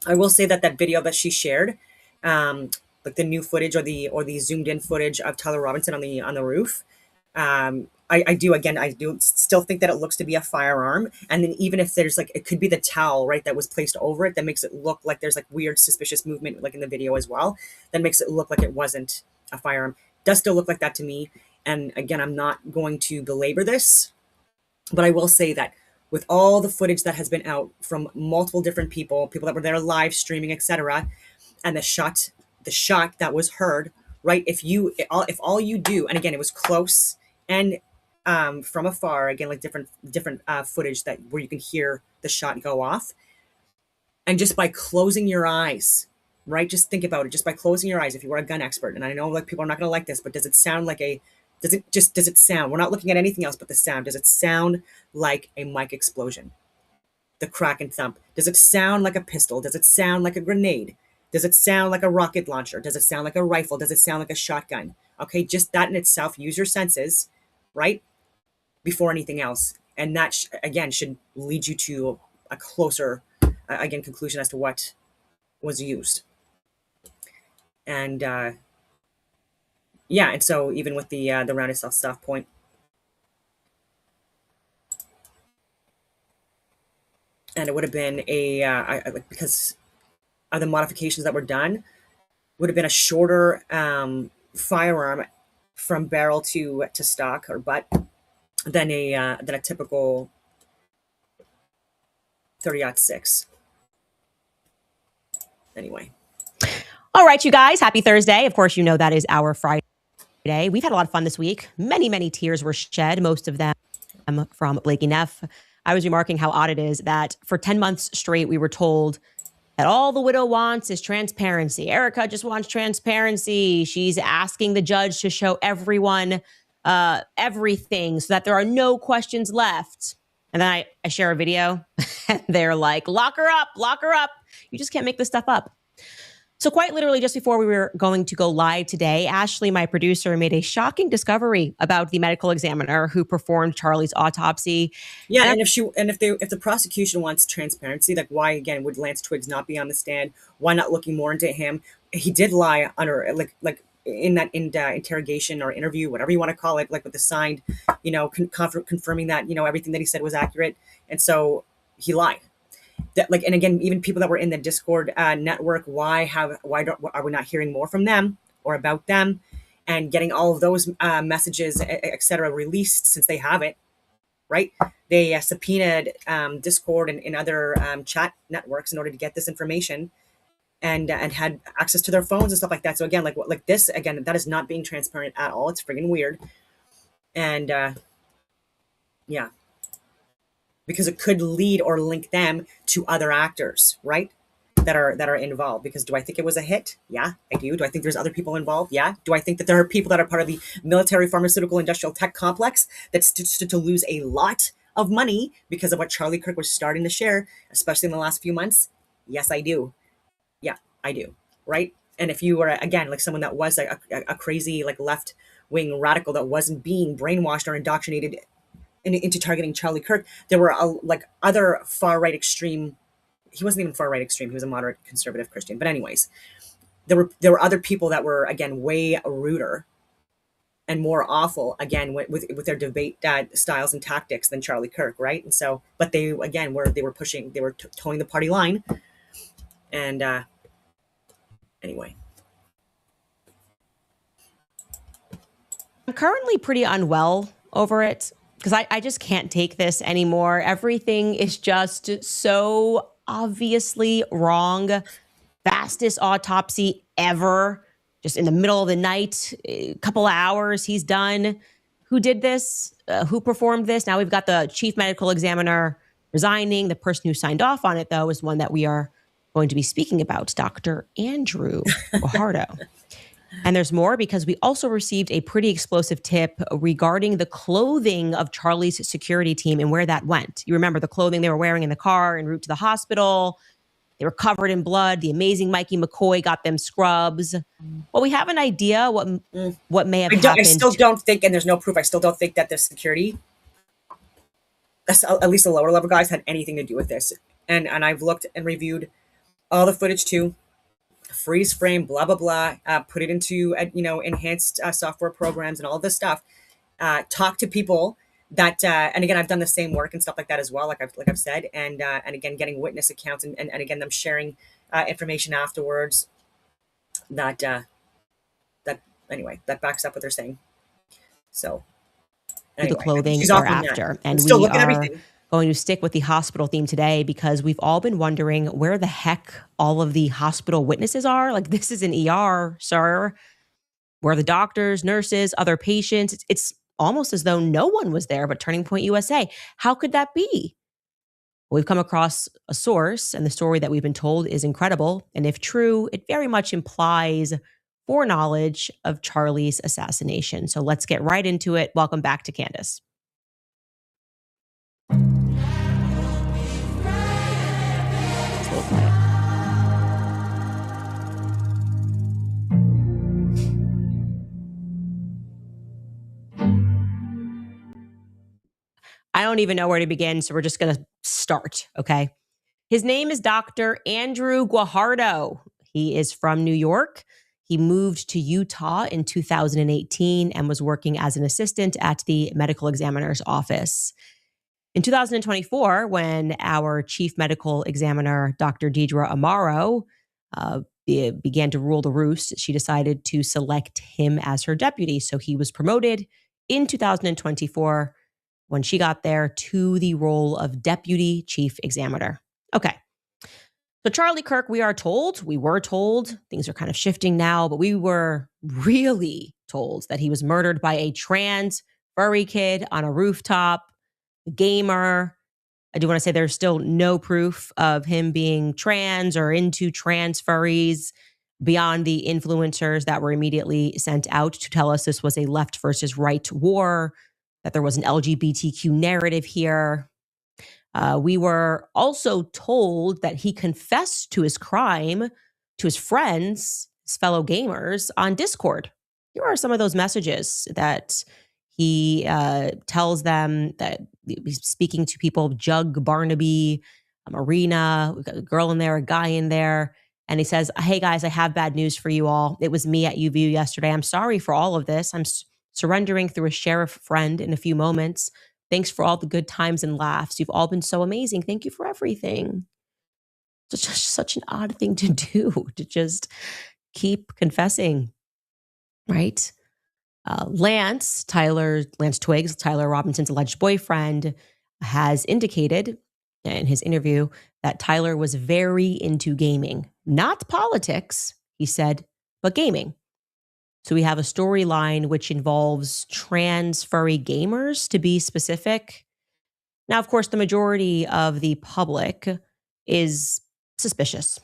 Speaker 1: I will say that video that she shared, like the new footage or the zoomed in footage of Tyler Robinson on the roof. I do still think that it looks to be a firearm. And then even if there's it could be the towel, right, that was placed over it that makes it look like there's weird suspicious movement like in the video as well. That makes it look like it wasn't a firearm. Does still look like that to me. And again, I'm not going to belabor this, but I will say that with all the footage that has been out from multiple different people that were there live streaming, etc., and the shot that was heard, right? If all you do, and again, it was close and from afar, again, like different footage that where you can hear the shot go off, and just by closing your eyes, right? Just think about it. Just by closing your eyes, if you were a gun expert, and I know people are not going to like this, but does it sound like does it sound? We're not looking at anything else but the sound. Does it sound like a mic explosion? The crack and thump. Does it sound like a pistol? Does it sound like a grenade? Does it sound like a rocket launcher? Does it sound like a rifle? Does it sound like a shotgun? Okay, just that in itself, use your senses, right? Before anything else. And that, again, should lead you to a closer, conclusion as to what was used. And, yeah, and so even with the rounded stuff point, and it would have been because of the modifications that were done, would have been a shorter firearm from barrel to stock or butt than a typical 30-06. Anyway.
Speaker 7: All right, you guys, happy Thursday. Of course, that is our Friday. We've had a lot of fun this week. Many, many tears were shed, most of them from Blakey Neff. I was remarking how odd it is that for 10 months straight, we were told that all the widow wants is transparency. Erica just wants transparency. She's asking the judge to show everyone everything so that there are no questions left. And then I share a video and they're like, lock her up, lock her up. You just can't make this stuff up. So quite literally, just before we were going to go live today, Ashley, my producer, made a shocking discovery about the medical examiner who performed Charlie's autopsy.
Speaker 1: Yeah, and if the prosecution wants transparency, like why again would Lance Twiggs not be on the stand? Why not looking more into him? He did lie under like in that interrogation or interview, whatever you want to call it, like with the signed, confirming that everything that he said was accurate, and so he lied. That and again, even people that were in the Discord network, why are we not hearing more from them or about them and getting all of those messages, etc., released since they have it, right? They subpoenaed Discord and other chat networks in order to get this information and had access to their phones and stuff like that. So again, like this, again, that is not being transparent at all. It's friggin' weird. And yeah. Because it could lead or link them to other actors, right? That are involved. Because do I think it was a hit? Yeah, I do. Do I think there's other people involved? Yeah. Do I think that there are people that are part of the military, pharmaceutical, industrial tech complex that stood to lose a lot of money because of what Charlie Kirk was starting to share, especially in the last few months? Yes, I do. Yeah, I do. Right? And if you were, again, like someone that was like a crazy, like left-wing radical that wasn't being brainwashed or indoctrinated into targeting Charlie Kirk, there were like other far-right extreme, he wasn't even far-right extreme, he was a moderate conservative Christian. But anyways, there were other people that were, again, way ruder and more awful, again, with their debate styles and tactics than Charlie Kirk, right? And so, but they, again, they were towing the party line. And anyway.
Speaker 7: I'm currently pretty unwell over it because I just can't take this anymore. Everything is just so obviously wrong. Fastest autopsy ever. Just in the middle of the night, a couple of hours, he's done. Who did this? Who performed this? Now we've got the chief medical examiner resigning. The person who signed off on it, though, is one that we are going to be speaking about, Dr. Andrew Guajardo. And there's more because we also received a pretty explosive tip regarding the clothing of Charlie's security team and where that went. You remember the clothing they were wearing in the car en route to the hospital. They were covered in blood. The amazing Mikey McCoy got them scrubs. Well, we have an idea what may have happened.
Speaker 1: I still don't think, and there's no proof, I still don't think that the security, at least the lower level guys, had anything to do with this. And I've looked and reviewed all the footage too. Freeze frame, blah, blah, blah. Put it into, enhanced software programs and all this stuff. Talk to people that, and again, I've done the same work and stuff like that as well, like I've said, and again, getting witness accounts and again, them sharing information afterwards that backs up what they're saying. So anyway,
Speaker 7: the clothing
Speaker 1: she's off
Speaker 7: or
Speaker 1: on that.
Speaker 7: after.
Speaker 1: I'm
Speaker 7: And
Speaker 1: still
Speaker 7: we
Speaker 1: looking at
Speaker 7: are
Speaker 1: everything.
Speaker 7: going to stick with the hospital theme today because we've all been wondering where the heck all of the hospital witnesses are. Like, this is an ER, sir. Where are the doctors, nurses, other patients? It's almost as though no one was there but Turning Point USA. How could that be? We've come across a source, and the story that we've been told is incredible. And if true, it very much implies foreknowledge of Charlie's assassination. So let's get right into it. Welcome back to Candace. I don't even know where to begin, so we're just going to start, okay? His name is Dr. Andrew Guajardo. He is from New York. He moved to Utah in 2018 and was working as an assistant at the medical examiner's office. In 2024, when our chief medical examiner, Dr. Deidre Amaro, began to rule the roost, she decided to select him as her deputy. So he was promoted in 2024 when she got there to the role of deputy chief examiner. Okay. So Charlie Kirk, we were told, things are kind of shifting now, but we were really told that he was murdered by a trans furry kid on a rooftop, a gamer. I do want to say there's still no proof of him being trans or into trans furries beyond the influencers that were immediately sent out to tell us this was a left versus right war, that there was an LGBTQ narrative here. We were also told that he confessed to his crime to his friends, his fellow gamers, on Discord. Here are some of those messages that he tells them that he's speaking to people, Jug, Barnaby, Marina, we've got a girl in there, a guy in there. And he says, hey guys, I have bad news for you all. It was me at UVU yesterday. I'm sorry for all of this. I'm surrendering through a sheriff friend in a few moments. Thanks for all the good times and laughs. You've all been so amazing. Thank you for everything. It's just such an odd thing to do, to just keep confessing, right? Lance Twiggs, Tyler Robinson's alleged boyfriend, has indicated in his interview that Tyler was very into gaming. Not politics, he said, but gaming. So we have a storyline which involves trans furry gamers, to be specific. Now, of course, the majority of the public is suspicious,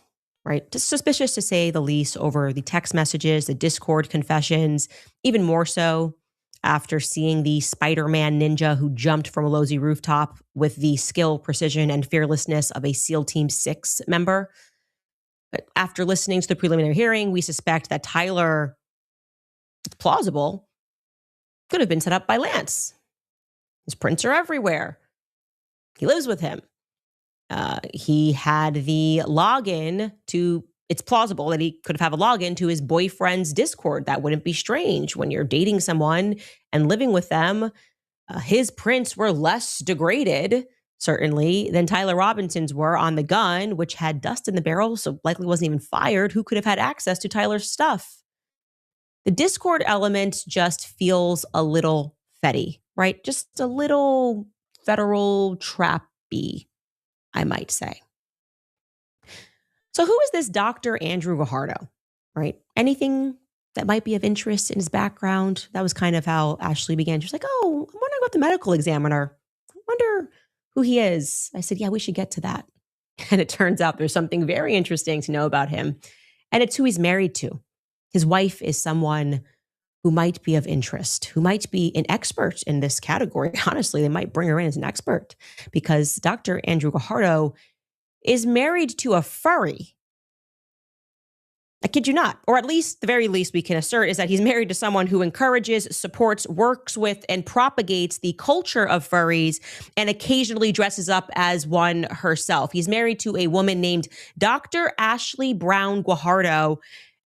Speaker 7: right? Just suspicious to say the least over the text messages, the Discord confessions, even more so after seeing the Spider-Man ninja who jumped from a low rooftop with the skill, precision, and fearlessness of a SEAL Team 6 member. But after listening to the preliminary hearing, we suspect that Tyler, it's plausible, could have been set up by Lance. His prints are everywhere. He lives with him. He had the login to, it's plausible that he could have a login to his boyfriend's Discord. That wouldn't be strange when you're dating someone and living with them. His prints were less degraded, certainly, than Tyler Robinson's were on the gun, which had dust in the barrel, so likely wasn't even fired. Who could have had access to Tyler's stuff? The Discord element just feels a little fetty, right? Just a little federal trappy, I might say. So who is this Dr. Andrew Guajardo, right? Anything that might be of interest in his background? That was kind of how Ashley began. She was like, oh, I'm wondering about the medical examiner. I wonder who he is. I said, yeah, we should get to that. And it turns out there's something very interesting to know about him. And it's who he's married to. His wife is someone who might be of interest, who might be an expert in this category. Honestly, they might bring her in as an expert because Dr. Andrew Guajardo is married to a furry. I kid you not. Or at least, the very least we can assert is that he's married to someone who encourages, supports, works with, and propagates the culture of furries and occasionally dresses up as one herself. He's married to a woman named Dr. Ashley Brown Guajardo.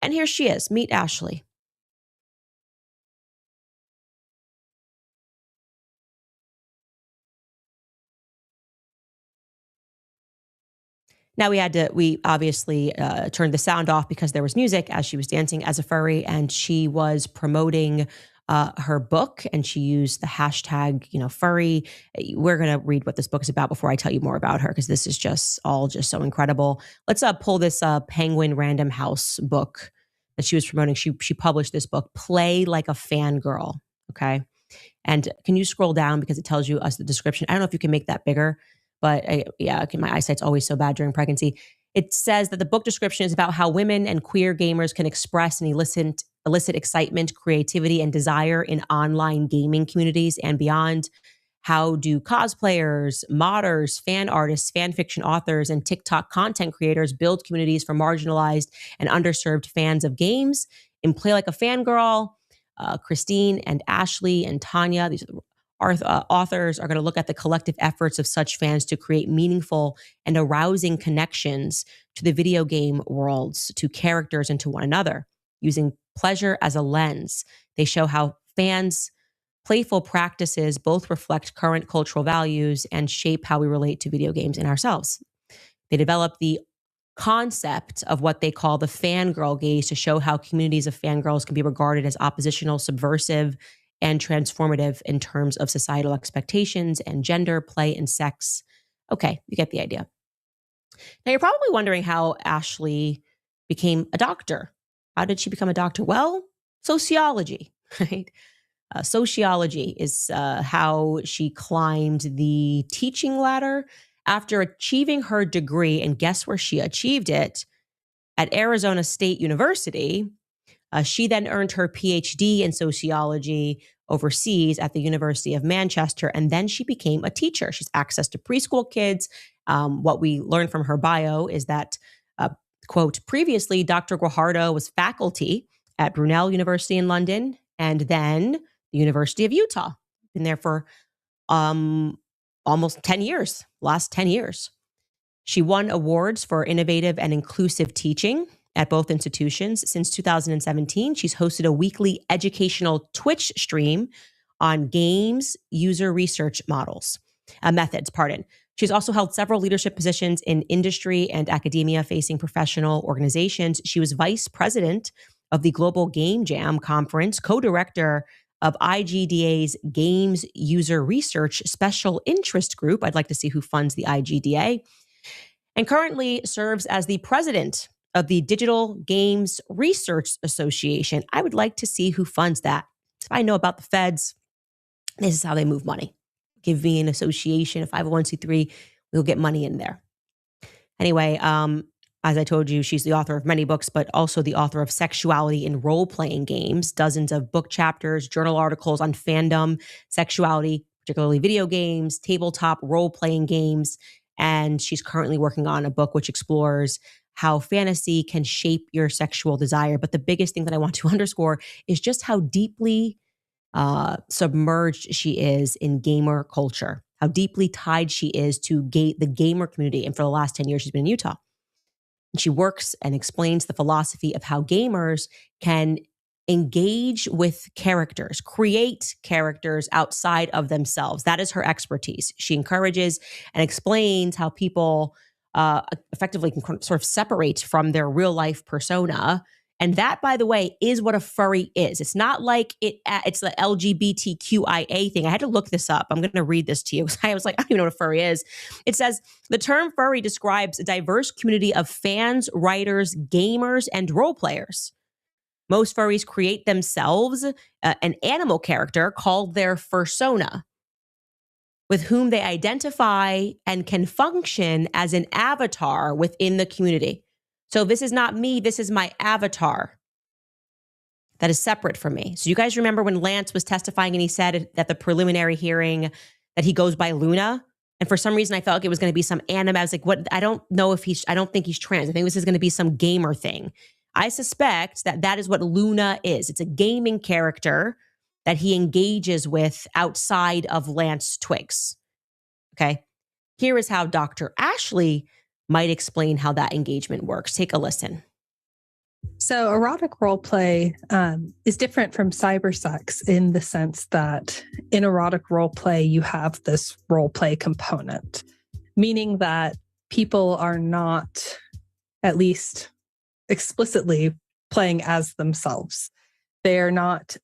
Speaker 7: And here she is. Meet Ashley. Now we obviously turned the sound off because there was music as she was dancing as a furry, and she was promoting her book, and she used the hashtag, furry. We're going to read what this book is about before I tell you more about her, because this is just so incredible. Let's pull this Penguin Random House book that she was promoting. She published this book, Play Like a Fangirl. Okay. And can you scroll down because it tells you us the description? I don't know if you can make that bigger, but my eyesight's always so bad during pregnancy. It says that the book description is about how women and queer gamers can express and elicit excitement, creativity, and desire in online gaming communities and beyond. How do cosplayers, modders, fan artists, fan fiction authors, and TikTok content creators build communities for marginalized and underserved fans of games? In Play Like a Fangirl, Christine and Ashley and Tanya, these authors, are going to look at the collective efforts of such fans to create meaningful and arousing connections to the video game worlds, to characters, and to one another. Using pleasure as a lens, they show how fans' playful practices both reflect current cultural values and shape how we relate to video games and ourselves. They develop the concept of what they call the fangirl gaze to show how communities of fangirls can be regarded as oppositional, subversive, and transformative in terms of societal expectations and gender, play, and sex. Okay, you get the idea. Now, you're probably wondering how Ashley became a doctor. How did she become a doctor? Well, sociology, right? Sociology is how she climbed the teaching ladder after achieving her degree. And guess where she achieved it? At Arizona State University. She then earned her PhD in sociology overseas at the University of Manchester, and then she became a teacher. She's access to preschool kids. What we learned from her bio is that, quote, previously, Dr. Guajardo was faculty at Brunel University in London, and then the University of Utah. Been there for almost 10 years, last 10 years. She won awards for innovative and inclusive teaching at both institutions. Since 2017, she's hosted a weekly educational Twitch stream on games user research methods. She's also held several leadership positions in industry and academia facing professional organizations. She was vice president of the Global Game Jam Conference, co-director of IGDA's Games User Research Special Interest Group. I'd like to see who funds the IGDA. And currently serves as the president of the Digital Games Research Association. I would like to see who funds that. If I know about the feds, this is how they move money. Give me an association, a 501c3, we'll get money in there. Anyway, As I told you, she's the author of many books, but also the author of Sexuality in Role-Playing Games, dozens of book chapters, journal articles on fandom, sexuality, particularly video games, tabletop role-playing games. And she's currently working on a book which explores how fantasy can shape your sexual desire. But the biggest thing that I want to underscore is just how deeply submerged she is in gamer culture, how deeply tied she is to the gamer community. And for the last 10 years, she's been in Utah. And she works and explains the philosophy of how gamers can engage with characters, create characters outside of themselves. That is her expertise. She encourages and explains how people effectively can sort of separate from their real life persona. And that, by the way, is what a furry is. It's not like it's the LGBTQIA thing. I had to look this up. I'm going to read this to you because I was like, I don't even know what a furry is. It says, the term furry describes a diverse community of fans, writers, gamers, and role players. Most furries create themselves an animal character called their fursona, with whom they identify and can function as an avatar within the community. So this is not me, this is my avatar that is separate from me. So you guys remember when Lance was testifying and he said at the preliminary hearing that he goes by Luna? And for some reason I felt like it was going to be some anime. I was like, what? I don't think he's trans. I think this is going to be some gamer thing. I suspect that is what Luna is. It's a gaming character that he engages with outside of Lance Twigs. Okay. Here is how Dr. Ashley might explain how that engagement works. Take a listen.
Speaker 8: So erotic roleplay is different from cybersex in the sense that in erotic roleplay, you have this roleplay component, meaning that people are not, at least explicitly, playing as themselves. They are not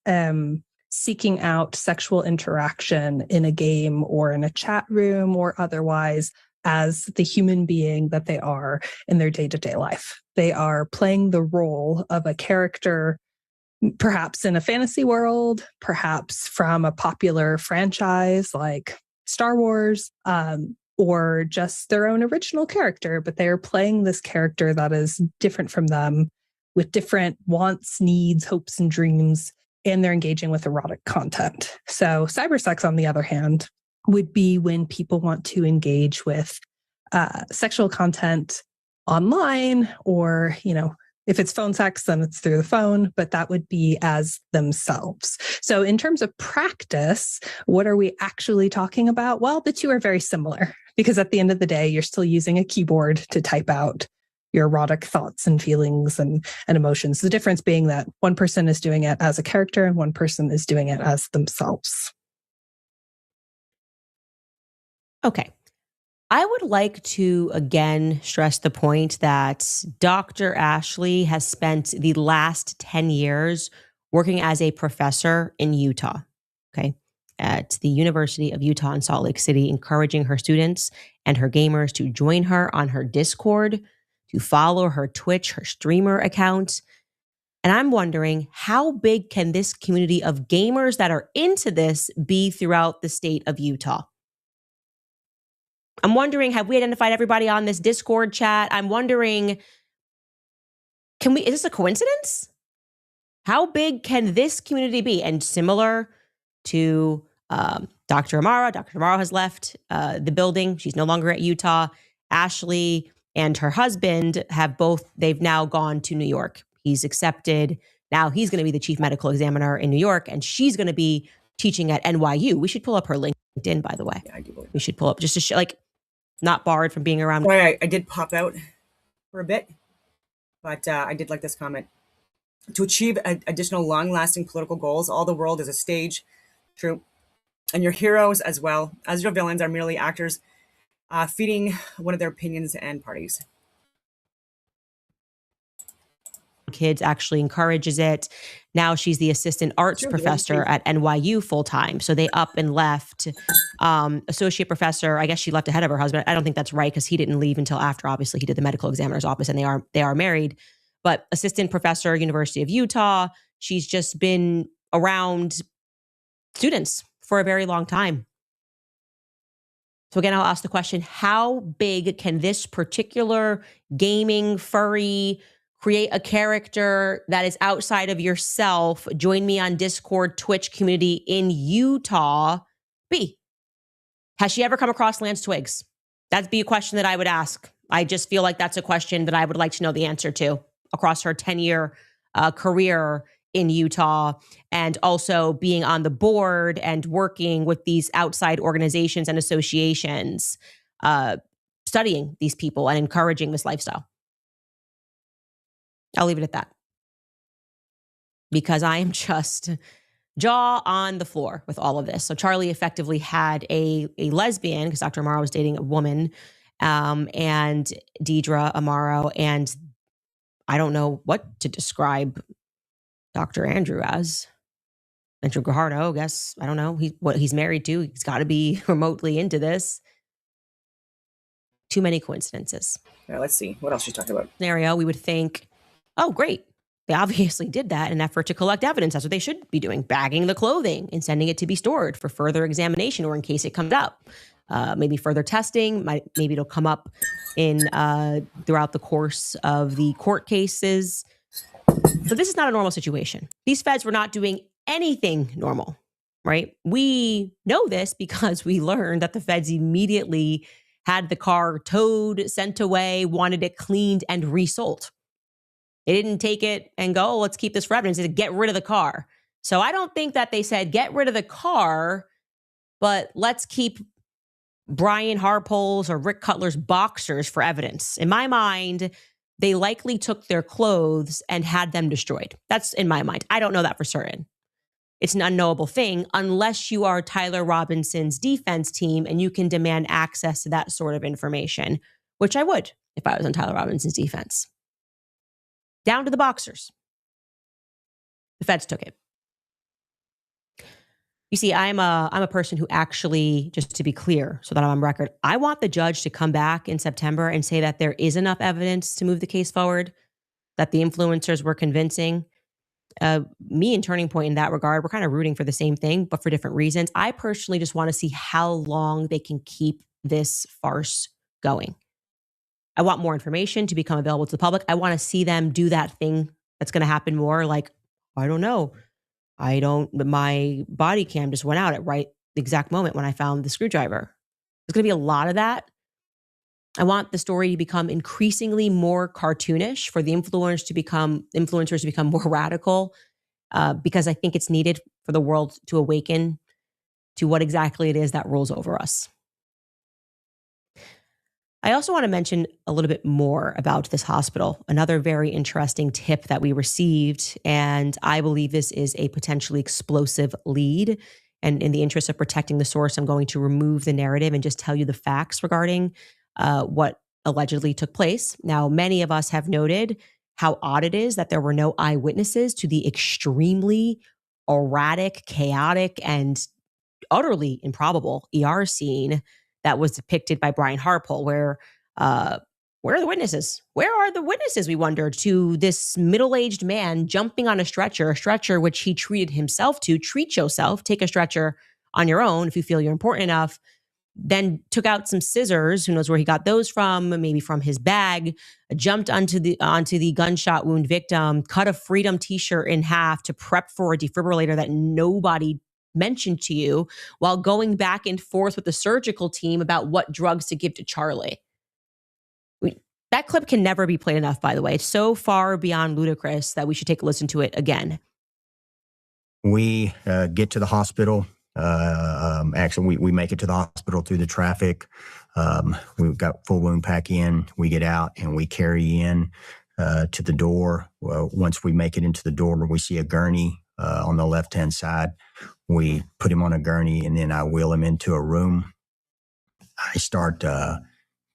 Speaker 8: seeking out sexual interaction in a game or in a chat room or otherwise as the human being that they are in their day-to-day life. They are playing the role of a character, perhaps in a fantasy world, perhaps from a popular franchise like Star Wars, or just their own original character, but they are playing this character that is different from them with different wants, needs, hopes, and dreams, and they're engaging with erotic content. So cybersex, on the other hand, would be when people want to engage with sexual content online, or, if it's phone sex, then it's through the phone, but that would be as themselves. So in terms of practice, what are we actually talking about? Well, the two are very similar because at the end of the day, you're still using a keyboard to type out your erotic thoughts and feelings and emotions. The difference being that one person is doing it as a character and one person is doing it as themselves.
Speaker 7: Okay. I would like to again stress the point that Dr. Ashley has spent the last 10 years working as a professor in Utah, okay, at the University of Utah in Salt Lake City, encouraging her students and her gamers to join her on her Discord, to follow her Twitch, her streamer account. And I'm wondering, how big can this community of gamers that are into this be throughout the state of Utah? I'm wondering, have we identified everybody on this Discord chat? I'm wondering, is this a coincidence? How big can this community be? And similar to Dr. Amara has left the building. She's no longer at Utah. Ashley and her husband they've now gone to New York. He's accepted. Now he's going to be the chief medical examiner in New York, and she's going to be teaching at NYU. We should pull up her LinkedIn, by the way.
Speaker 1: Yeah, I do believe
Speaker 7: we should pull up just to show, not barred from being around.
Speaker 1: Sorry, I did pop out for a bit, but I did like this comment. To achieve additional long-lasting political goals, all the world is a stage. True. And your heroes as well as your villains are merely actors feeding one of their opinions and parties.
Speaker 7: Kids actually encourages it. Now she's the assistant arts professor at NYU full-time. So they up and left associate professor. I guess she left ahead of her husband. I don't think that's right because he didn't leave until after, obviously, he did the medical examiner's office, and they are married. But assistant professor, University of Utah. She's just been around students for a very long time. So again, I'll ask the question, how big can this particular gaming furry create a character that is outside of yourself, join me on Discord, Twitch community in Utah be? Has she ever come across Lance Twiggs? That'd be a question that I would ask. I just feel like that's a question that I would like to know the answer to across her 10-year career in Utah, and also being on the board and working with these outside organizations and associations, studying these people and encouraging this lifestyle. I'll leave it at that, because I am just jaw on the floor with all of this. So Charlie effectively had a lesbian, because Dr. Amaro was dating a woman, and Deidre Amaro, and I don't know what to describe Dr. Andrew as. Andrew Guajardo, I guess. I don't know. What he's married to. He's got to be remotely into this. Too many coincidences.
Speaker 1: Yeah, let's see. What else she's talking about?
Speaker 7: Scenario, we would think, oh, great. They obviously did that in an effort to collect evidence. That's what they should be doing. Bagging the clothing and sending it to be stored for further examination, or in case it comes up. Maybe further testing. Maybe it'll come up in throughout the course of the court cases. So this is not a normal situation. These feds were not doing anything normal, right? We know this because we learned that the feds immediately had the car towed, sent away, wanted it cleaned and resold. They didn't take it and go, oh, let's keep this for evidence. They said, get rid of the car. So I don't think that they said, get rid of the car, but let's keep Brian Harpole's or Rick Cutler's boxers for evidence. In my mind, they likely took their clothes and had them destroyed. That's in my mind. I don't know that for certain. It's an unknowable thing unless you are Tyler Robinson's defense team and you can demand access to that sort of information, which I would if I was on Tyler Robinson's defense. Down to the boxers. The feds took it. You see, I'm a person who actually, just to be clear, so that I'm on record, I want the judge to come back in September and say that there is enough evidence to move the case forward, that the influencers were convincing. Me and Turning Point in that regard, we're kind of rooting for the same thing, but for different reasons. I personally just want to see how long they can keep this farce going. I want more information to become available to the public. I want to see them do that thing that's going to happen more, like, I don't know. My body cam just went out at the exact moment when I found the screwdriver. There's going to be a lot of that. I want the story to become increasingly more cartoonish, for the influencers to become more radical, because I think it's needed for the world to awaken to what exactly it is that rules over us. I also want to mention a little bit more about this hospital. Another very interesting tip that we received, and I believe this is a potentially explosive lead. And in the interest of protecting the source, I'm going to remove the narrative and just tell you the facts regarding what allegedly took place. Now, many of us have noted how odd it is that there were no eyewitnesses to the extremely erratic, chaotic, and utterly improbable ER scene that was depicted by Brian Harpole, where are the witnesses? Where are the witnesses, we wondered, to this middle-aged man jumping on a stretcher which he treated himself to. Treat yourself, take a stretcher on your own if you feel you're important enough. Then took out some scissors, who knows where he got those from, maybe from his bag, jumped onto the gunshot wound victim, cut a Freedom t-shirt in half to prep for a defibrillator that nobody mentioned to you, while going back and forth with the surgical team about what drugs to give to Charlie. That clip can never be played enough, by the way. It's so far beyond ludicrous that we should take a listen to it again.
Speaker 9: We get to the hospital. Actually, we make it to the hospital through the traffic. We've got full wound pack in. We get out and we carry in to the door. Well, once we make it into the door, we see a gurney on the left-hand side. We put him on a gurney, and then I wheel him into a room. I start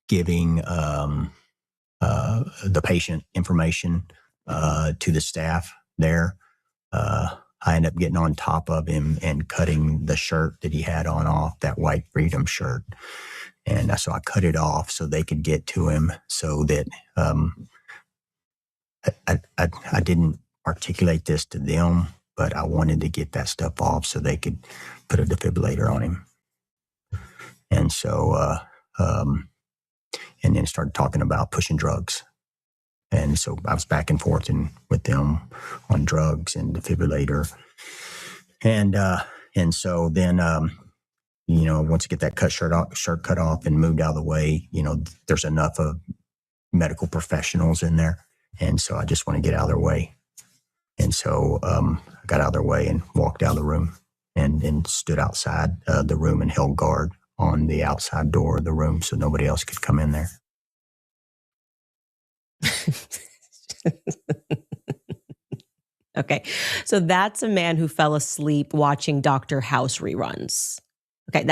Speaker 9: giving the patient information to the staff there. I end up getting on top of him and cutting the shirt that he had on off, that white Freedom shirt. And so I cut it off so they could get to him, so that I didn't articulate this to them, but I wanted to get that stuff off so they could put a defibrillator on him. And so, and then started talking about pushing drugs. And so I was back and forth with them on drugs and defibrillator. And so then, once you get that shirt cut off and moved out of the way, there's enough of medical professionals in there. And so I just want to get out of their way. And so I got out of their way and walked out of the room and stood outside the room and held guard on the outside door of the room so nobody else could come in there.
Speaker 7: Okay. So that's a man who fell asleep watching Dr. House reruns. Okay.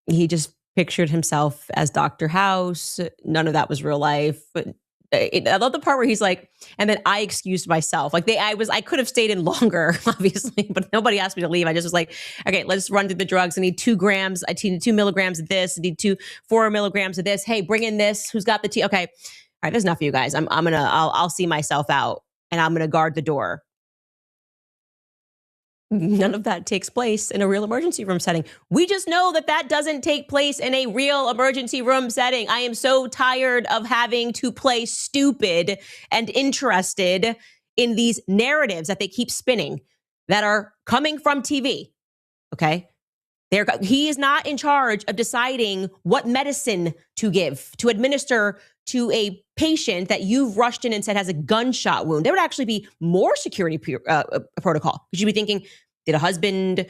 Speaker 7: He just pictured himself as Dr. House. None of that was real life. But I love the part where he's like, and then I excused myself. Like I could have stayed in longer, obviously, but nobody asked me to leave. I just was like, okay, let's run through the drugs. I need 2 grams. I need 2 milligrams of this. I need 4 milligrams of this. Hey, bring in this. Who's got the tea? Okay. All right. There's enough for you guys. I'll see myself out and I'm going to guard the door. None of that takes place in a real emergency room setting. We just know that doesn't take place in a real emergency room setting. I am so tired of having to play stupid and interested in these narratives that they keep spinning that are coming from TV. Okay? He is not in charge of deciding what medicine to give, to administer to a patient that you've rushed in and said has a gunshot wound. There would actually be more security protocol. Because you'd be thinking, did a husband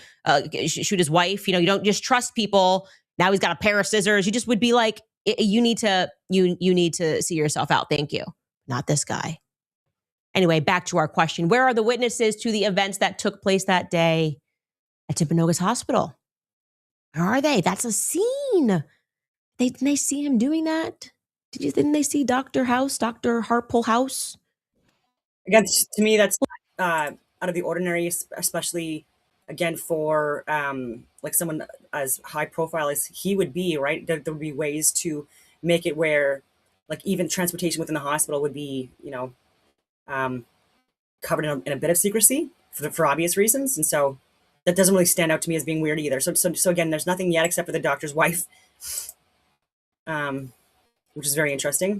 Speaker 7: shoot his wife? You don't just trust people. Now he's got a pair of scissors. You just would be like, you need to see yourself out. Thank you. Not this guy. Anyway, back to our question. Where are the witnesses to the events that took place that day at Timpanogos Hospital? Where are they? That's a scene. Didn't they see him doing that? Didn't they see Dr. Harpole House?
Speaker 1: Again, to me, that's out of the ordinary, especially again for like someone as high profile as he would be, right? There would be ways to make it where, like, even transportation within the hospital would be, covered in a bit of secrecy for obvious reasons, and so that doesn't really stand out to me as being weird either. So again, there's nothing yet except for the doctor's wife, which is very interesting.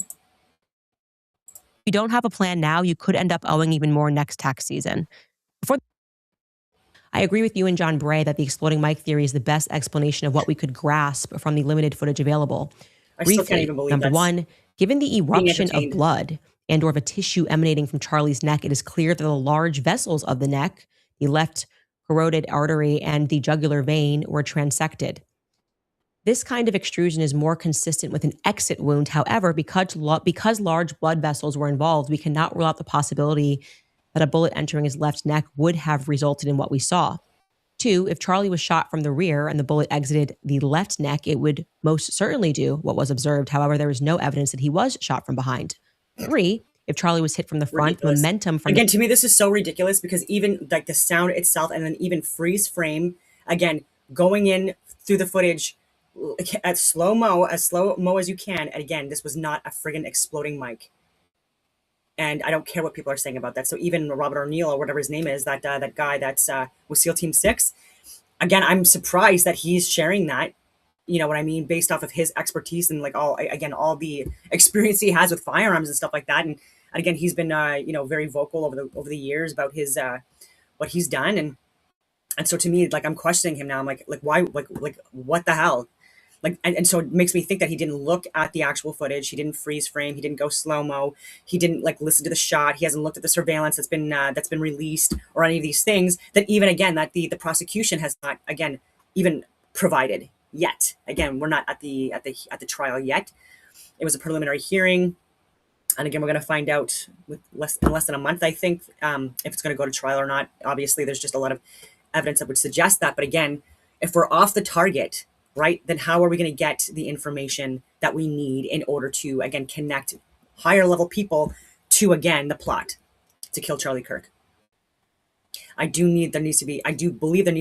Speaker 7: If you don't have a plan now, you could end up owing even more next tax season. I agree with you and John Bray that the exploding mic theory is the best explanation of what we could grasp from the limited footage available.
Speaker 1: Still can't even believe
Speaker 7: number
Speaker 1: that's
Speaker 7: one, given the eruption of blood and or of a tissue emanating from Charlie's neck, it is clear that the large vessels of the neck, the left carotid artery and the jugular vein, were transected. This kind of extrusion is more consistent with an exit wound. However, because large blood vessels were involved, we cannot rule out the possibility that a bullet entering his left neck would have resulted in what we saw. 2, if Charlie was shot from the rear and the bullet exited the left neck, it would most certainly do what was observed. However, there is no evidence that he was shot from behind. 3, if Charlie was hit from the front, momentum from...
Speaker 1: Again, to me, this is so ridiculous because even like the sound itself and then even freeze frame, again, going in through the footage at slow-mo as you can. And again, this was not a friggin' exploding mic. And I don't care what people are saying about that. So even Robert O'Neill or whatever his name is, that guy that's with SEAL Team 6, again, I'm surprised that he's sharing that, you know what I mean, based off of his expertise and like all the experience he has with firearms and stuff like that. And again, he's been very vocal over the years about his what he's done. And so to me, like, I'm questioning him now. I'm like why, like what the hell? Like, and so it makes me think that he didn't look at the actual footage. He didn't freeze frame. He didn't go slow-mo. He didn't like listen to the shot. He hasn't looked at the surveillance that's been released or any of these things that even again that the prosecution has not again even provided yet. Again, we're not at the trial yet. It was a preliminary hearing, and again, we're going to find out with less than a month, I think, if it's going to go to trial or not. Obviously, there's just a lot of evidence that would suggest that. But again, if we're off the target, right, then how are we going to get the information that we need in order to, again, connect higher level people to, again, the plot to kill Charlie Kirk? I do believe there needs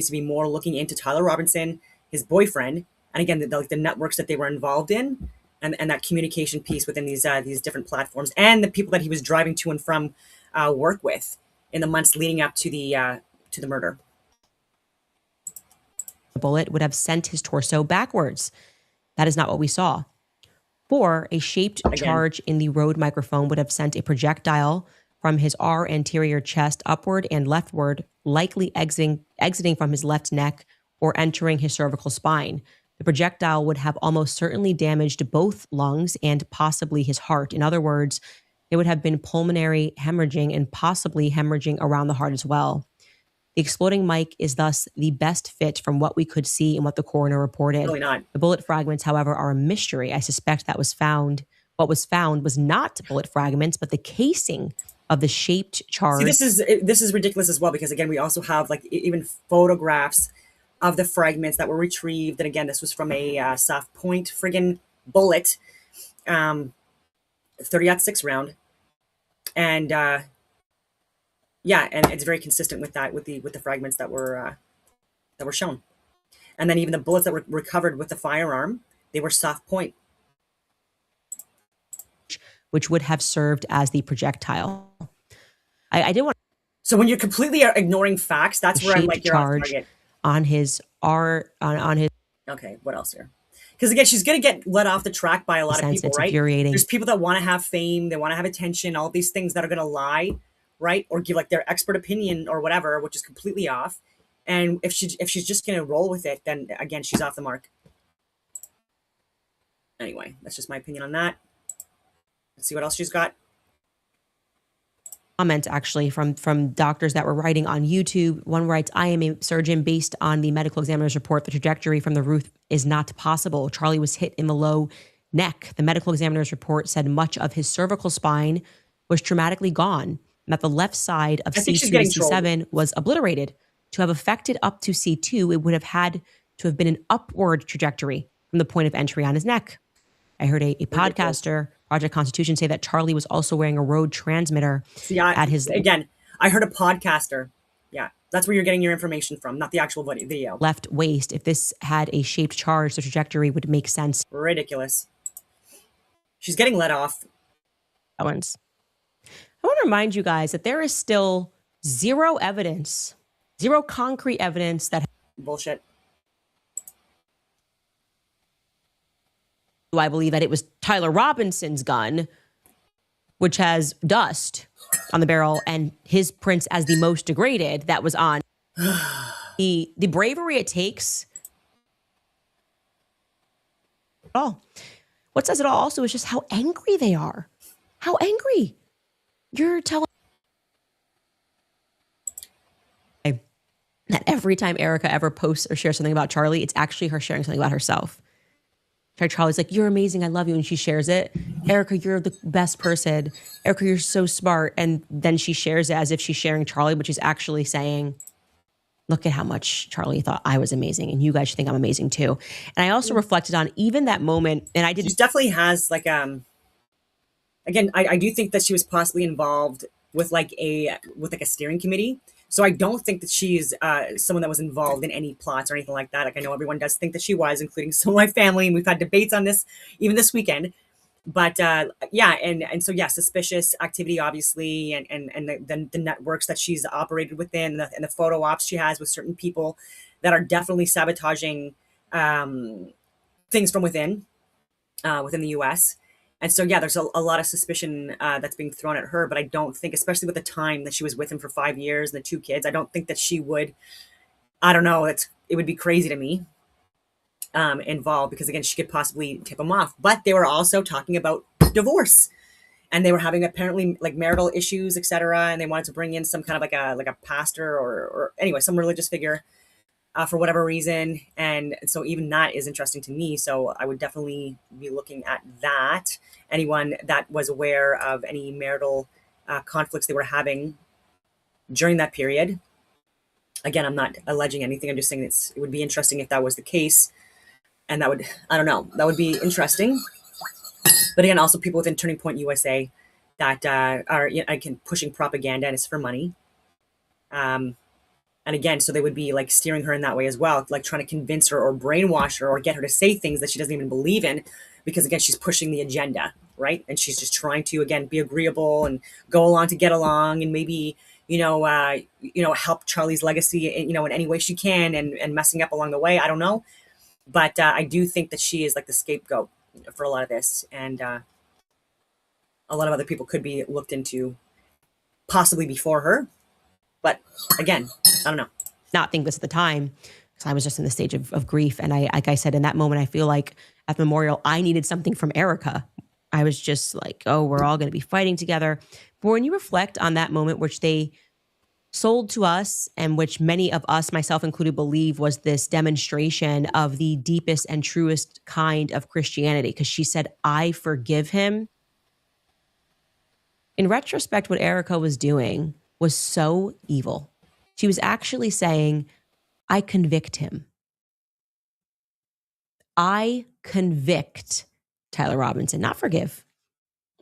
Speaker 1: to be more looking into Tyler Robinson, his boyfriend, and again, the networks that they were involved in, and that communication piece within these different platforms, and the people that he was driving to and from work with in the months leading up to the murder.
Speaker 7: The bullet would have sent his torso backwards. That is not what we saw. 4, a shaped charge in the Rode microphone would have sent a projectile from his R anterior chest upward and leftward, likely exiting from his left neck or entering his cervical spine. The projectile would have almost certainly damaged both lungs and possibly his heart. In other words, it would have been pulmonary hemorrhaging and possibly hemorrhaging around the heart as well. The exploding mic is thus the best fit from what we could see and what the coroner reported.
Speaker 1: Really not.
Speaker 7: The bullet fragments, however, are a mystery. I suspect what was found was not bullet fragments, but the casing of the shaped charge.
Speaker 1: See, this is ridiculous as well, because again, we also have like even photographs of the fragments that were retrieved. And again, this was from a soft point friggin' bullet, 30-06 round. And yeah, and it's very consistent with that, with the fragments that were shown. And then even the bullets that were recovered with the firearm, they were soft point,
Speaker 7: which would have served as the projectile. I did want.
Speaker 1: So when you're completely ignoring facts, that's where I'm like, you're off target.
Speaker 7: On his on his.
Speaker 1: Okay, what else here? Because again, she's gonna get let off the track by a lot of people,
Speaker 7: it's
Speaker 1: right?
Speaker 7: Infuriating.
Speaker 1: There's people that want to have fame, they want to have attention, all these things that are gonna lie, right? Or give like their expert opinion or whatever, which is completely off. And if she's just gonna roll with it, then again, she's off the mark. Anyway, that's just my opinion on that. Let's see what else she's got.
Speaker 7: Comment actually from doctors that were writing on YouTube. One writes, I am a surgeon. Based on the medical examiner's report, the trajectory from the roof is not possible. Charlie was hit in the low neck. The medical examiner's report said much of his cervical spine was traumatically gone, and that the left side of C2 to C7 was obliterated. To have affected up to C2, it would have had to have been an upward trajectory from the point of entry on his neck. I heard a podcaster, Project Constitution, say that Charlie was also wearing a Rode transmitter at his...
Speaker 1: Again, I heard a podcaster. Yeah, that's where you're getting your information from, not the actual video.
Speaker 7: Left waist. If this had a shaped charge, the trajectory would make sense.
Speaker 1: Ridiculous. She's getting let off.
Speaker 7: Owens. I want to remind you guys that there is still zero evidence, zero concrete evidence that...
Speaker 1: Bullshit.
Speaker 7: I believe that it was Tyler Robinson's gun, which has dust on the barrel, and his prints as the most degraded that was on. The bravery it takes. Oh, what says it all also is just how angry they are. How angry. You're telling that every time Erica ever posts or shares something about Charlie, it's actually her sharing something about herself. Charlie's like, you're amazing, I love you, and she shares it. Erica, you're the best person. Erica, you're so smart. And then she shares it as if she's sharing Charlie, but she's actually saying, look at how much Charlie thought I was amazing, and you guys should think I'm amazing too. And I also reflected on even that moment, and I did.
Speaker 1: She definitely has like again, I do think that she was possibly involved with like a steering committee. So I don't think that she's someone that was involved in any plots or anything like that. Like I know everyone does think that she was, including some of my family, and we've had debates on this even this weekend. But yeah, and so yeah, suspicious activity obviously, and the networks that she's operated within, and the photo ops she has with certain people that are definitely sabotaging things from within the U.S. And so, yeah, there's a lot of suspicion that's being thrown at her, but I don't think, especially with the time that she was with him for 5 years and the 2 kids, I don't think that she would, I don't know, it would be crazy to me, involved, because again, she could possibly tip him off. But they were also talking about divorce, and they were having apparently like marital issues, etc. And they wanted to bring in some kind of like a pastor or anyway, some religious figure for whatever reason. And so even that is interesting to me. So I would definitely be looking at that. Anyone that was aware of any marital conflicts they were having during that period. Again, I'm not alleging anything. I'm just saying it would be interesting if that was the case. And that would, I don't know, that would be interesting. But again, also people within Turning Point USA that are pushing propaganda, and it's for money. And again, so they would be like steering her in that way as well, like trying to convince her or brainwash her or get her to say things that she doesn't even believe in, because again, she's pushing the agenda, right? And she's just trying to, again, be agreeable and go along to get along and maybe help Charlie's legacy, in any way she can, and messing up along the way. I don't know, but I do think that she is like the scapegoat for a lot of this, and a lot of other people could be looked into possibly before her. But again, I don't know.
Speaker 7: Not think this at the time, because I was just in the stage of grief. And like I said, in that moment, I feel like at the memorial, I needed something from Erica. I was just like, oh, we're all going to be fighting together. But when you reflect on that moment, which they sold to us and which many of us, myself included, believe was this demonstration of the deepest and truest kind of Christianity, because she said, I forgive him. In retrospect, what Erica was doing was so evil. She was actually saying, I convict him. I convict Tyler Robinson, not forgive.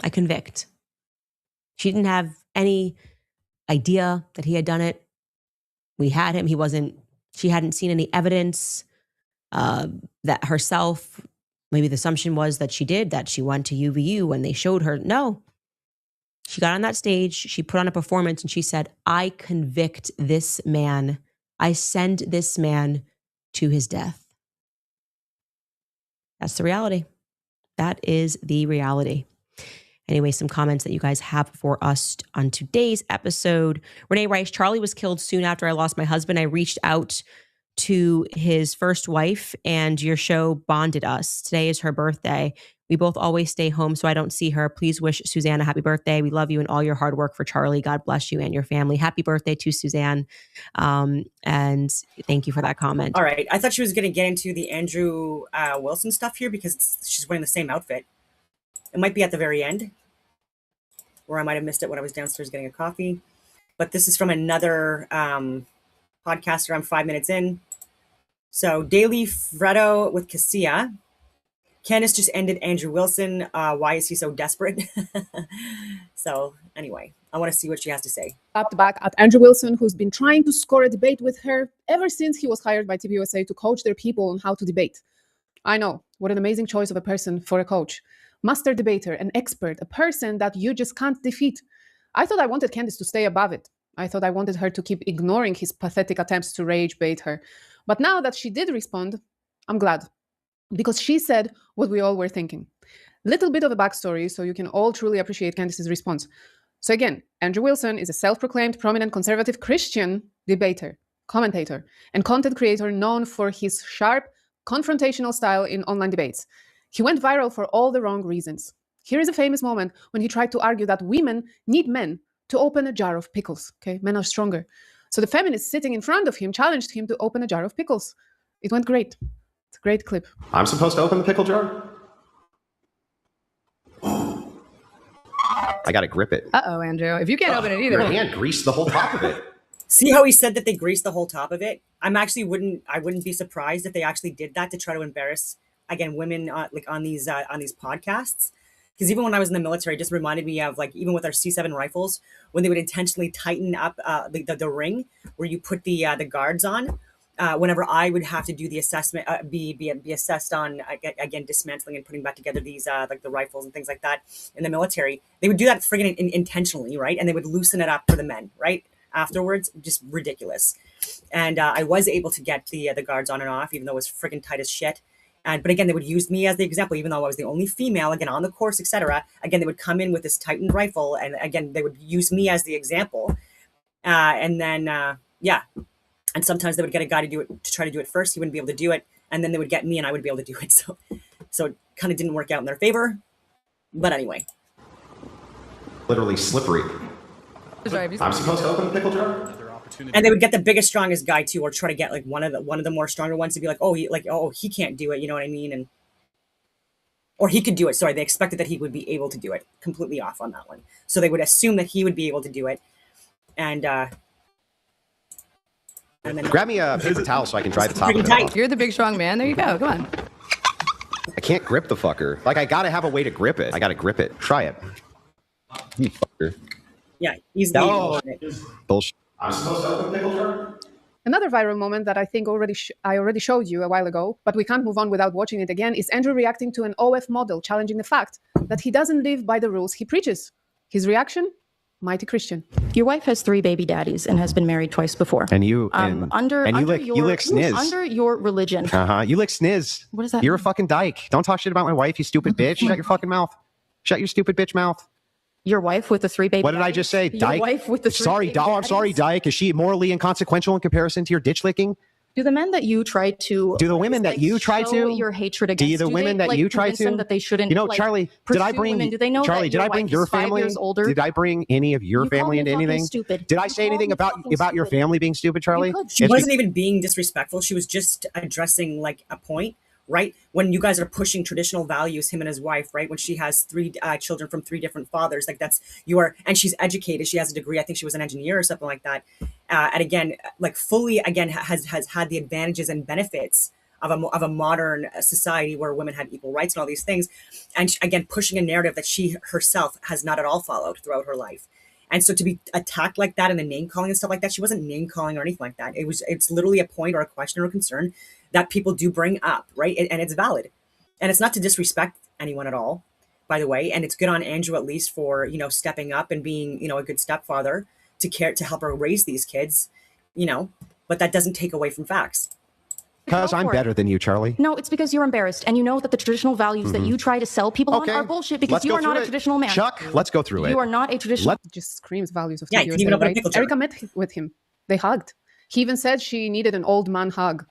Speaker 7: I convict. She didn't have any idea that he had done it. We had him. She hadn't seen any evidence that herself, maybe the assumption was that she did, that she went to UVU when they showed her. No. She got on that stage, she put on a performance, and she said, I convict this man. I send this man to his death. That's the reality. That is the reality. Anyway, some comments that you guys have for us on today's episode. Renee writes, Charlie was killed soon after I lost my husband. I reached out to his first wife, and your show bonded us. Today is her birthday. We both always stay home, so I don't see her. Please wish Suzanne a happy birthday. We love you and all your hard work for Charlie. God bless you and your family. Happy birthday to Suzanne. And thank you for that comment.
Speaker 1: All right. I thought she was going to get into the Andrew Wilson stuff here because she's wearing the same outfit. It might be at the very end, or I might have missed it when I was downstairs getting a coffee. But this is from another podcaster. I'm 5 minutes in. So Daily Freddo with Cassia. Candace just ended Andrew Wilson. Why is he so desperate? So anyway, I want to see what she has to say.
Speaker 10: Up the back at Andrew Wilson, who's been trying to score a debate with her ever since he was hired by TVUSA to coach their people on how to debate. I know, what an amazing choice of a person for a coach. Master debater, an expert, a person that you just can't defeat. I thought I wanted Candace to stay above it. I thought I wanted her to keep ignoring his pathetic attempts to rage bait her. But now that she did respond, I'm glad. Because she said what we all were thinking. Little bit of a backstory so you can all truly appreciate Candace's response. So again, Andrew Wilson is a self-proclaimed prominent conservative Christian debater, commentator, and content creator known for his sharp, confrontational style in online debates. He went viral for all the wrong reasons. Here is a famous moment when he tried to argue that women need men to open a jar of pickles. Okay, men are stronger. So the feminist sitting in front of him challenged him to open a jar of pickles. It went great. It's a great clip.
Speaker 11: I'm supposed to open the pickle jar? I got to grip it.
Speaker 12: Uh-oh, Andrew. If you can't open it either.
Speaker 11: Your hand greased the whole top of it.
Speaker 1: See how he said that they greased the whole top of it? I wouldn't be surprised if they actually did that to try to embarrass, again, women like on these podcasts. Because even when I was in the military, it just reminded me of, like, even with our C7 rifles, when they would intentionally tighten up the ring where you put the guards on. Whenever I would have to do the assessment, be assessed on, again, dismantling and putting back together these like the rifles and things like that in the military, they would do that friggin' intentionally, right? And they would loosen it up for the men, right? Afterwards, just ridiculous. And I was able to get the guards on and off, even though it was friggin' tight as shit. But again, they would use me as the example, even though I was the only female, again, on the course, etc. Again, they would come in with this tightened rifle, and again, they would use me as the example. And then, and sometimes they would get a guy to try to do it first. He wouldn't be able to do it, and then they would get me, and I would be able to do it. So it kind of didn't work out in their favor. But anyway,
Speaker 11: Literally slippery. I'm supposed to open the pickle jar?
Speaker 1: and they would get the biggest, strongest guy too, or try to get like one of the more stronger ones to be like, he can't do it. You know what I mean? Or he could do it. Sorry, they expected that he would be able to do it. Completely off on that one. So they would assume that he would be able to do it, and then
Speaker 11: Grab me a paper towel so I can dry the top of it off.
Speaker 12: You're the big strong man. There you go. Come on.
Speaker 11: I can't grip the fucker. Like, I gotta have a way to grip it. I gotta grip it. Try it. You fucker.
Speaker 1: Yeah, he's the
Speaker 11: bullshit.
Speaker 21: I'm supposed to open the pickle jar?
Speaker 10: Another viral moment that I think I already showed you a while ago, but we can't move on without watching it again, is Andrew reacting to an OF model challenging the fact that he doesn't live by the rules he preaches. His reaction? Mighty Christian.
Speaker 3: Your wife has 3 baby daddies and has been married twice before.
Speaker 11: And you
Speaker 3: under
Speaker 11: you lick sniz.
Speaker 3: Under your religion.
Speaker 11: You lick sniz.
Speaker 3: What does that
Speaker 11: You're
Speaker 3: mean?
Speaker 11: a fucking dyke. Don't talk shit about my wife, you stupid bitch. Shut your fucking mouth. Shut your stupid bitch mouth.
Speaker 3: Your wife with the 3 baby
Speaker 11: What did I just say?
Speaker 3: Your
Speaker 11: Dyke?
Speaker 3: wife with the 3
Speaker 11: Sorry,
Speaker 3: baby
Speaker 11: doll. I'm
Speaker 3: daddies?
Speaker 11: sorry, dyke. Is she morally inconsequential in comparison to your ditch licking?
Speaker 3: Do the men that you try to
Speaker 11: Do the women that you try
Speaker 3: show
Speaker 11: to
Speaker 3: your hatred against?
Speaker 11: Do the women
Speaker 3: they,
Speaker 11: that you try
Speaker 3: convince them
Speaker 11: to
Speaker 3: that they shouldn't?
Speaker 11: You know,
Speaker 3: like,
Speaker 11: Charlie, did I
Speaker 3: pursue
Speaker 11: bring
Speaker 3: women? Do they know
Speaker 11: Charlie?
Speaker 3: that
Speaker 11: Did I bring
Speaker 3: wife
Speaker 11: your
Speaker 3: is 5
Speaker 11: family?
Speaker 3: years older?
Speaker 11: Did I bring any of your
Speaker 3: You called
Speaker 11: family
Speaker 3: me
Speaker 11: into
Speaker 3: fucking
Speaker 11: anything?
Speaker 3: stupid.
Speaker 11: Did I
Speaker 3: You
Speaker 11: say
Speaker 3: called
Speaker 11: anything
Speaker 3: me
Speaker 11: about
Speaker 3: fucking
Speaker 11: your
Speaker 3: stupid.
Speaker 11: family being stupid, Charlie?
Speaker 1: She wasn't even being disrespectful. She was just addressing like a point, right? When you guys are pushing traditional values, him and his wife, right? When she has 3 children from 3 different fathers, like that's and she's educated. She has a degree. I think she was an engineer or something like that. And again, like fully, again, has had the advantages and benefits of a modern society where women have equal rights and all these things. And again, pushing a narrative that she herself has not at all followed throughout her life. And so to be attacked like that and the name calling and stuff like that, she wasn't name calling or anything like that. It's literally a point or a question or a concern that people do bring up, right? And it's valid. And it's not to disrespect anyone at all, by the way. And it's good on Andrew, at least, for, stepping up and being, a good stepfather to help her raise these kids, but that doesn't take away from facts.
Speaker 11: Because I'm better than you, Charlie.
Speaker 3: No, it's because you're embarrassed, and you know that the traditional values that you try to sell people on are bullshit because
Speaker 11: Let's
Speaker 3: you
Speaker 11: go
Speaker 3: are not
Speaker 11: through
Speaker 3: a
Speaker 11: it.
Speaker 3: traditional man.
Speaker 11: Chuck, let's go through it.
Speaker 3: You are not a traditional.
Speaker 10: Just screams values of
Speaker 1: Yeah,
Speaker 10: TPUSA,
Speaker 1: you can even open a
Speaker 10: right?
Speaker 1: pickle jar.
Speaker 10: Erica met with him. They hugged. He even said she needed an old man hug.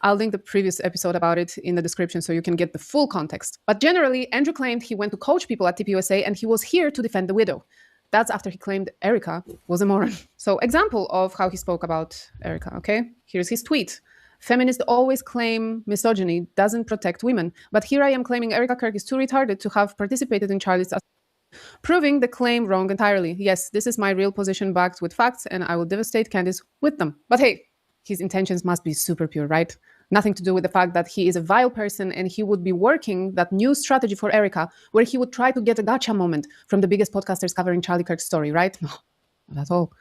Speaker 10: I'll link the previous episode about it in the description so you can get the full context. But generally, Andrew claimed he went to coach people at TPUSA and he was here to defend the widow. That's after he claimed Erica was a moron. So, example of how he spoke about Erica, okay? Here's his tweet. Feminists always claim misogyny doesn't protect women, but here I am claiming Erica Kirk is too retarded to have participated in Charlie's proving the claim wrong entirely. Yes, this is my real position backed with facts, and I will devastate Candace with them. But hey, his intentions must be super pure, right? Nothing to do with the fact that he is a vile person and he would be working that new strategy for Erica, where he would try to get a gotcha moment from the biggest podcasters covering Charlie Kirk's story, right? No, not at all.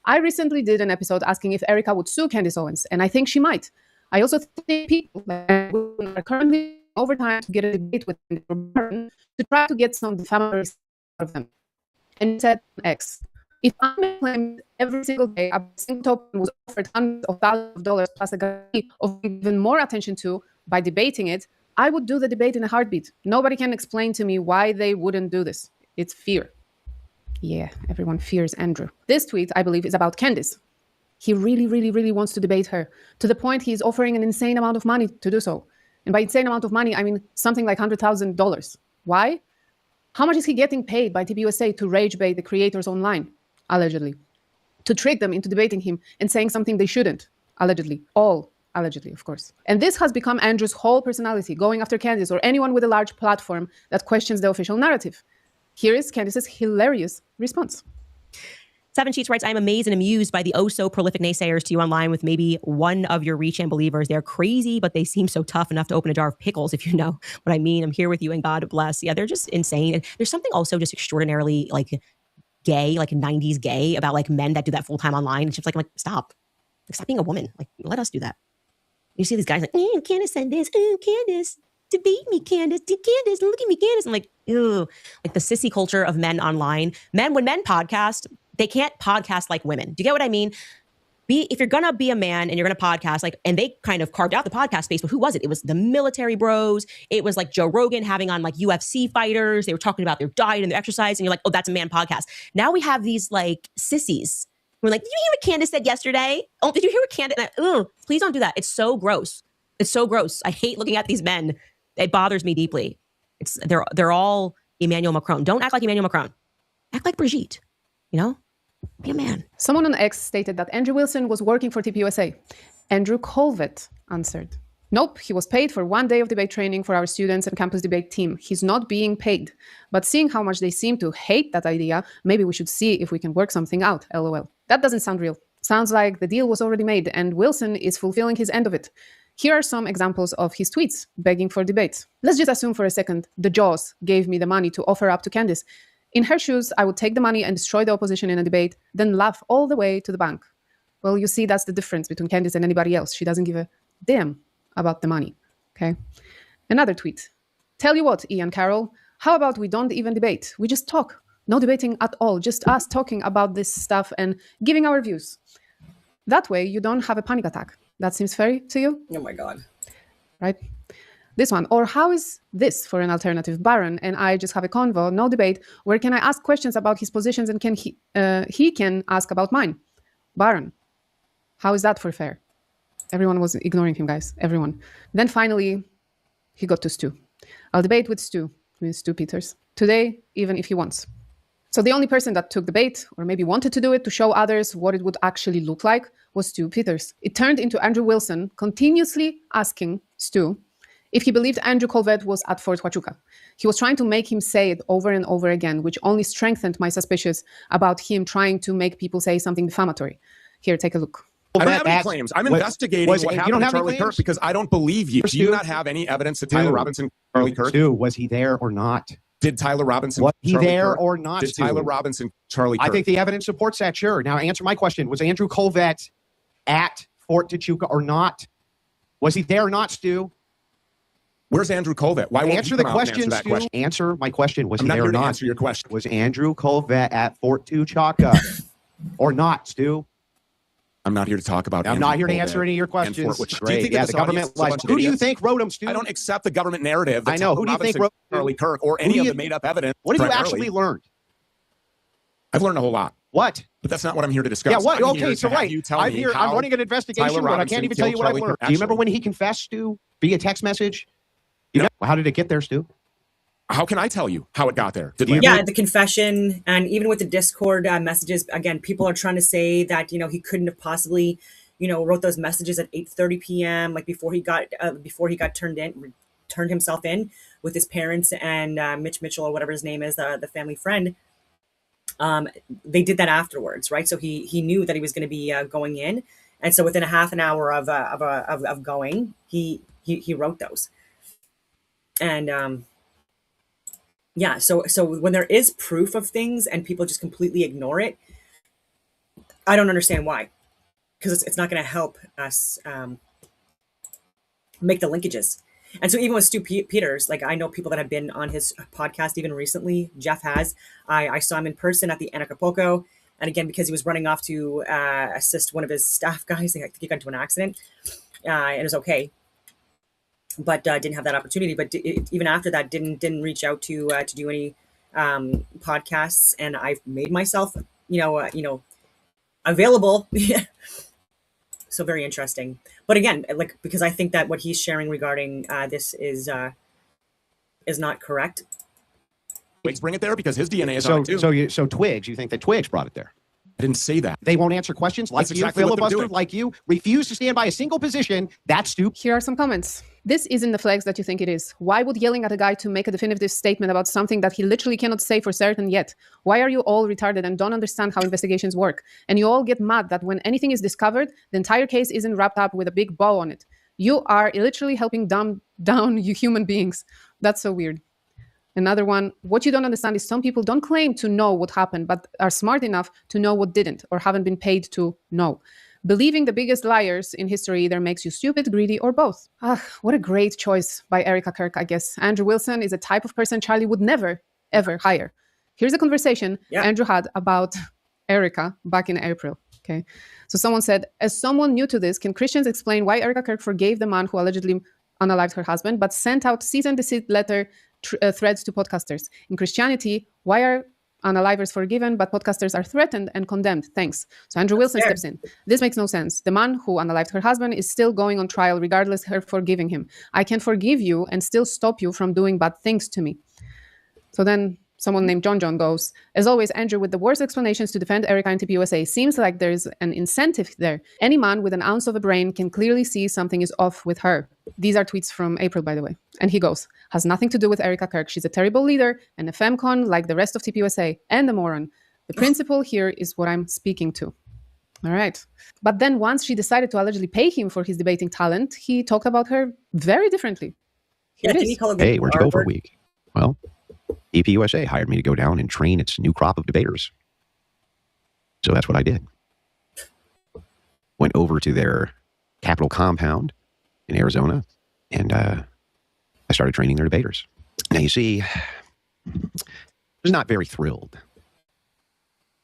Speaker 10: I recently did an episode asking if Erica would sue Candace Owens, and I think she might. I also think people are currently over time to get a debate with them to try to get some family of them. And said X. If I'm claimed every single day a single token was offered hundreds of thousands of dollars plus a guarantee of even more attention to by debating it, I would do the debate in a heartbeat. Nobody can explain to me why they wouldn't do this. It's fear. Yeah, everyone fears Andrew. This tweet, I believe, is about Candace. He really, really, really wants to debate her, to the point he's offering an insane amount of money to do so. And by insane amount of money, I mean something like $100,000. Why? How much is he getting paid by TPUSA to rage bait the creators online? Allegedly. To trick them into debating him and saying something they shouldn't. Allegedly. All allegedly, of course. And this has become Andrew's whole personality, going after Candace or anyone with a large platform that questions the official narrative. Here is Candace's hilarious response.
Speaker 7: Seven Sheets writes, I'm amazed and amused by the prolific naysayers to you online with maybe one of your reach and believers. They're crazy, but they seem so tough enough to open a jar of pickles, if you know what I mean. I'm here with you and God bless. Yeah, they're just insane. And there's something also just extraordinarily gay, 90s gay about men that do that full time online. It's just I'm like, stop. Stop being a woman. Let us do that. You see these guys Candace said this. Candace, debate me, Candace. Candace, look at me, Candace. I'm like, ew. The sissy culture of men online. When men podcast, they can't podcast like women. Do you get what I mean? If you're going to be a man and you're going to podcast, and they kind of carved out the podcast space, but who was it? It was the military bros. It was Joe Rogan having on UFC fighters. They were talking about their diet and their exercise. And you're like, oh, that's a man podcast. Now we have these sissies. We're like, did you hear what Candace said yesterday? Oh, did you hear what Candace? Please don't do that. It's so gross. It's so gross. I hate looking at these men. It bothers me deeply. They're all Emmanuel Macron. Don't act like Emmanuel Macron. Act like Brigitte. Be a man.
Speaker 10: Someone on X stated that Andrew Wilson was working for TPUSA. Andrew Colvett answered, nope, he was paid for 1 day of debate training for our students and campus debate team. He's not being paid. But seeing how much they seem to hate that idea, maybe we should see if we can work something out, LOL. That doesn't sound real. Sounds like the deal was already made and Wilson is fulfilling his end of it. Here are some examples of his tweets begging for debates. Let's just assume for a second the Jaws gave me the money to offer up to Candace. In her shoes, I would take the money and destroy the opposition in a debate, then laugh all the way to the bank. Well, you see, that's the difference between Candace and anybody else. She doesn't give a damn about the money, okay? Another tweet. Tell you what, Ian Carroll, how about we don't even debate? We just talk. No debating at all, just us talking about this stuff and giving our views. That way, you don't have a panic attack. That seems fair to you?
Speaker 1: Oh my God.
Speaker 10: Right? This one. Or how is this for an alternative? Baron and I just have a convo, no debate, where can I ask questions about his positions and can he can ask about mine? Baron, how is that for fair? Everyone was ignoring him, guys. Everyone. Then finally, he got to Stu. I'll debate with Stu Peters, today, even if he wants. So the only person that took the bait, or maybe wanted to do it to show others what it would actually look like, was Stu Peters. It turned into Andrew Wilson continuously asking Stu if he believed Andrew Colvett was at Fort Huachuca. He was trying to make him say it over and over again, which only strengthened my suspicions about him trying to make people say something defamatory. Here, take a look.
Speaker 13: I don't have any claims. I'm investigating what happened to Charlie Kirk because I don't believe you. Do you not have any evidence that Tyler Robinson, Charlie Kirk?
Speaker 14: Was he there or not?
Speaker 13: Did Tyler Robinson,
Speaker 14: was he
Speaker 13: Charlie
Speaker 14: there
Speaker 13: Kirk?
Speaker 14: or not?
Speaker 13: Did Tyler Robinson, Charlie Kirk?
Speaker 14: I think the evidence supports that, sure. Now answer my question. Was Andrew Colvett at Fort Huachuca or not? Was he there or not, Stu?
Speaker 13: Where's Andrew Colvett? Why won't
Speaker 14: answer
Speaker 13: you
Speaker 14: the
Speaker 13: come out and
Speaker 14: question,
Speaker 13: answer that
Speaker 14: Stu?
Speaker 13: question?
Speaker 14: Answer my question. Was
Speaker 13: I'm
Speaker 14: he
Speaker 13: not
Speaker 14: there
Speaker 13: here
Speaker 14: or
Speaker 13: to
Speaker 14: not?
Speaker 13: answer your question.
Speaker 14: Was Andrew Colvett at Fort Huachuca or not, Stu?
Speaker 13: I'm not here to talk about.
Speaker 14: I'm not here to answer any of your questions.
Speaker 13: Do you think
Speaker 14: yeah,
Speaker 13: the
Speaker 14: government lies. Who do you think wrote them, Stu?
Speaker 13: I don't accept the government narrative.
Speaker 14: I know. Who do you think wrote
Speaker 13: Charlie Kirk or any of the made-up evidence?
Speaker 14: What have you actually learned?
Speaker 13: I've learned a whole lot.
Speaker 14: What?
Speaker 13: But that's not what I'm here to discuss.
Speaker 14: Yeah, what?
Speaker 13: I'm
Speaker 14: Okay, so right. I'm running an investigation, but I can't even tell you what I've learned. Do you remember when he confessed, Stu, via text message? You know, how did it get there, Stu?
Speaker 13: How can I tell you how it got there?
Speaker 1: Yeah, the confession, and even with the Discord messages, again, people are trying to say that, he couldn't have possibly, wrote those messages at 8:30 p.m. like before he got turned himself in with his parents and Mitch Mitchell or whatever his name is, the family friend. They did that afterwards, right? So he knew that he was going to be going in, and so within a half an hour of going, he wrote those. And yeah, so when there is proof of things and people just completely ignore it, I don't understand why, because it's not going to help us make the linkages. And so even with Stu Peters, like I know people that have been on his podcast even recently. Jeff has. I saw him in person at the Acapulco, and again because he was running off to assist one of his staff guys. I think he got into an accident, and it was okay. But didn't have that opportunity. But even after that, didn't reach out to do any podcasts. And I've made myself, available. So very interesting. But again, like because I think that what he's sharing regarding this is not correct.
Speaker 13: Twigs bring it there because his DNA is on it too.
Speaker 14: So Twigs, you think that Twigs brought it there?
Speaker 13: I didn't say that.
Speaker 14: They won't answer questions like
Speaker 13: That's
Speaker 14: you,
Speaker 13: exactly what they're
Speaker 14: filibuster
Speaker 13: doing.
Speaker 14: like you, refuse to stand by a single position. That's stupid.
Speaker 10: Here are some comments. This isn't the flex that you think it is. Why would yelling at a guy to make a definitive statement about something that he literally cannot say for certain yet? Why are you all retarded and don't understand how investigations work? And you all get mad that when anything is discovered, the entire case isn't wrapped up with a big bow on it. You are literally helping dumb down you human beings. That's so weird. Another one, what you don't understand is some people don't claim to know what happened, but are smart enough to know what didn't or haven't been paid to know. Believing the biggest liars in history either makes you stupid, greedy, or both. What a great choice by Erica Kirk, I guess. Andrew Wilson is a type of person Charlie would never, ever hire. Here's a conversation Andrew had about Erica back in April. Okay, so someone said, as someone new to this, can Christians explain why Erica Kirk forgave the man who allegedly unalived her husband, but sent out cease and desist letter threads to podcasters? In Christianity, why are unalivers forgiven, but podcasters are threatened and condemned? Thanks. So Andrew Wilson steps in. This makes no sense. The man who unalived her husband is still going on trial, regardless her forgiving him. I can forgive you and still stop you from doing bad things to me. So then someone named John goes, as always, Andrew with the worst explanations to defend Erica and TPUSA. Seems like there's an incentive there. Any man with an ounce of a brain can clearly see something is off with her. These are tweets from April, by the way. And he goes, has nothing to do with Erica Kirk. She's a terrible leader and a femcon like the rest of TPUSA and a moron. The principle here is what I'm speaking to. All right. But then once she decided to allegedly pay him for his debating talent, he talked about her very differently.
Speaker 1: Hey,
Speaker 14: where'd you go for a week? Well, TPUSA hired me to go down and train its new crop of debaters. So that's what I did. Went over to their Capitol compound in Arizona, and I started training their debaters. Now, you see, I was not very thrilled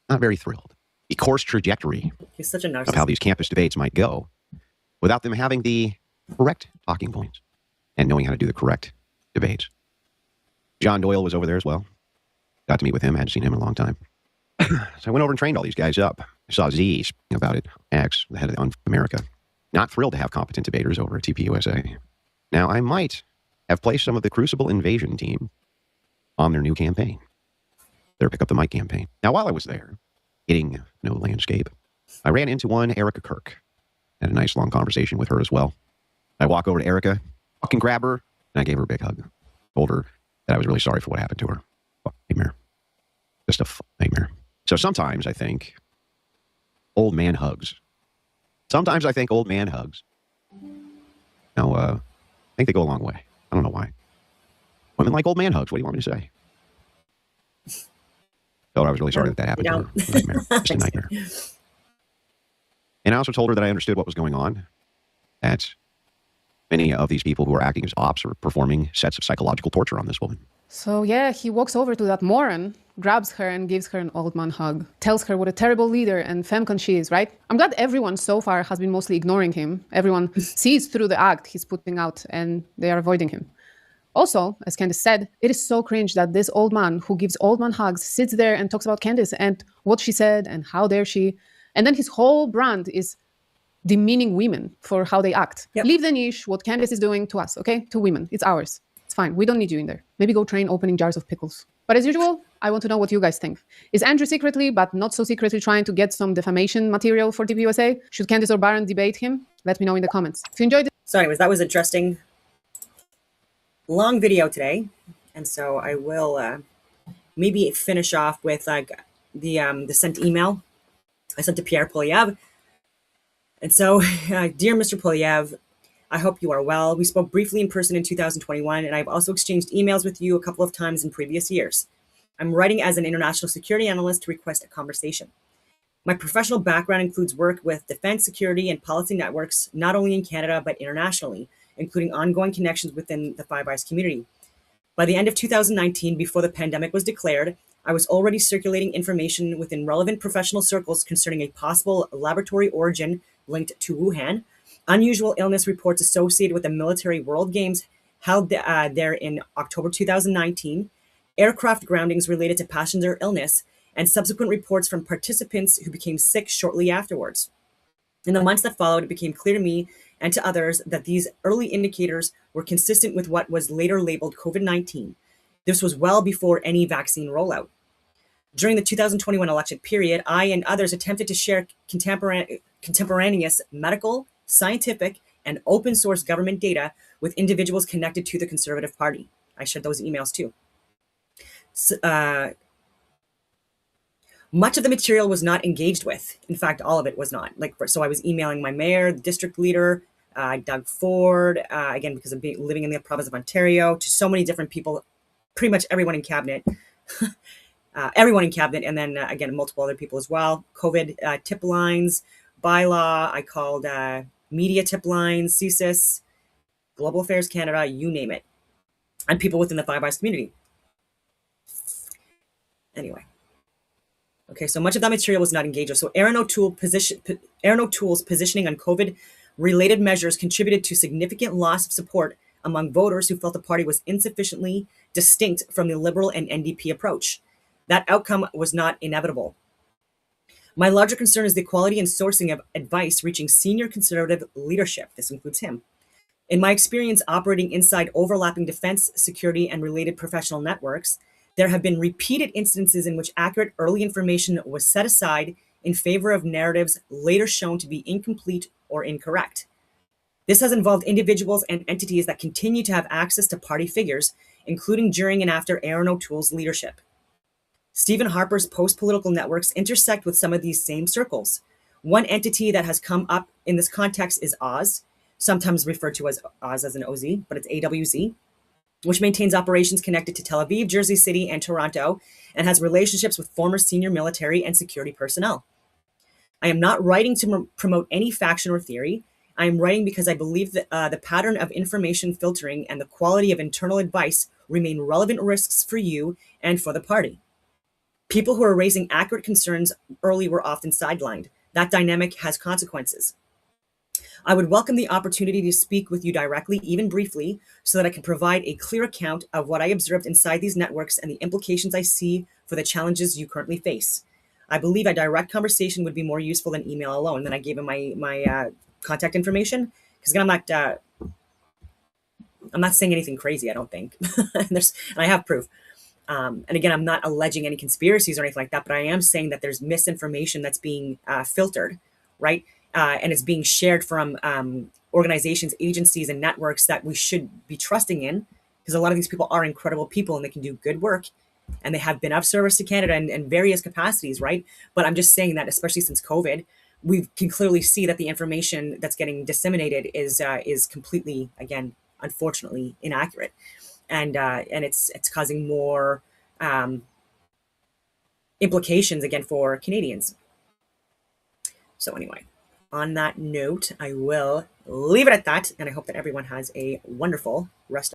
Speaker 14: not very thrilled. The course trajectory
Speaker 1: He's such a narcissist.
Speaker 14: of how these campus debates might go without them having the correct talking points and knowing how to do the correct debates. John Doyle was over there as well. Got to meet with him. I hadn't seen him in a long time. So I went over and trained all these guys up. I saw Z speaking about it. X, the head of America. Not thrilled to have competent debaters over at TPUSA. Now, I might have placed some of the Crucible Invasion team on their new campaign, their Pick Up the Mic campaign. Now, while I was there, getting no landscape, I ran into one Erica Kirk. Had a nice long conversation with her as well. I walk over to Erica, fucking grab her, and I gave her a big hug. Told her that I was really sorry for what happened to her. Fuck nightmare. Just a nightmare. So sometimes I think old man hugs. Sometimes I think old man hugs. Now, I think they go a long way. I don't know why. Women like old man hugs. What do you want me to say? Told her I was really sorry that happened to her. Nightmare. Just a nightmare. And I also told her that I understood what was going on. That many of these people who are acting as ops are performing sets of psychological torture on this woman.
Speaker 10: So yeah, he walks over to that moron, grabs her and gives her an old man hug. Tells her what a terrible leader and femcon she is, right? I'm glad everyone so far has been mostly ignoring him. Everyone sees through the act he's putting out and they are avoiding him. Also, as Candace said, it is so cringe that this old man who gives old man hugs sits there and talks about Candace and what she said and how dare she. And then his whole brand is demeaning women for how they act. Yep. Leave the niche, what Candace is doing to us, okay? To women. It's ours. It's fine. We don't need you in there. Maybe go train opening jars of pickles. But as usual, I want to know what you guys think. Is Andrew secretly, but not so secretly, trying to get some defamation material for TPUSA? Should Candace or Baron debate him? Let me know in the comments. If you enjoyed it.
Speaker 1: So anyways, that was interesting. Long video today. And so I will maybe finish off with like the sent email I sent to Pierre Polyev. And so, dear Mr. Polyev, I hope you are well. We spoke briefly in person in 2021, and I've also exchanged emails with you a couple of times in previous years. I'm writing as an international security analyst to request a conversation. My professional background includes work with defense, security, and policy networks, not only in Canada, but internationally, including ongoing connections within the Five Eyes community. By the end of 2019, before the pandemic was declared, I was already circulating information within relevant professional circles concerning a possible laboratory origin linked to Wuhan, unusual illness reports associated with the military World Games held there in October 2019, aircraft groundings related to passenger illness, and subsequent reports from participants who became sick shortly afterwards. In the months that followed, it became clear to me and to others that these early indicators were consistent with what was later labeled COVID-19. This was well before any vaccine rollout. During the 2021 election period, I and others attempted to share contemporaneous medical, scientific, and open source government data with individuals connected to the Conservative Party. I shared those emails too. Much of the material was not engaged with. In fact, all of it was not. So I was emailing my mayor, the district leader, Doug Ford, again, because of living in the province of Ontario, to so many different people, pretty much everyone in cabinet. And then again, multiple other people as well. COVID tip lines, bylaw, I called media tip lines, CSIS, Global Affairs Canada, you name it. And people within the Five Eyes community. Anyway. Okay, so much of that material was not engaged with. So Aaron O'Toole's positioning on COVID-related measures contributed to significant loss of support among voters who felt the party was insufficiently distinct from the Liberal and NDP approach. That outcome was not inevitable. My larger concern is the quality and sourcing of advice reaching senior Conservative leadership. This includes him. In my experience operating inside overlapping defense, security, and related professional networks, there have been repeated instances in which accurate early information was set aside in favor of narratives later shown to be incomplete or incorrect. This has involved individuals and entities that continue to have access to party figures, including during and after Aaron O'Toole's leadership. Stephen Harper's post-political networks intersect with some of these same circles. One entity that has come up in this context is Oz, sometimes referred to as Oz as an OZ, but it's AWZ, which maintains operations connected to Tel Aviv, Jersey City, and Toronto, and has relationships with former senior military and security personnel. I am not writing to promote any faction or theory. I am writing because I believe that the pattern of information filtering and the quality of internal advice remain relevant risks for you and for the party. People who are raising accurate concerns early were often sidelined. That dynamic has consequences. I would welcome the opportunity to speak with you directly, even briefly, so that I can provide a clear account of what I observed inside these networks and the implications I see for the challenges you currently face. I believe a direct conversation would be more useful than email alone. Then I gave him my contact information, because again, I'm not saying anything crazy, I don't think. and I have proof. And again, I'm not alleging any conspiracies or anything like that, but I am saying that there's misinformation that's being filtered, right? And it's being shared from organizations, agencies, and networks that we should be trusting in, because a lot of these people are incredible people and they can do good work, and they have been of service to Canada in various capacities, right? But I'm just saying that, especially since COVID, we can clearly see that the information that's getting disseminated is completely, again, unfortunately, inaccurate, and it's causing more implications again for Canadians. So anyway, on that note, I will leave it at that, and I hope that everyone has a wonderful rest